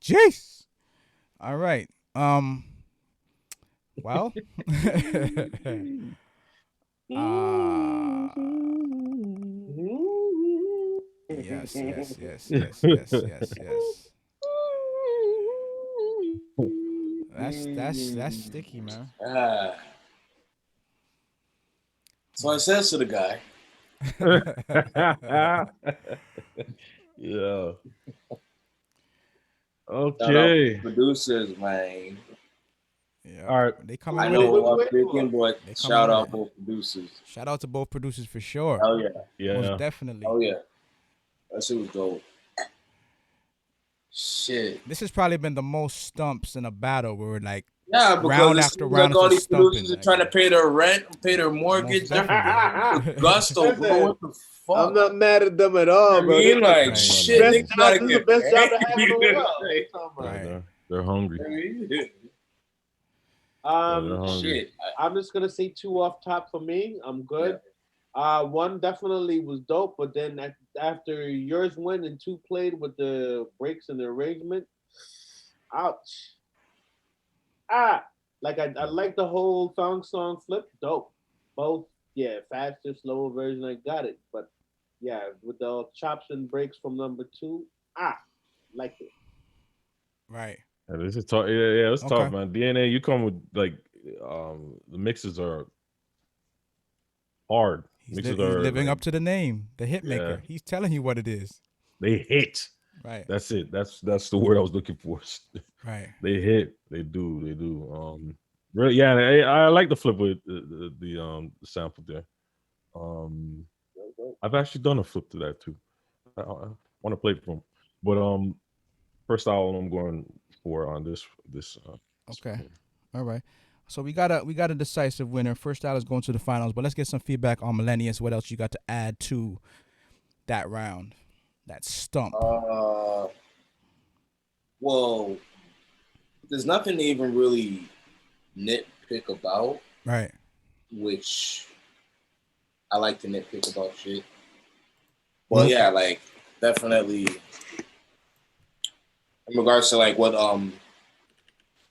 Jeez. All right. Well. Yes. That's sticky, man. So I says to the guy. Yeah. Okay. Producers, man. Yeah. All right. They come I know what I'm thinking, but shout out both producers. Shout out to both producers for sure. Oh yeah. Most definitely. Oh yeah. That shit was dope. Shit. This has probably been the most stumps in a battle where we're like because round after round. Like all these producers are trying to pay their rent, pay their mortgage. Gusto, bro. What the fuck? I'm not mad at them at all, bro. I mean, like, shit. This is the best job to have in the world. Right. They're hungry. Shit. I'm just gonna say 2 off top for me. I'm good. One definitely was dope, but then after yours went and 2 played with the breaks and the arrangement, ouch. Like I like the whole song flip, dope. Both, faster, slower version, I got it. But with the chops and breaks from number 2, like it. Right. Yeah, this is tough. Yeah, it's tough, man. DNA, you come with like the mixes are hard. He's living up to the name, the Hitmaker. Yeah. He's telling you what it is. They hit. Right. That's it. That's the word I was looking for. Right. They hit. They do. Really, yeah. I like the flip with the sample there. I've actually done a flip to that too. I want to play it from, but first album I'm going for on this. Okay. All right. So we got a decisive winner. First out is going to the finals, but let's get some feedback on Millennius. What else you got to add to that round, that stump? Well, there's nothing to even really nitpick about. Right. Which I like to nitpick about shit. Well, yeah, like definitely in regards to like what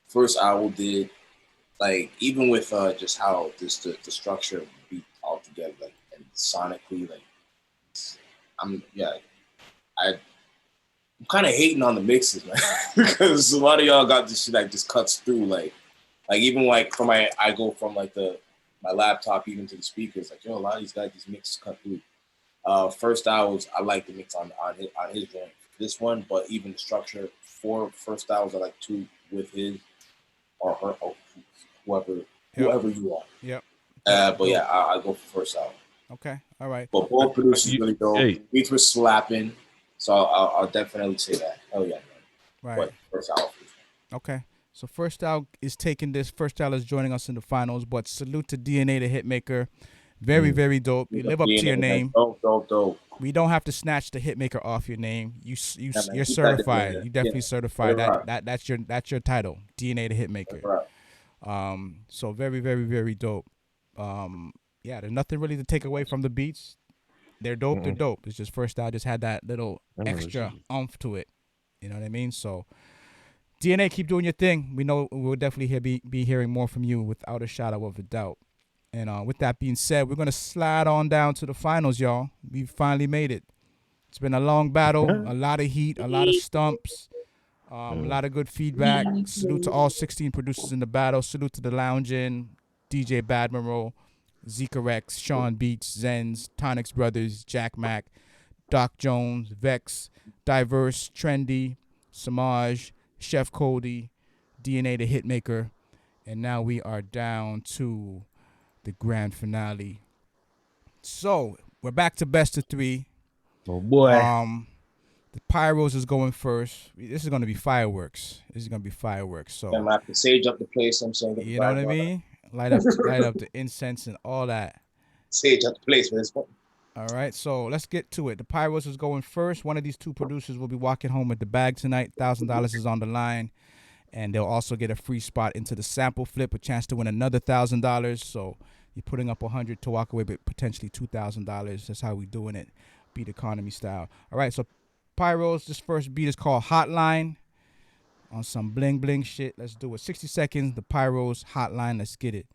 First Owl did, like even with just how the structure beat all together, like and sonically, like I'm kind of hating on the mixes, man, because a lot of y'all got this shit that just cuts through, like even like from I go from like my laptop even to the speakers, like yo, a lot of these guys, these mixes cut through. First Owls, I like the mix on his joint. This one, but even the structure for First Owls, I like two with his or her or whoever you are. Yep. But yeah, I go for First Owl. Okay. All right. But both producers really dope. Beats were slapping, so I'll definitely say that. Oh yeah, man. Right. But First Owl. Okay. So First Owl is taking this. First Owl is joining us in the finals. But salute to DNA the Hitmaker. Very, very dope. You live up to your name. Dope. We don't have to snatch the Hitmaker off your name. You're certified. You definitely certified. That's your title. DNA the Hitmaker. So very, very, very dope. Yeah, there's nothing really to take away from the beats. They're dope. They're dope. It's just First Owl just had that little extra oomph to it. You know what I mean? So DNA, keep doing your thing. We know we'll definitely be hearing more from you without a shadow of a doubt. And with that being said, we're going to slide on down to the finals, y'all. We finally made it. It's been a long battle, a lot of heat, a lot of stumps, a lot of good feedback. Salute to all 16 producers in the battle. Salute to the Loungin', DJ Badmirror, Zikrex, Sean Beats, Zens, Tonics Brothers, Jack Mack, Doc Jones, Vex, Diverse, Trendy, Samaj, Chef Cody, DNA the Hitmaker. And now we are down to the grand finale. So we're back to best of three. Oh boy. The Pyros is going first. This is going to be fireworks. So I'm gonna have to sage up the place. I'm saying, you know what I mean? Light up the incense and all that. Sage up the place for this one. All right, so let's get to it. The Pyros is going first. One of these two producers will be walking home with the bag tonight. $1,000 is on the line. And they'll also get a free spot into the sample flip, a chance to win another $1,000. So you're putting up $100 to walk away with potentially $2,000. That's how we doing it, beat economy style. All right, so Pyros, this first beat is called Hotline. On some bling bling shit. Let's do it. 60 seconds, the Pyros Hotline. Let's get it.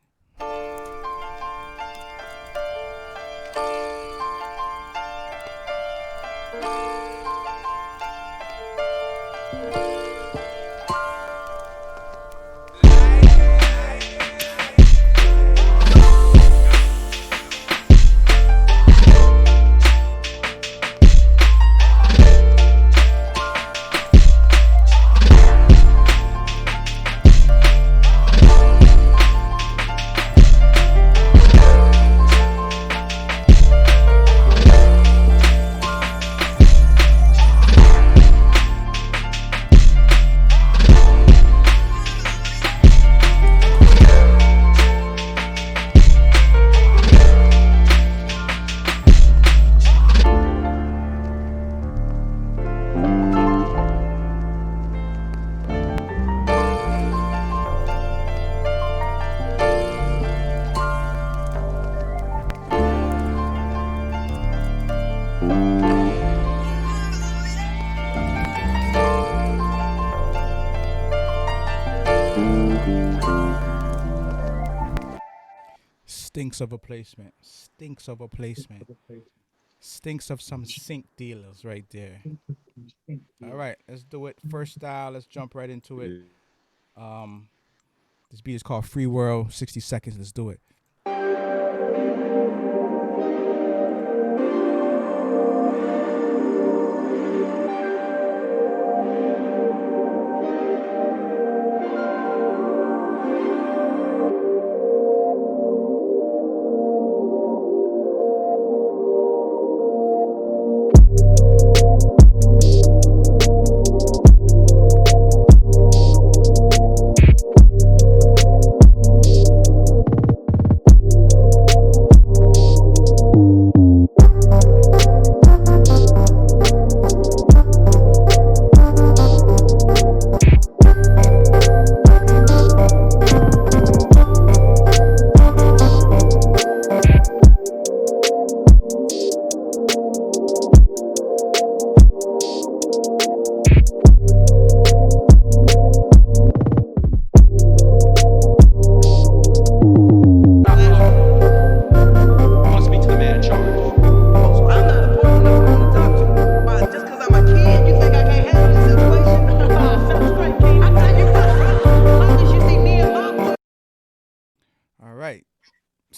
Stinks of a placement. Stinks of some sync dealers right there. All right, let's do it. First style, let's jump right into it. This beat is called Free World. 60 seconds, let's do it.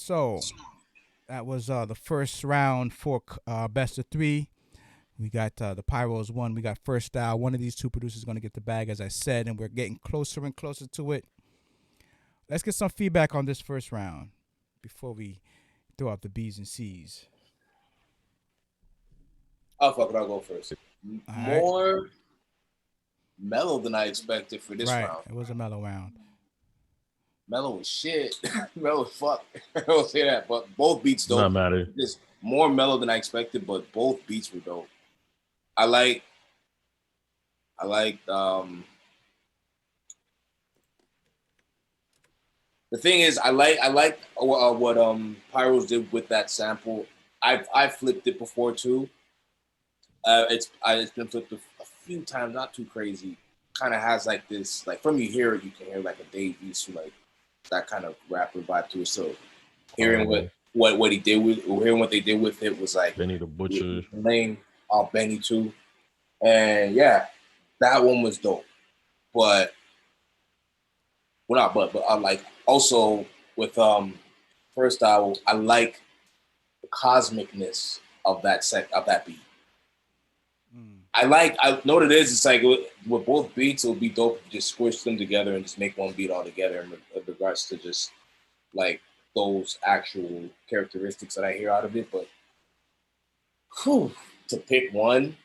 So that was the first round for best of three. We got the Pyros one. We got First Style. One of these two producers is going to get the bag, as I said, and we're getting closer and closer to it. Let's get some feedback on this first round before we throw out the B's and C's. Oh, fuck it. I'll go first. More mellow than I expected for this round. It was a mellow round. Mellow as shit. Mellow as fuck. I don't say that, but both beats dope. Not matter. Just more mellow than I expected, but both beats were dope. I like the thing is I like what Pyros did with that sample. I flipped it before too. It's been flipped a few times, not too crazy. Kind of has like this, like from you hear it, you can hear like a Dave East, like that kind of rapper vibe to it. So hearing what he did with, hearing what they did with it was like Benny the Butcher, Lane, Benny too, and yeah, that one was dope. But I like also with First Style, I like the cosmicness of that beat. I know what it is. It's like with both beats, it would be dope if you just squish them together and just make one beat all together in regards to just like those actual characteristics that I hear out of it. But to pick one,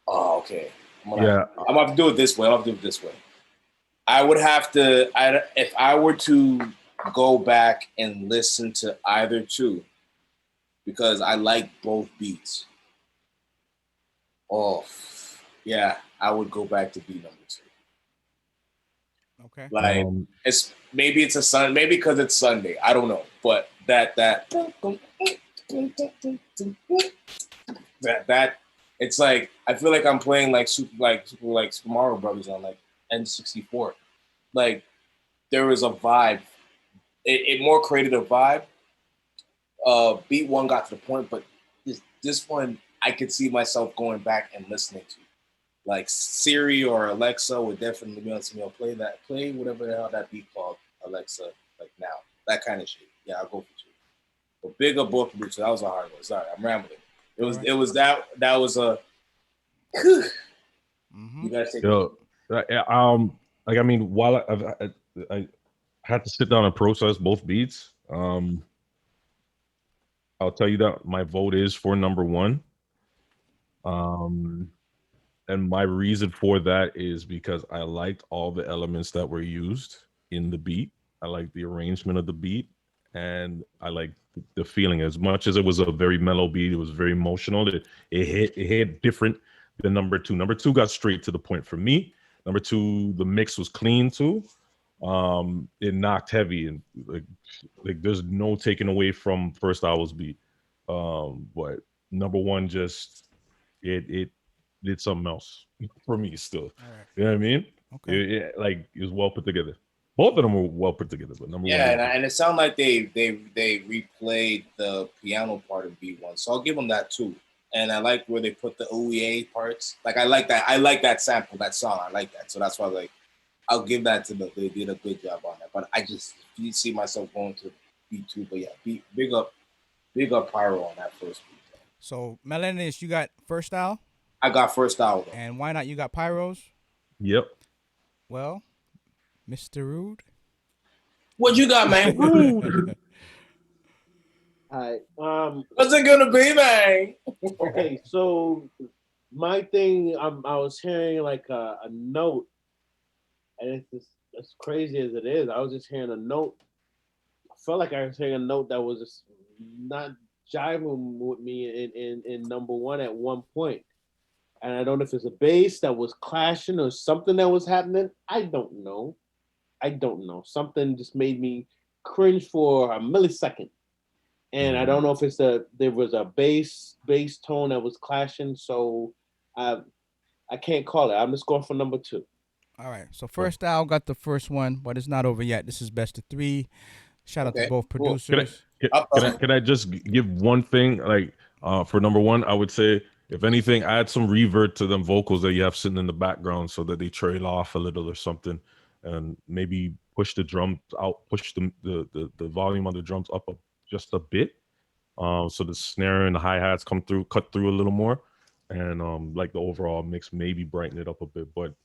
okay. I'm gonna have to do it this way. I would have to, if I were to go back and listen to either two, because I like both beats. Oh, yeah, I would go back to beat number two. Okay. Like maybe it's a Sunday, maybe because it's Sunday. I don't know, but that it's like I feel like I'm playing like Super Mario Brothers on like N64. Like there was a vibe. It more created a vibe. Beat one got to the point, but this one I could see myself going back and listening to. Like Siri or Alexa would definitely be on to me. Play whatever the hell that beat called, Alexa, like now. That kind of shit. Yeah, I'll go for two. But big up both producers. That was a hard one. Sorry, I'm rambling. It was that was a you guys take like I mean, while I had to sit down and process both beats, I'll tell you that my vote is for number one. And my reason for that is because I liked all the elements that were used in the beat. I like the arrangement of the beat, and I like the feeling. As much as it was a very mellow beat, it was very emotional. It hit different than number two. Number two got straight to the point for me. Number two, the mix was clean too. It knocked heavy, and like there's no taking away from First Style's beat. But number one just it did something else for me still. Right. You know what I mean? Okay. It was well put together. Both of them were well put together, but number one. Yeah, and it sounded like they replayed the piano part of B1, so I'll give them that too. And I like where they put the OEA parts. Like I like that. I like that sample, that song. I like that. So that's why I'll give that to them. They did a good job on that. But I just see myself going to B2. But yeah, big up Pyro on that first beat. So Melanis, you got First Style? I got First Style though. And why not you got Pyros? Yep. Well, Mr. Rude. What you got, man? Rude. All right. What's it gonna be, man? Okay, so my thing, I was hearing like a note, and it's just as crazy as it is. I was just hearing a note. I felt like I was hearing a note that was just not jiving with me in number one at one point. And I don't know if it's a bass that was clashing or something that was happening. I don't know. Something just made me cringe for a millisecond. And I don't know if there was a bass tone that was clashing. So I can't call it. I'm just going for number two. All right. So First Style got the first one, but it's not over yet. This is best of three. Shout out to both producers. Can I just give one thing? Like for number one, I would say If anything, add some reverb to them vocals that you have sitting in the background so that they trail off a little or something, and maybe push the drums out, push the volume on the drums up just a bit, so the snare and the hi-hats cut through a little more, and like the overall mix, maybe brighten it up a bit. But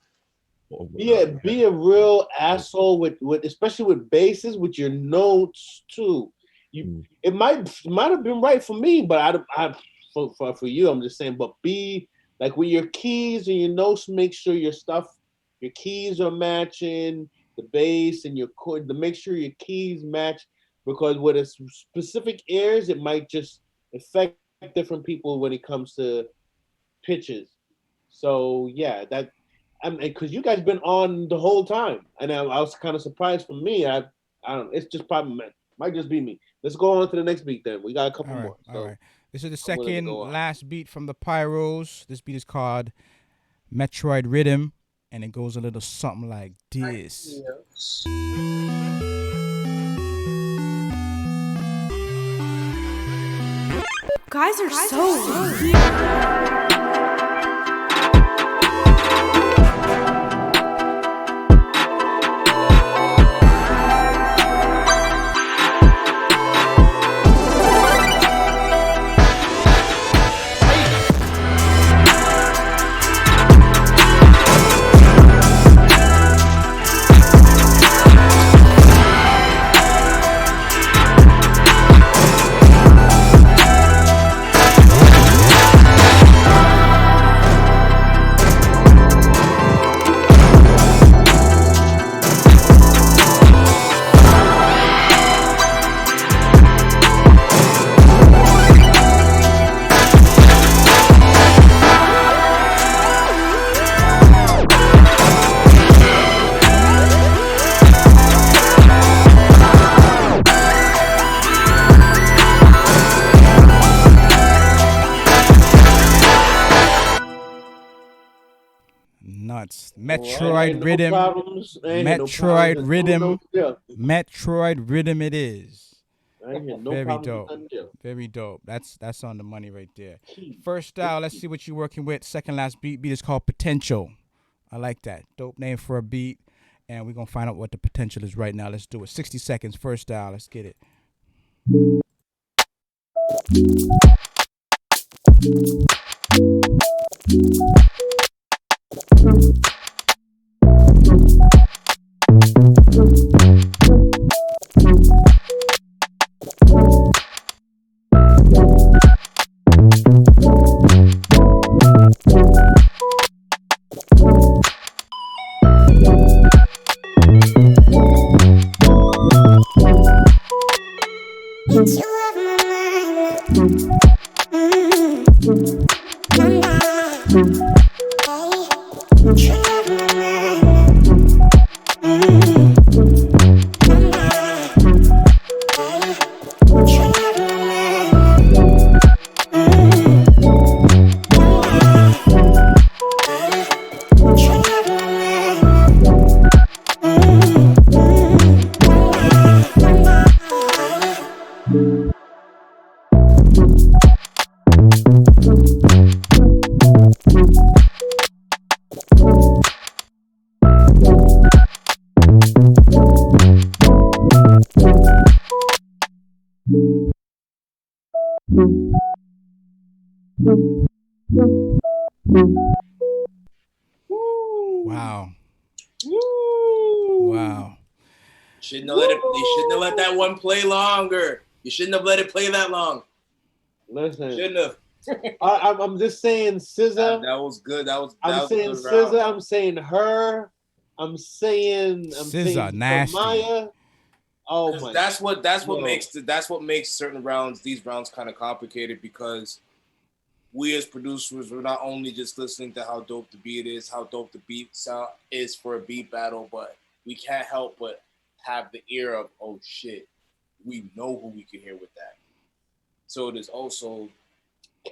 be a real asshole with especially with basses, with your notes too. It might have been right for me, but for you, I'm just saying. But be like with your keys and your notes, make sure your keys are matching the bass and your chord. To make sure your keys match, because with a specific airs, it might just affect different people when it comes to pitches. So yeah, because you guys been on the whole time, and I was kind of surprised for me. I don't. It's just probably might just be me. Let's go on to the next beat then. We got a couple more. So All right. This is the I'm willing to second go on. last beat from the Pyros. This beat is called Metroid Rhythm, and it goes a little something like this. Guys are so weird. Nuts. Metroid Rhythm. Metroid Rhythm. Metroid Rhythm it is. Very dope. Very dope. That's on the money right there. First style, let's see what you're working with. Second last beat is called Potential. I like that. Dope name for a beat. And we're going to find out what the potential is right now. Let's do it. 60 seconds. First style. Let's get it. Wow. Wow. You shouldn't have let that one play longer. You shouldn't have let it play that long. Listen. Shouldn't have. I'm just saying SZA. That was good. I'm saying SZA. I'm saying her. I'm saying nasty. Maya. Oh my! That's what makes certain rounds, these rounds, kind of complicated, because we as producers, we're not only just listening to how dope the beat is, how dope the beat sound is for a beat battle, but we can't help but have the ear of, oh shit, we know who we can hear with that. So there's also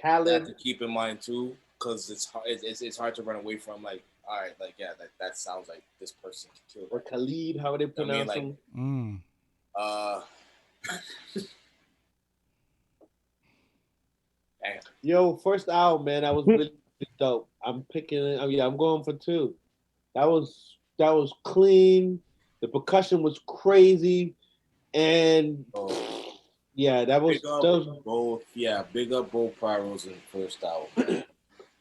that to keep in mind too, because it's hard to run away from, like, all right, like, yeah, that sounds like this person can kill. Or Khalid, how they pronounce him? Yo, first album, man, that was really dope. I'm picking. I'm going for 2. That was clean. The percussion was crazy, and yeah, that was both. Yeah, big up both Pyros and first album.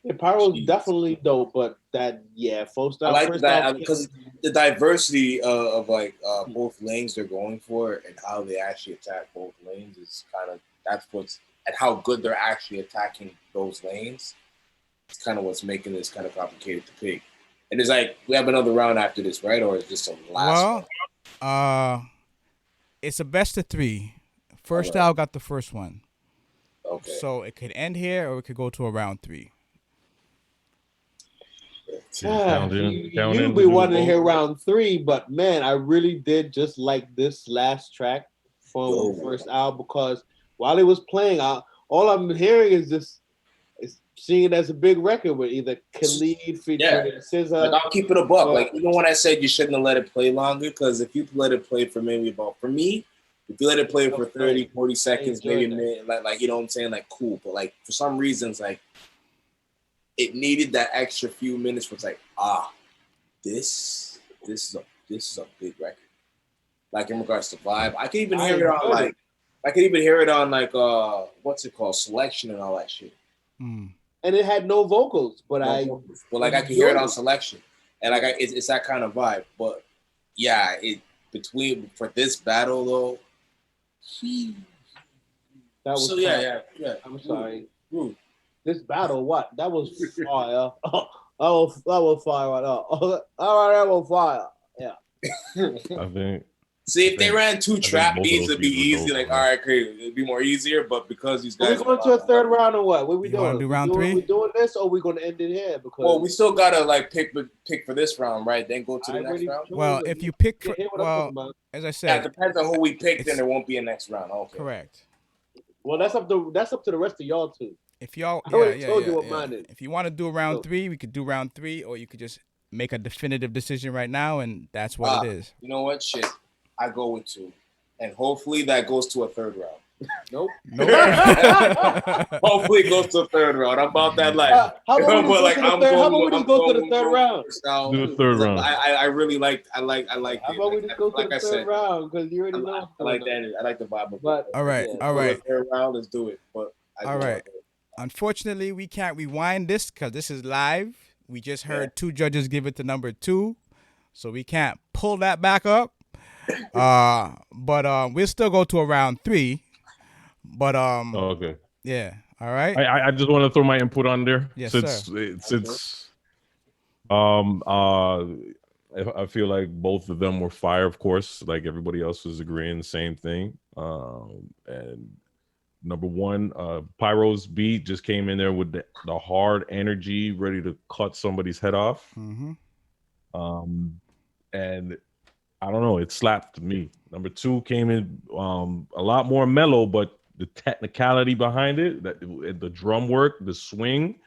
Yeah, Pyro's definitely dope, but first I album. like that because the diversity of like both lanes they're going for and how they actually attack both lanes is kind of and how good they're actually attacking those lanes. It's kind of what's making this kind of complicated to pick. And it's like we have another round after this, right? Or is this the last one? It's a best of 3. First out got the first one. Okay. So it could end here or it could go to a round 3. You be wanting to hear round 3, but man, I really did just like this last track from the first album because while it was playing, all I'm hearing is just seeing it as a big record with either Khalid featuring SZA. Like, I'll keep it a buck. Like even when I said you shouldn't have let it play longer, because if you let it play for maybe if you let it play for 30, 40 seconds, maybe a minute, like you know what I'm saying, like cool. But like for some reasons, like it needed that extra few minutes where it's like, this is a big record. Like in regards to vibe. I can even hear it on what's it called? Selection and all that shit. And it had no vocals, but I can hear it on Selection. And like it's that kind of vibe. But yeah, for this battle though, that was yeah. I'm sorry. This battle, what? That was fire. That was fire right now. All right, that was fire. Yeah. I think. See, if they ran 2 trap beats, it'd be easy. Like, all right, crazy. It'd be more easier. But because these guys, are we going to a third round or what? What are we doing? Do round 3? We doing this, or we going to end it here? Because we still gotta like pick for this round, right? Then go to the next round. Well, if you pick, as I said, it depends on who we pick. Then there won't be a next round. Okay. Correct. Well, that's up to the rest of y'all too. If y'all, I already told you what mine is. If you want to do round 3, we could do round 3, or you could just make a definitive decision right now, and that's what it is. You know what? Shit, I go with 2, and hopefully that goes to a third round. Nope. Hopefully it goes to a third round. I'm about that life. How about we just go to the third round? Do the third round. I really like. I like. How about we just go to the third round? Because you already know. I like that. I like the vibe. But all right. Third round. Let's do it. But all right. Unfortunately, we can't rewind this because this is live. We just heard 2 judges give it to number 2, so we can't pull that back up. But we'll still go to a round 3. But okay. Yeah. All right. I just want to throw my input on there. Yes, since I feel like both of them were fire, of course. Like everybody else was agreeing the same thing. And number 1, Pyros beat just came in there with the hard energy, ready to cut somebody's head off. Mm-hmm. And I don't know, it slapped me. Number 2 came in a lot more mellow, but the technicality behind it, the drum work, the swing,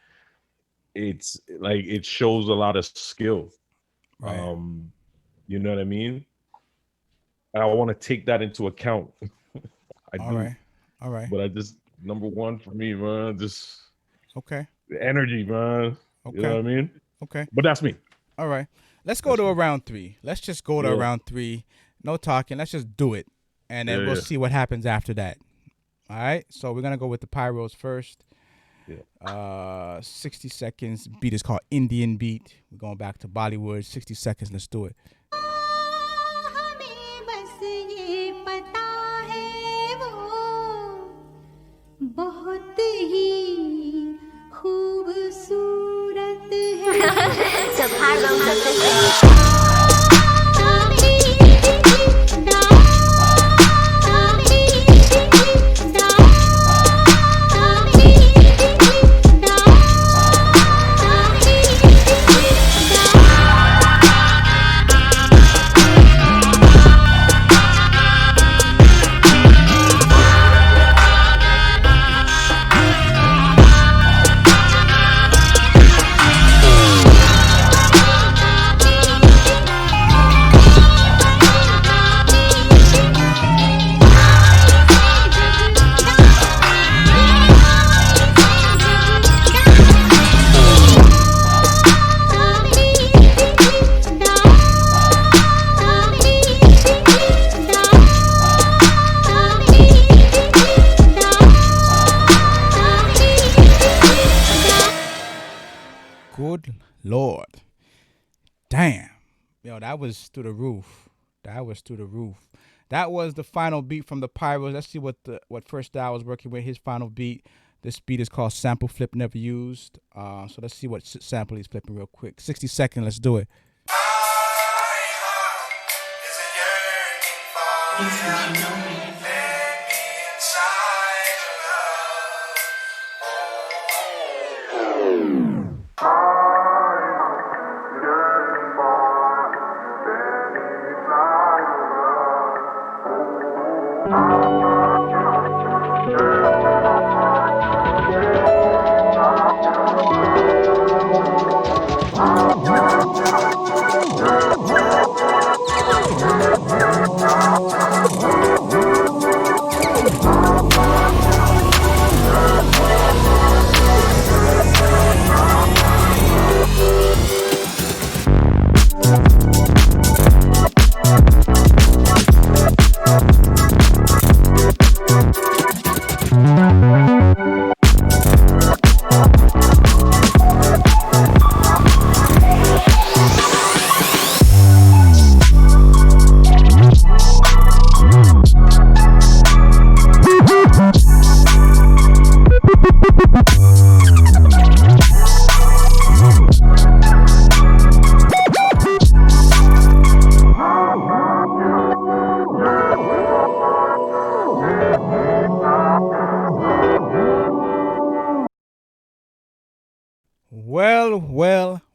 it's like it shows a lot of skill. Right. You know what I mean? And I want to take that into account. All right. But I just number 1 for me, man. Just the energy, man. Okay. You know what I mean? Okay. But that's me. All right. Let's go to a round 3. Let's just go to a round 3. No talking. Let's just do it, and then we'll see what happens after that. All right. So we're gonna go with the Pyros first. Yeah. 60 seconds. Beat is called Indian Beat. We're going back to Bollywood. 60 seconds. Let's do it. So Pyros Damn. Yo, that was through the roof. That was through the roof. That was the final beat from the Pyros. Let's see what First Style was working with. His final beat. This beat is called Sample Flip Never Used. So let's see what sample he's flipping real quick. 60 seconds. Let's do it. You think you know me?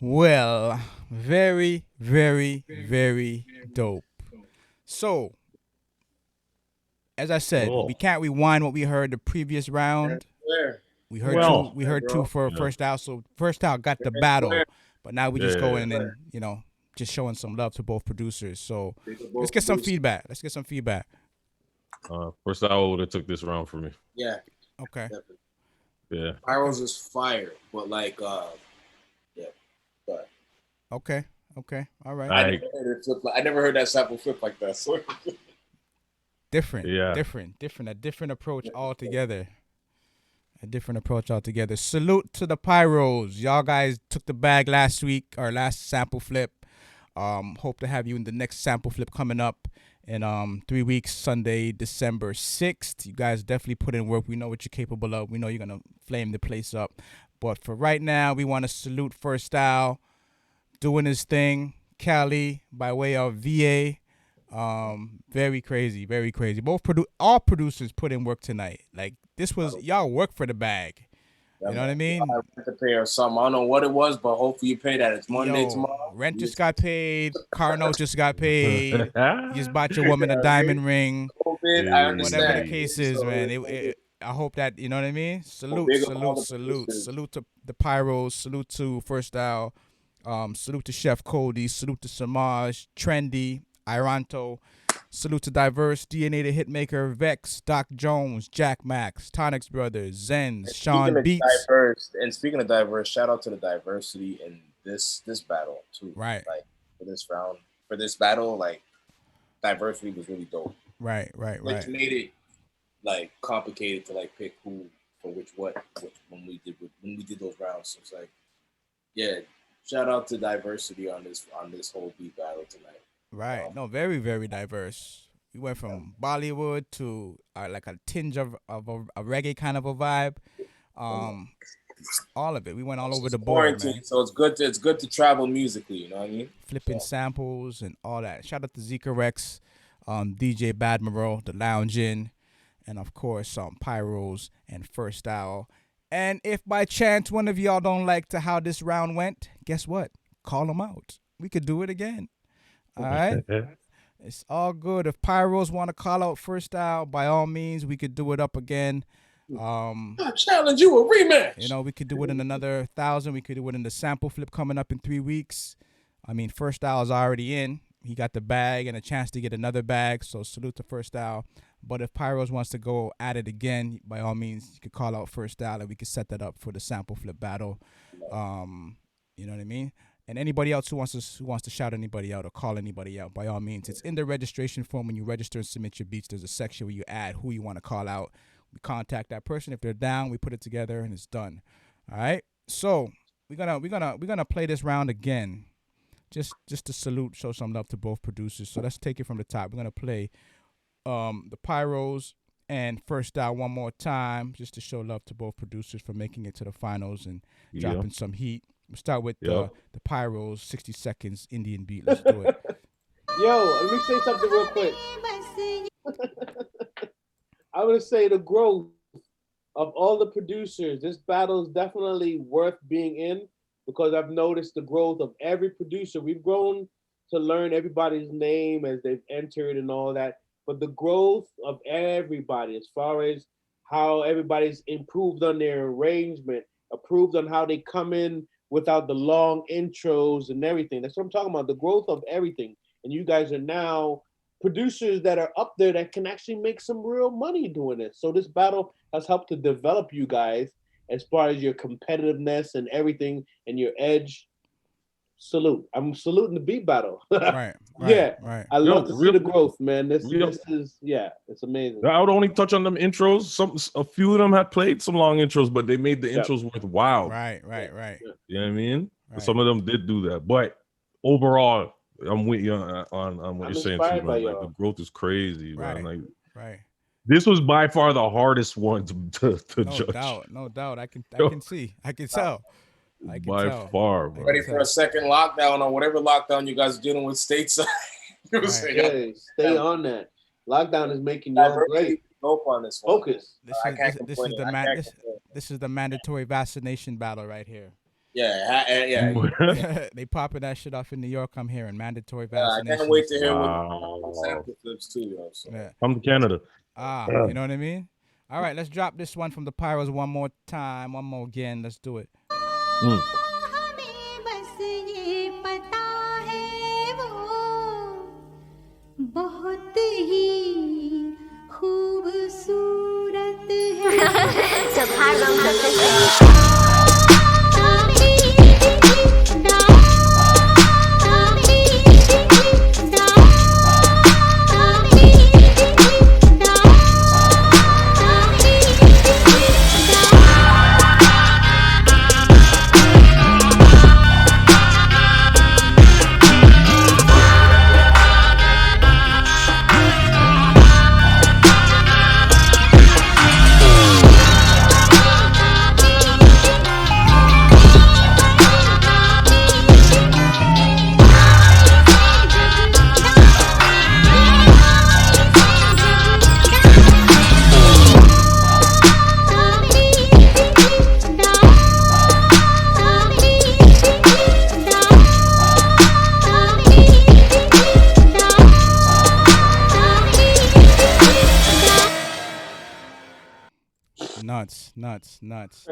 Well. Very, very, very dope. So, as I said, we can't rewind what we heard the previous round. We heard two for First Style. So First Style got the battle, but now we just go in and just showing some love to both producers. So let's get some feedback. First Style would have took this round for me. Yeah. Okay. Definitely. Yeah. Pyros is fire, but but. Okay. All right. I never heard that sample flip like that. So. Different. A different approach altogether. Salute to the Pyros. Y'all guys took the bag last week, our last sample flip. Hope to have you in the next sample flip coming up in 3 weeks, Sunday, December 6th. You guys definitely put in work. We know what you're capable of. We know you're going to flame the place up. But for right now, we want to salute First Style doing his thing. Cali by way of VA. Very crazy. All producers put in work tonight. Like, this was, y'all work for the bag. You know what I mean? I have to pay or something. I don't know what it was, but hopefully you pay that. It's Monday tomorrow. Rent just got paid. Car note just got paid. You just bought your woman a diamond ring. COVID, I understand. Whatever the case is, man. I hope that, you know what I mean? Salute to the Pyros. Salute to First Style. Salute to Chef Cody. Salute to Samaj, Trendy, Iranto. Salute to Diverse, DNA the Hitmaker, Vex, Doc Jones, Jack Max, Tonics Brothers, Zens, Sean Beats. Speaking of diverse, shout out to the diversity in this battle too. Right. Like for this battle, like diversity was really dope. Right. Which made it like complicated to like pick who for which when we did those rounds. So it's like, yeah, shout out to diversity on this whole beat battle tonight. Right. No, very, very diverse. We went from Bollywood to like a tinge of a reggae kind of a vibe. All of it. We went all over the board, man. So it's good to travel musically, you know what I mean? Flipping samples and all that. Shout out to Zikrex, DJ Badmirror, The Lounge In, and of course Pyros and First Style. And if by chance one of y'all don't like to how this round went, guess what? Call them out. We could do it again. All right? It's all good. If Pyros want to call out First Style, by all means, we could do it up again. I challenge you a rematch. You know, we could do it in another 1,000. We could do it in the sample flip coming up in 3 weeks. I mean, First Style is already in. He got the bag and a chance to get another bag. So salute to First Style. But if Pyros wants to go at it again, by all means, you could call out First Style and we could set that up for the sample flip battle. You know what I mean? And anybody else who wants to shout anybody out or call anybody out, by all means, it's in the registration form. When you register and submit your beats, there's a section where you add who you want to call out. We contact that person. If they're down, we put it together and it's done. All right. So we're gonna play this round again. just to salute, show some love to both producers. So let's take it from the top. We're gonna play the Pyros and First Out one more time, just to show love to both producers for making it to the finals and dropping some heat. We'll start with the Pyros, 60 seconds Indian beat. Let's do it. Yo, let me say something real quick. I'm gonna say the growth of all the producers. This battle is definitely worth being in because I've noticed the growth of every producer. We've grown to learn everybody's name as they've entered and all that. But the growth of everybody, as far as how everybody's improved on their arrangement, improved on how they come in without the long intros and everything. That's what I'm talking about, the growth of everything. And you guys are now producers that are up there that can actually make some real money doing this. So this battle has helped to develop you guys as far as your competitiveness and everything and your edge. Salute. I'm saluting the beat battle. Right. I love to see the growth, man. This is it's amazing. I would only touch on them intros. A few of them had played some long intros, but they made the intros worthwhile. Right. You know what I mean? Right. Some of them did do that, but overall, I'm with you on what you're saying too, man. Like, the growth is crazy, man. Like, this was by far the hardest one to judge. No doubt. I can see. I can tell. By far, bro. Ready for a second lockdown or whatever lockdown you guys are dealing with stateside. Hey, stay on that. Lockdown is making you great. On this one. Focus. This is the mandatory vaccination battle right here. Yeah. They popping that shit off in New York. I'm hearing mandatory vaccination. I can't wait to hear what sample flips too, yo. So. Yeah. Come to Canada. You know what I mean? All right, let's drop this one from the Pyros one more time. One more again. Let's do it. Nuts.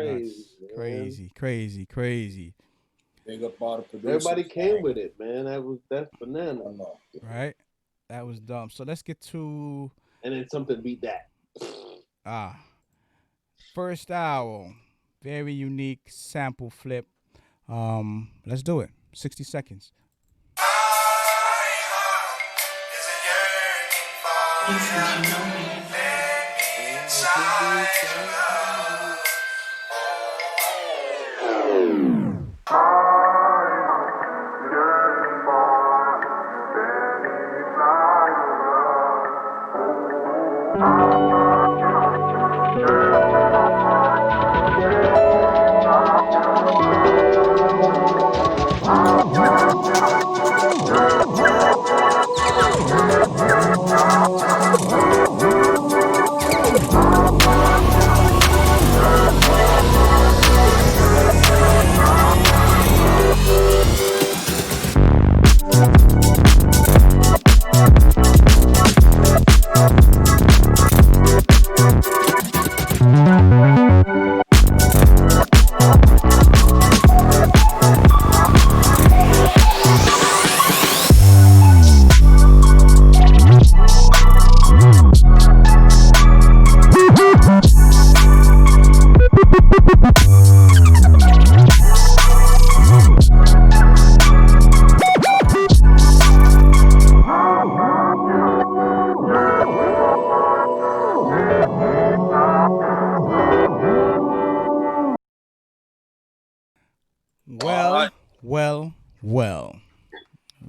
Crazy. Big up all the producers. Everybody came with it, man. That's banana. Right? That was dumb. So let's get to... And then something beat that. First Owl. Very unique sample flip. Let's do it. 60 seconds. You think you know me?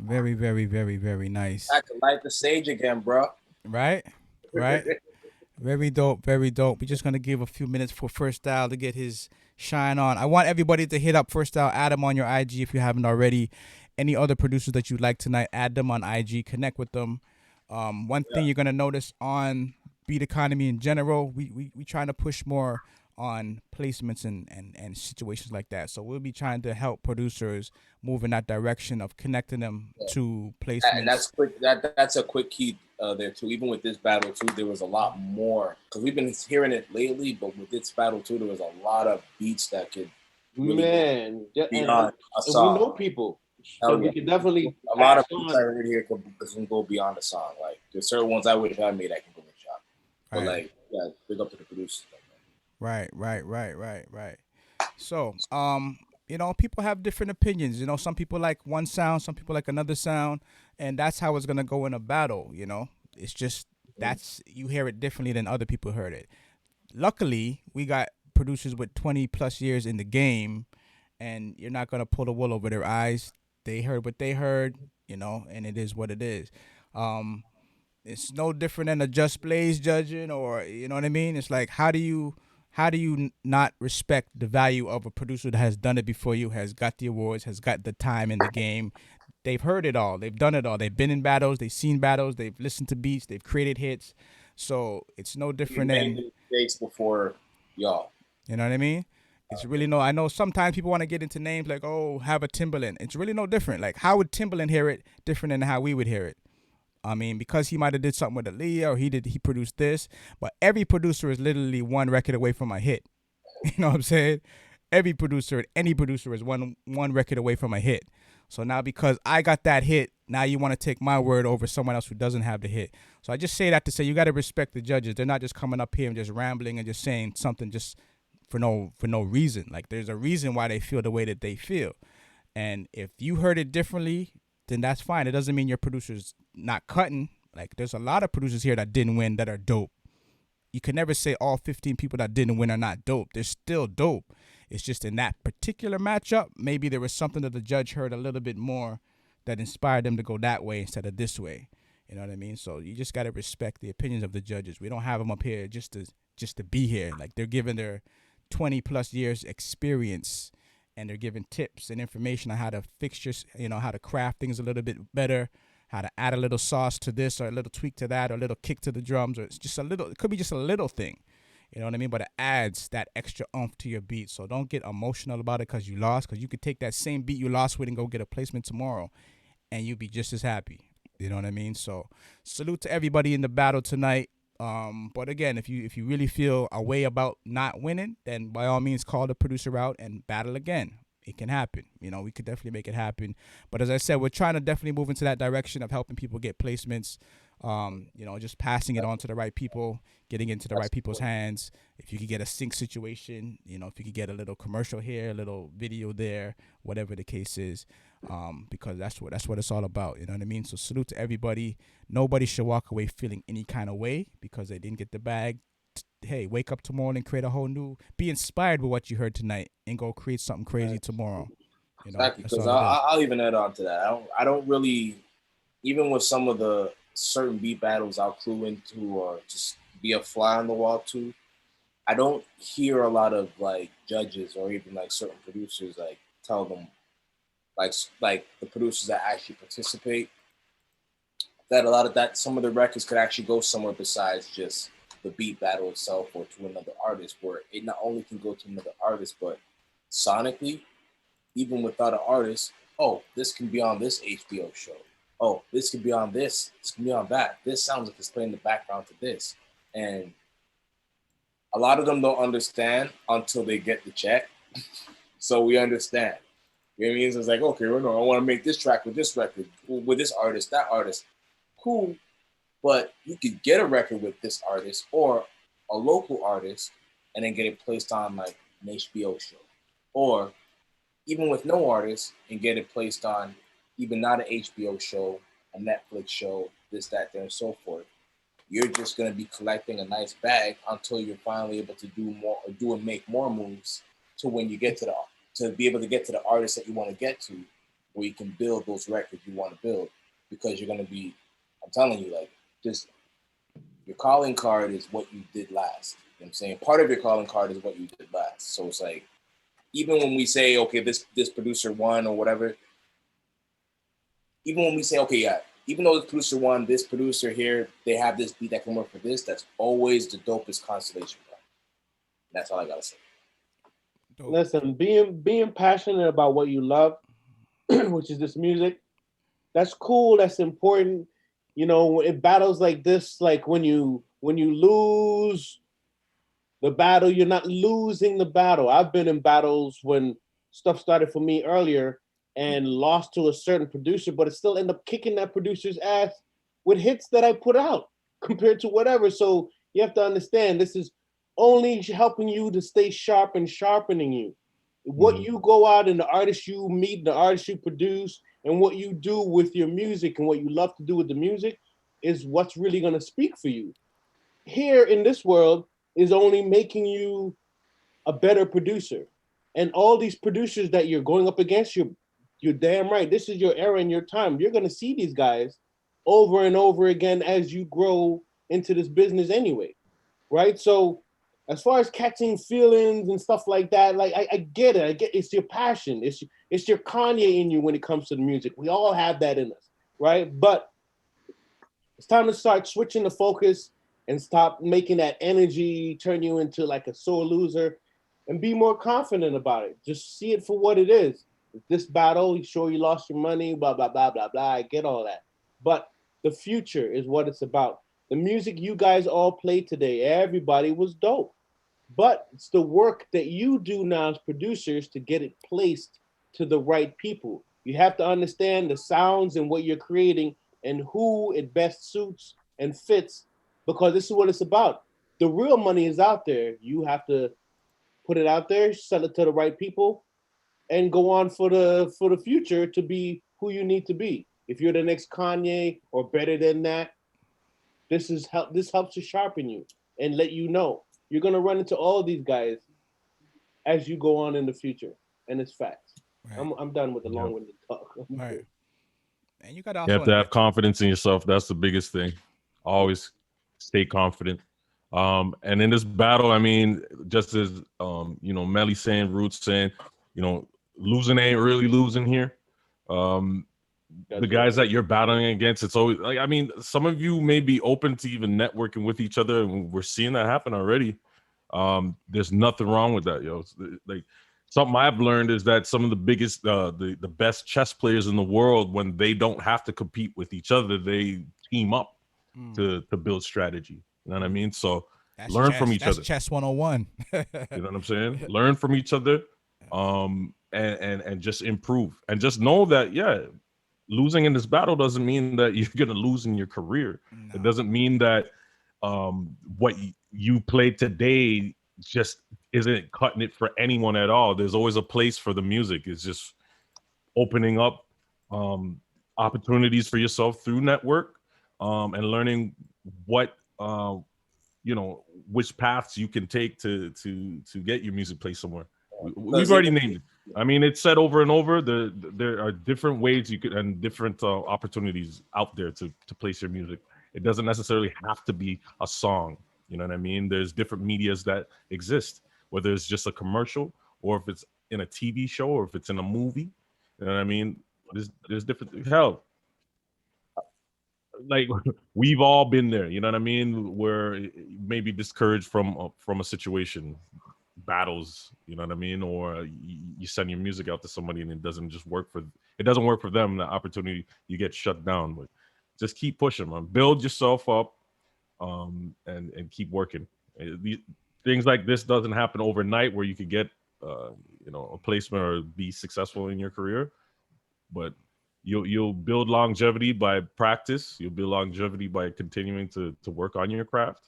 Very, very, very, very nice. I can light the stage again, bro. Right? Right? Very dope, very dope. We're just gonna give a few minutes for First Style to get his shine on. I want everybody to hit up First Style, add them on your IG if you haven't already. Any other producers that you like tonight, add them on IG, connect with them. One thing you're gonna notice on Beat Economy in general, we trying to push more on placements and situations like that. So we'll be trying to help producers move in that direction of connecting them to placements. And that's quick. That's a quick key there too. Even with this battle too, there was a lot more because we've been hearing it lately. But with this battle too, there was a lot of beats that could really be on a song. We know people. So we can definitely a lot of beats I heard here can go beyond the song. Like there's certain ones I wish I made that can go in the shop. But like, yeah, big up to the producers. Right. So, you know, people have different opinions. You know, some people like one sound, some people like another sound, and that's how it's gonna go in a battle. You know, it's just you hear it differently than other people heard it. Luckily, we got producers with 20 plus years in the game, and you're not gonna pull the wool over their eyes. They heard what they heard, you know, and it is what it is. It's no different than a Just Blaze judging, or you know what I mean. It's like how do you not respect the value of a producer that has done it before you, has got the awards, has got the time in the game? They've heard it all. They've done it all. They've been in battles. They've seen battles. They've listened to beats. They've created hits. So it's no different than mistakes before y'all. You know what I mean? It's really no. I know sometimes people want to get into names like, oh, have a Timbaland. It's really no different. Like, how would Timbaland hear it different than how we would hear it? I mean, because he might have did something with Aaliyah or he produced this, but every producer is literally one record away from a hit. You know what I'm saying? Every producer, any producer is one record away from a hit. So now because I got that hit, now you want to take my word over someone else who doesn't have the hit. So I just say that to say you got to respect the judges. They're not just coming up here and just rambling and just saying something just for no reason. Like there's a reason why they feel the way that they feel. And if you heard it differently, then that's fine. It doesn't mean your producer's not cutting. Like there's a lot of producers here that didn't win that are dope. You can never say all 15 people that didn't win are not dope. They're still dope. It's just in that particular matchup, maybe there was something that the judge heard a little bit more that inspired them to go that way instead of this way. You know what I mean? So you just got to respect the opinions of the judges. We don't have them up here just to be here. Like they're giving their 20 plus years experience, and they're giving tips and information on how to fix how to craft things a little bit better, how to add a little sauce to this or a little tweak to that or a little kick to the drums, or it's just it could be just a little thing. You know what I mean? But it adds that extra oomph to your beat. So don't get emotional about it because you lost, because you could take that same beat you lost with and go get a placement tomorrow and you'll be just as happy. You know what I mean? So salute to everybody in the battle tonight. But again, if you really feel a way about not winning, then by all means call the producer out and battle again. It can happen. You know, we could definitely make it happen. But as I said, we're trying to definitely move into that direction of helping people get placements. Just passing it on to the right people, getting into the right people's hands. If you could get a sync situation, if you could get a little commercial here, a little video there, whatever the case is, because that's what it's all about. You know what I mean? So salute to everybody. Nobody should walk away feeling any kind of way because they didn't get the bag. Hey, wake up tomorrow and create a whole new. Be inspired with what you heard tonight and go create something crazy tomorrow. Exactly, because I'll even add on to that. I don't really, even with some of the certain beat battles I'll clue into or just be a fly on the wall to, I don't hear a lot of like judges or even like certain producers like tell them like the producers that actually participate that a lot of that some of the records could actually go somewhere besides just the beat battle itself or to another artist, where it not only can go to another artist but sonically, even without an artist, this can be on this HBO show. This could be on this. This can be on that. This sounds like it's playing the background to this. And a lot of them don't understand until they get the check. So we understand. You know what I mean? So it's like, okay, I want to make this track with this record, with this artist, that artist. Cool. But you could get a record with this artist or a local artist and then get it placed on like an HBO show. Or even with no artist and get it placed on even not an HBO show, a Netflix show, this, that, there, and so forth. You're just going to be collecting a nice bag until you're finally able to do and make more moves to when you get to be able to get to the artist that you want to get to where you can build those records you want to build, because you're gonna be, I'm telling you, like, just your calling card is what you did last. You know what I'm saying? Part of your calling card is what you did last. So it's like, even when we say, okay, this producer won or whatever, even when we say, okay, yeah, even though this producer won, this producer here, they have this beat that can work for this, that's always the dopest constellation. That's all I gotta say. Dope. Listen, being passionate about what you love, which is this music, that's cool. That's important. You know, in battles like this, like when you lose the battle, you're not losing the battle. I've been in battles when stuff started for me earlier and lost to a certain producer, but it still ended up kicking that producer's ass with hits that I put out compared to whatever. So you have to understand, this is only helping you to stay sharp and sharpening you. What you go out and the artists you meet, the artists you produce, and what you do with your music and what you love to do with the music is what's really going to speak for you. Here in this world is only making you a better producer. And all these producers that you're going up against, you're damn right. This is your era and your time. You're going to see these guys over and over again as you grow into this business anyway, right? So as far as catching feelings and stuff like that, like I get it. I get it's your passion. It's your Kanye in you when it comes to the music. We all have that in us, right? But it's time to start switching the focus and stop making that energy turn you into like a sore loser and be more confident about it. Just see it for what it is. This battle, you sure you lost your money, blah, blah, blah, blah, blah. I get all that. But the future is what it's about. The music you guys all played today, everybody was dope. But it's the work that you do now as producers to get it placed to the right people. You have to understand the sounds and what you're creating and who it best suits and fits, because this is what it's about. The real money is out there. You have to put it out there, sell it to the right people, and go on for the future to be who you need to be. If you're the next Kanye or better than that, this helps to sharpen you and let you know you're gonna run into all these guys as you go on in the future, and it's facts. Right. I'm done with the long-winded talk. Right. And you got You have to have confidence in yourself. That's the biggest thing. Always stay confident. And in this battle, I mean, just as Melly saying, Roots saying, losing ain't really losing here. The guys that you're battling against, it's always like, I mean, some of you may be open to even networking with each other, and we're seeing that happen already. There's nothing wrong with that, yo. Like, something I've learned is that some of the biggest, the best chess players in the world, when they don't have to compete with each other, they team up to build strategy. You know what I mean? So learn from each other. That's chess 101. You know what I'm saying? Learn from each other, and just improve. And just know that, losing in this battle doesn't mean that you're gonna lose in your career. No. It doesn't mean that what you played today just isn't cutting it for anyone at all. There's always a place for the music. It's just opening up opportunities for yourself through network, and learning what which paths you can take to get your music played somewhere. We've already named it. I mean, it's said over and over. There are different ways you could, and different opportunities out there to place your music. It doesn't necessarily have to be a song. You know what I mean? There's different medias that exist, whether it's just a commercial or if it's in a TV show or if it's in a movie. You know what I mean? There's different, hell, like we've all been there. You know what I mean? Where maybe discouraged from a situation, battles. You know what I mean? Or you send your music out to somebody and it doesn't work for them. The opportunity, you get shut down. But just keep pushing, man. Build yourself up. And keep working. Things like this doesn't happen overnight where you could get a placement or be successful in your career, but you'll build longevity by practice. You'll build longevity by continuing to work on your craft.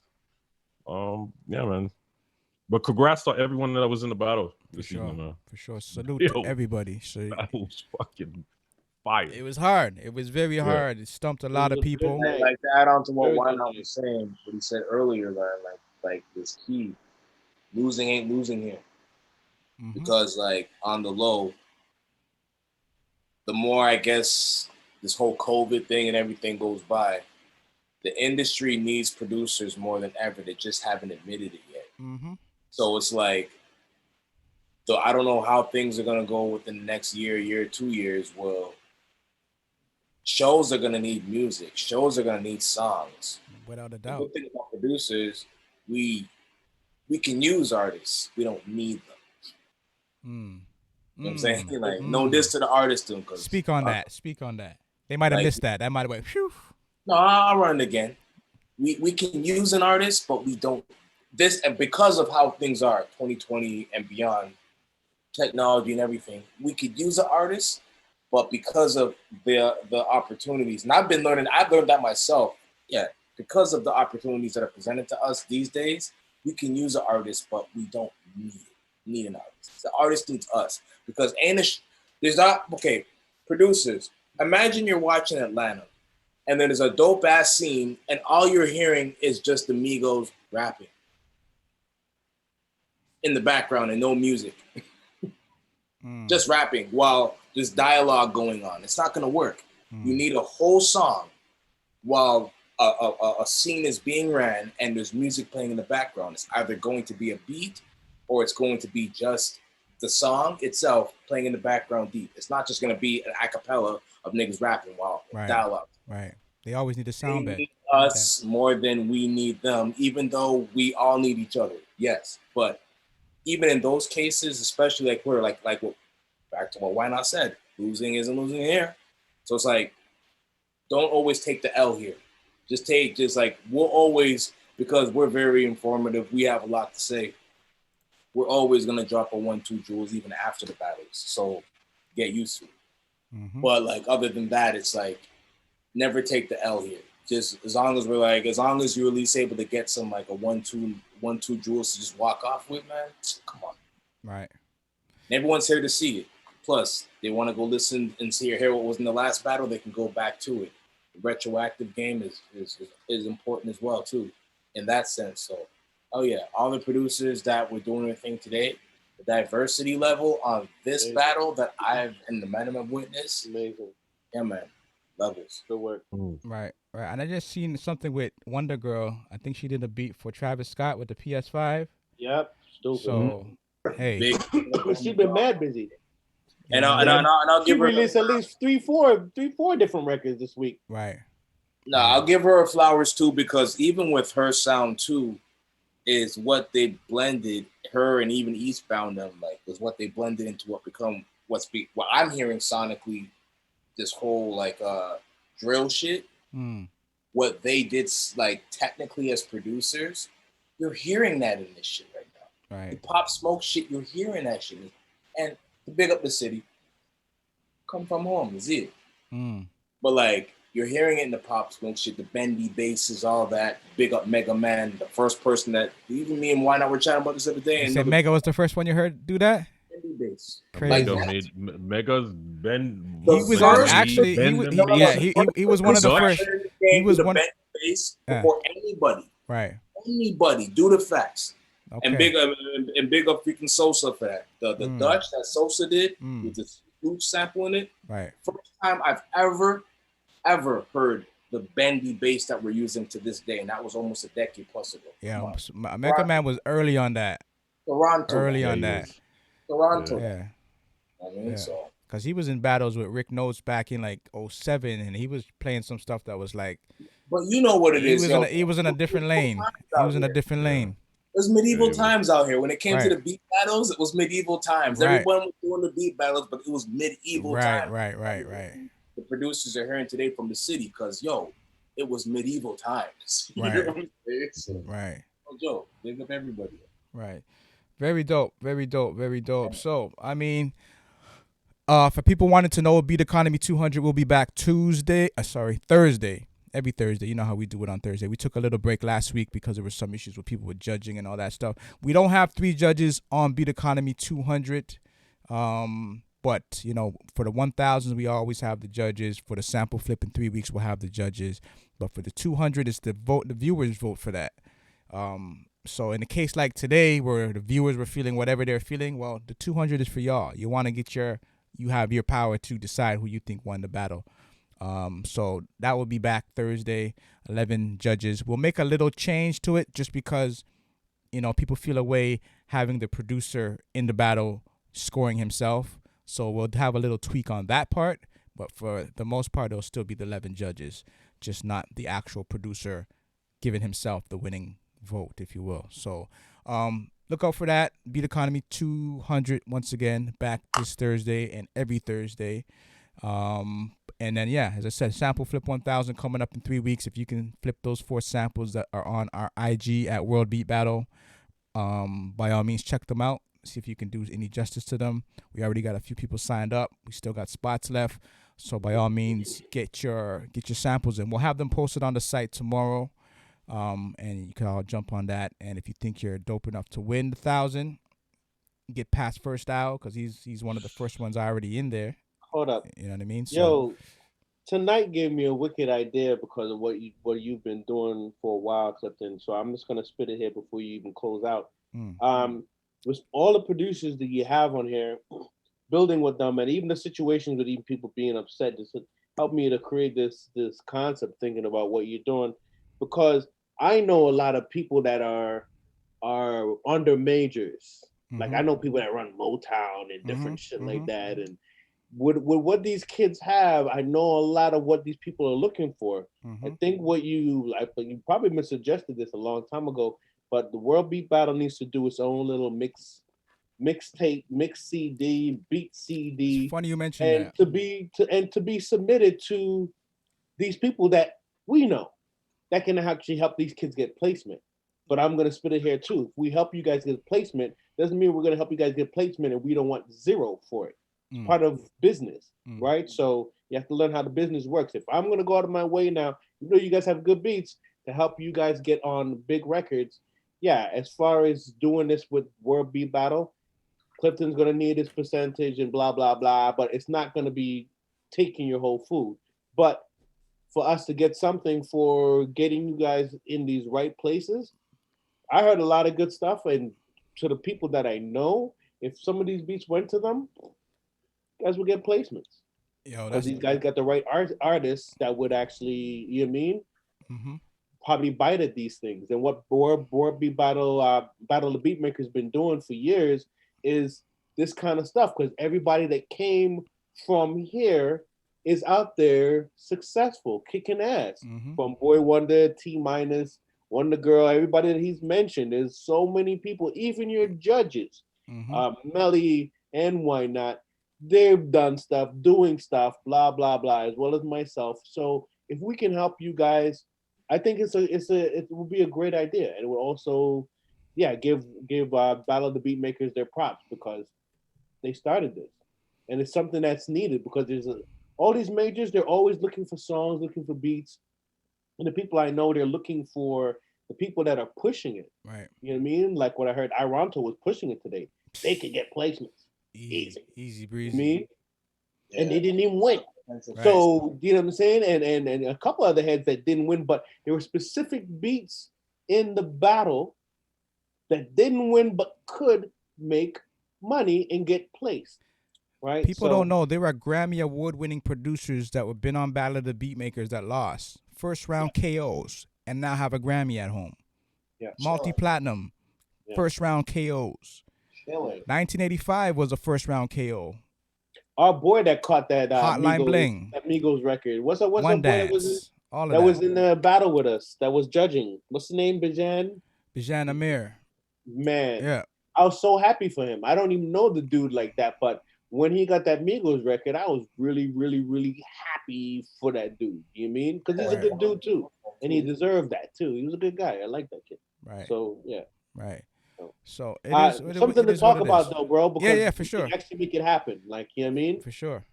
Yeah, man. But congrats to everyone that was in the battle this evening, man. For sure. Salute to everybody. So that was fucking fire. It was hard. It was very hard. It stumped a lot of people. Like to add on to what Wynot was saying, what he said earlier, like this key, losing ain't losing here. Because like on the low, the more I guess this whole COVID thing and everything goes by, the industry needs producers more than ever. They just haven't admitted it yet. Mm-hmm. So it's like, so I don't know how things are gonna go within the next year, 2 years. Well, shows are gonna need music. Shows are gonna need songs. Without a The doubt. good thing about producers, we can use artists. We don't need them. You know what I'm saying? Like, no diss to the artist, too. Speak on that. Speak on that. They might have like, missed that. That might have went, phew. No, I'll run it again. We can use an artist, but we don't. This, and because of how things are, 2020 and beyond, technology and everything, we could use an artist, but because of the opportunities, and I've learned that myself. Yeah, because of the opportunities that are presented to us these days, we can use an artist, but we don't need an artist. The artist needs us because there's not okay. Producers, imagine you're watching Atlanta, and then there's a dope ass scene, and all you're hearing is just the Migos rapping in the background and no music. Just rapping while there's dialogue going on. It's not gonna work. You need a whole song while a scene is being ran and there's music playing in the background. It's either going to be a beat or it's going to be just the song itself playing in the background deep. It's not just gonna be an a cappella of niggas rapping while dialogue. Right. They always need a sound bed. They need us more than we need them, even though we all need each other. Yes, but even in those cases, especially like we're like what, back to what Why Not said, losing isn't losing here. So it's like, don't always take the L here. Just like we'll always, because we're very informative, we have a lot to say. We're always gonna drop a 1-2 jewels even after the battles. So get used to it. But like other than that, it's like never take the L here. Just as long as you're at least able to get some like a 1-2 jewels to just walk off with, man. Come on. Right. And everyone's here to see it. Plus, they want to go listen and hear what was in the last battle. They can go back to it. The retroactive game is important as well too, in that sense. So, oh yeah, all the producers that were doing their thing today, the diversity level on this battle that I've and the men have witnessed, amazing. Yeah, man, levels. Good work. Right. And I just seen something with Wonder Girl. I think she did a beat for Travis Scott with the PS5. Yep. Stupid. So, hey, she's been mad busy. And I'll give her. She released at least three, four different records this week. Right. No, I'll give her flowers too, because even with her sound too, is what they blended, her and even Eastbound them, like, was what they blended into what I'm hearing sonically, this whole like drill shit. What they did, like, technically as producers, you're hearing that in this shit right now. Right. The Pop Smoke shit, you're hearing that shit. And to big up the city, come from home, is it? But like, you're hearing it in the Pop Smoke shit, the bendy basses, all that. Big up Mega Man, the first person that, even me and Why Not were chatting about this other day. You said Mega was the first one you heard do that? Bendy bass. Crazy. Mega's Ben. He was on actually. He was one of the first. He was one bass before anybody. Right. Anybody. Do the facts. Okay. And big up freaking Sosa for that. The Dutch that Sosa did with the flute sample in it. Right. First time I've ever heard the bendy bass that we're using to this day, and that was almost a decade plus ago. Yeah, Mega Man was early on that. Toronto. Early on that. Toronto. Yeah. I mean, so. Because he was in battles with Rick Notes back in like 07, and he was playing some stuff that was like. But you know what it is. He was in a different lane. He was in a different lane. It was medieval times out here. When it came to the beat battles, it was medieval times. Right. Everyone was doing the beat battles, but it was medieval times. Right. The producers are hearing today from the city because, it was medieval times. Right. You know what I'm saying? So, right. Oh, Joe, big up everybody. Right. Very dope. Very dope. Very dope. So, I mean, for people wanting to know, Beat Economy 200 will be back Thursday. Every Thursday. You know how we do it on Thursday. We took a little break last week because there were some issues with people with judging and all that stuff. We don't have 3 judges on Beat Economy 200. But, for the 1000s, we always have the judges. For the sample flip in 3 weeks, we'll have the judges. But for the 200, it's the viewers vote for that. So in a case like today where the viewers were feeling whatever they're feeling, well, the 200 is for y'all. You want to get your you have your power to decide who you think won the battle. So that will be back Thursday, 11 judges. We'll make a little change to it just because, people feel a way having the producer in the battle scoring himself. So we'll have a little tweak on that part. But for the most part, it'll still be the 11 judges, just not the actual producer giving himself the winning vote, if you will. So look out for that. Beat Economy 200 once again, back this Thursday and every Thursday. And then, as I said, Sample Flip 1000 coming up in 3 weeks. If you can flip those 4 samples that are on our IG at World Beat Battle, by all means, check them out. See if you can do any justice to them. We already got a few people signed up. We still got spots left. So by all means, get your samples in. We'll have them posted on the site tomorrow. And you can all jump on that. And if you think you're dope enough to win the 1,000, get past first out because he's one of the first ones already in there. Hold up. You know what I mean? Yo, tonight gave me a wicked idea because of what you've been doing for a while, Clifton. So I'm just gonna spit it here before you even close out. With all the producers that you have on here, building with them, and even the situations with even people being upset, just help me to create this concept, thinking about what you're doing, because I know a lot of people that are under majors. Like I know people that run Motown and different shit like that, and with what these kids have, I know a lot of what these people are looking for. I think you probably missuggested this a long time ago, but the World Beat Battle needs to do its own little mixtape, mix CD, beat CD. It's funny you mentioned that. To be submitted to these people that we know that can actually help these kids get placement. But I'm gonna spit it here too. If we help you guys get placement, doesn't mean we're gonna help you guys get placement and we don't want zero for it. It's part of business, right? So you have to learn how the business works. If I'm gonna go out of my way now, you guys have good beats to help you guys get on big records. Yeah, as far as doing this with World Beat Battle, Clifton's gonna need his percentage and blah blah blah, but it's not gonna be taking your whole food. But for us to get something for getting you guys in these right places, I heard a lot of good stuff, and to the people that I know, if some of these beats went to them, you guys would get placements. Because these guys got the right artists that would actually, you know what I mean? Probably bite at these things. And what World Beat Battle of Beatmakers been doing for years is this kind of stuff. Because everybody that came from here is out there successful, kicking ass. From Boy Wonder, T Minus, Wonder Girl, everybody that he's mentioned. There's so many people, even your judges, Melly and Why Not. They've done stuff, doing stuff, blah blah blah, as well as myself. So if we can help you guys, I think it will be a great idea, and it will also, give Battle of the Beatmakers their props because they started this, and it's something that's needed because all these majors, they're always looking for songs, looking for beats, and the people I know, they're looking for the people that are pushing it. Right. You know what I mean? Like what I heard, Ironto was pushing it today. They could get placements. Easy breezy. Me, and they didn't even win. So you know what I'm saying, and a couple other heads that didn't win, but there were specific beats in the battle that didn't win but could make money and get placed. Right? People don't know there are Grammy award-winning producers that were been on Battle of the Beatmakers that lost first round KOs and now have a Grammy at home. Multi-platinum, first round KOs. 1985 was a first round KO. Our boy that caught that Hotline Bling, that Migos record. What's up? One boy that was in the battle with us? That was judging. What's the name? Bijan Amir. Man, yeah. I was so happy for him. I don't even know the dude like that, but when he got that Migos record, I was really, really, really happy for that dude. You know what I mean? Because he's a good dude too, and he deserved that too. He was a good guy. I like that kid. Right. So yeah. Right. So it is something to talk about though, bro. Because for sure. Actually make it happen. Like, you know what I mean? For sure.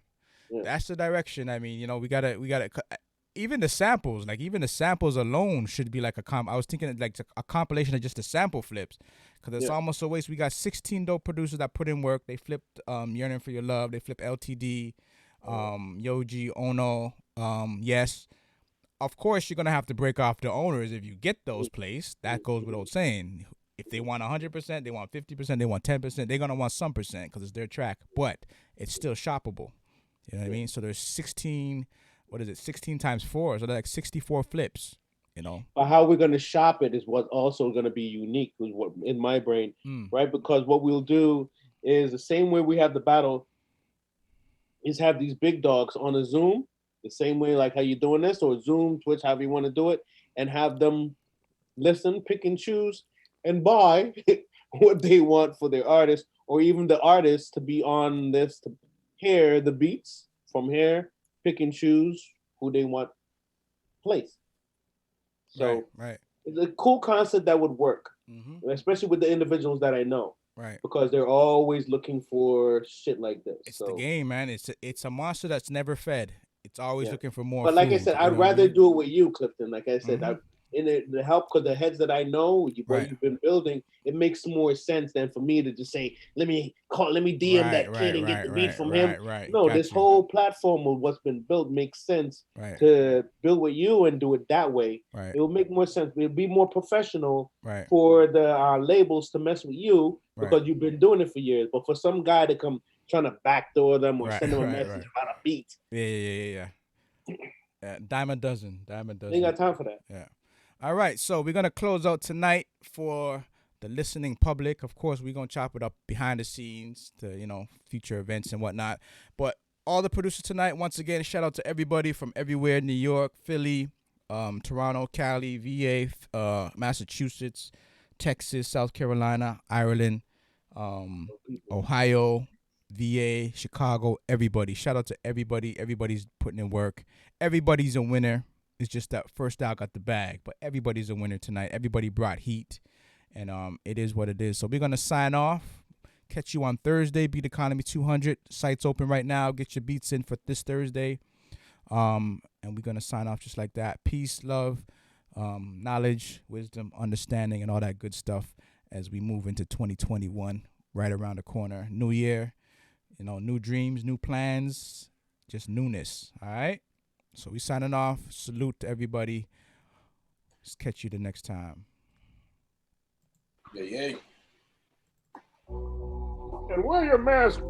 Yeah. That's the direction. I mean, we gotta. Even the samples, alone should be like I was thinking like a compilation of just the sample flips, because it's almost a waste. We got 16 dope producers that put in work. They flipped "Yearning for Your Love." They flipped LTD, Yoji, Ono. Yes, of course you're gonna have to break off the owners if you get those placed. That goes without saying. If they want 100%, they want 50%, they want 10%, they're gonna want some percent because it's their track, but it's still shoppable. You know what I mean? So there's 16. What is it? 16 times 4, so they're like 64 flips. You know. But how we're gonna shop it is what's also gonna be unique. Is what in my brain, right? Because what we'll do is the same way we have the battle. Is have these big dogs on a Zoom, the same way like how you're doing this, or Zoom, Twitch, however you want to do it, and have them listen, pick and choose, and buy what they want for their artist, or even the artist to be on this to hear the beats from here, pick and choose who they want placed. So right. It's a cool concept that would work, especially with the individuals that I know. Right. Because they're always looking for shit like this. It's the game, man. It's a monster that's never fed. It's always looking for more. But like I food, said, I'd rather do it with you, Clifton. Like I said, the help because the heads that I know, what you've been building, it makes more sense than for me to just say, let me DM that kid and get the beat from him. No, this whole platform of what's been built makes sense to build with you and do it that way. It will make more sense. It'll be more professional for the labels to mess with you because you've been doing it for years. But for some guy to come trying to backdoor them or send them a message about a beat. Yeah. Dime a dozen. Ain't got time for that. Yeah. All right, so we're gonna close out tonight for the listening public. Of course, we're gonna chop it up behind the scenes to future events and whatnot. But all the producers tonight, once again, shout out to everybody from everywhere: New York, Philly, Toronto, Cali, VA, Massachusetts, Texas, South Carolina, Ireland, Ohio, VA, Chicago. Everybody, shout out to everybody. Everybody's putting in work. Everybody's a winner. It's just that first out got the bag, but everybody's a winner tonight. Everybody brought heat, and it is what it is. So we're gonna sign off. Catch you on Thursday. Beat Economy 200. Site's open right now. Get your beats in for this Thursday. And we're gonna sign off just like that. Peace, love, knowledge, wisdom, understanding, and all that good stuff as we move into 2021, right around the corner. New year, new dreams, new plans, just newness. All right. So we signing off. Salute to everybody. Let's catch you the next time. Yeah. And wear your mask.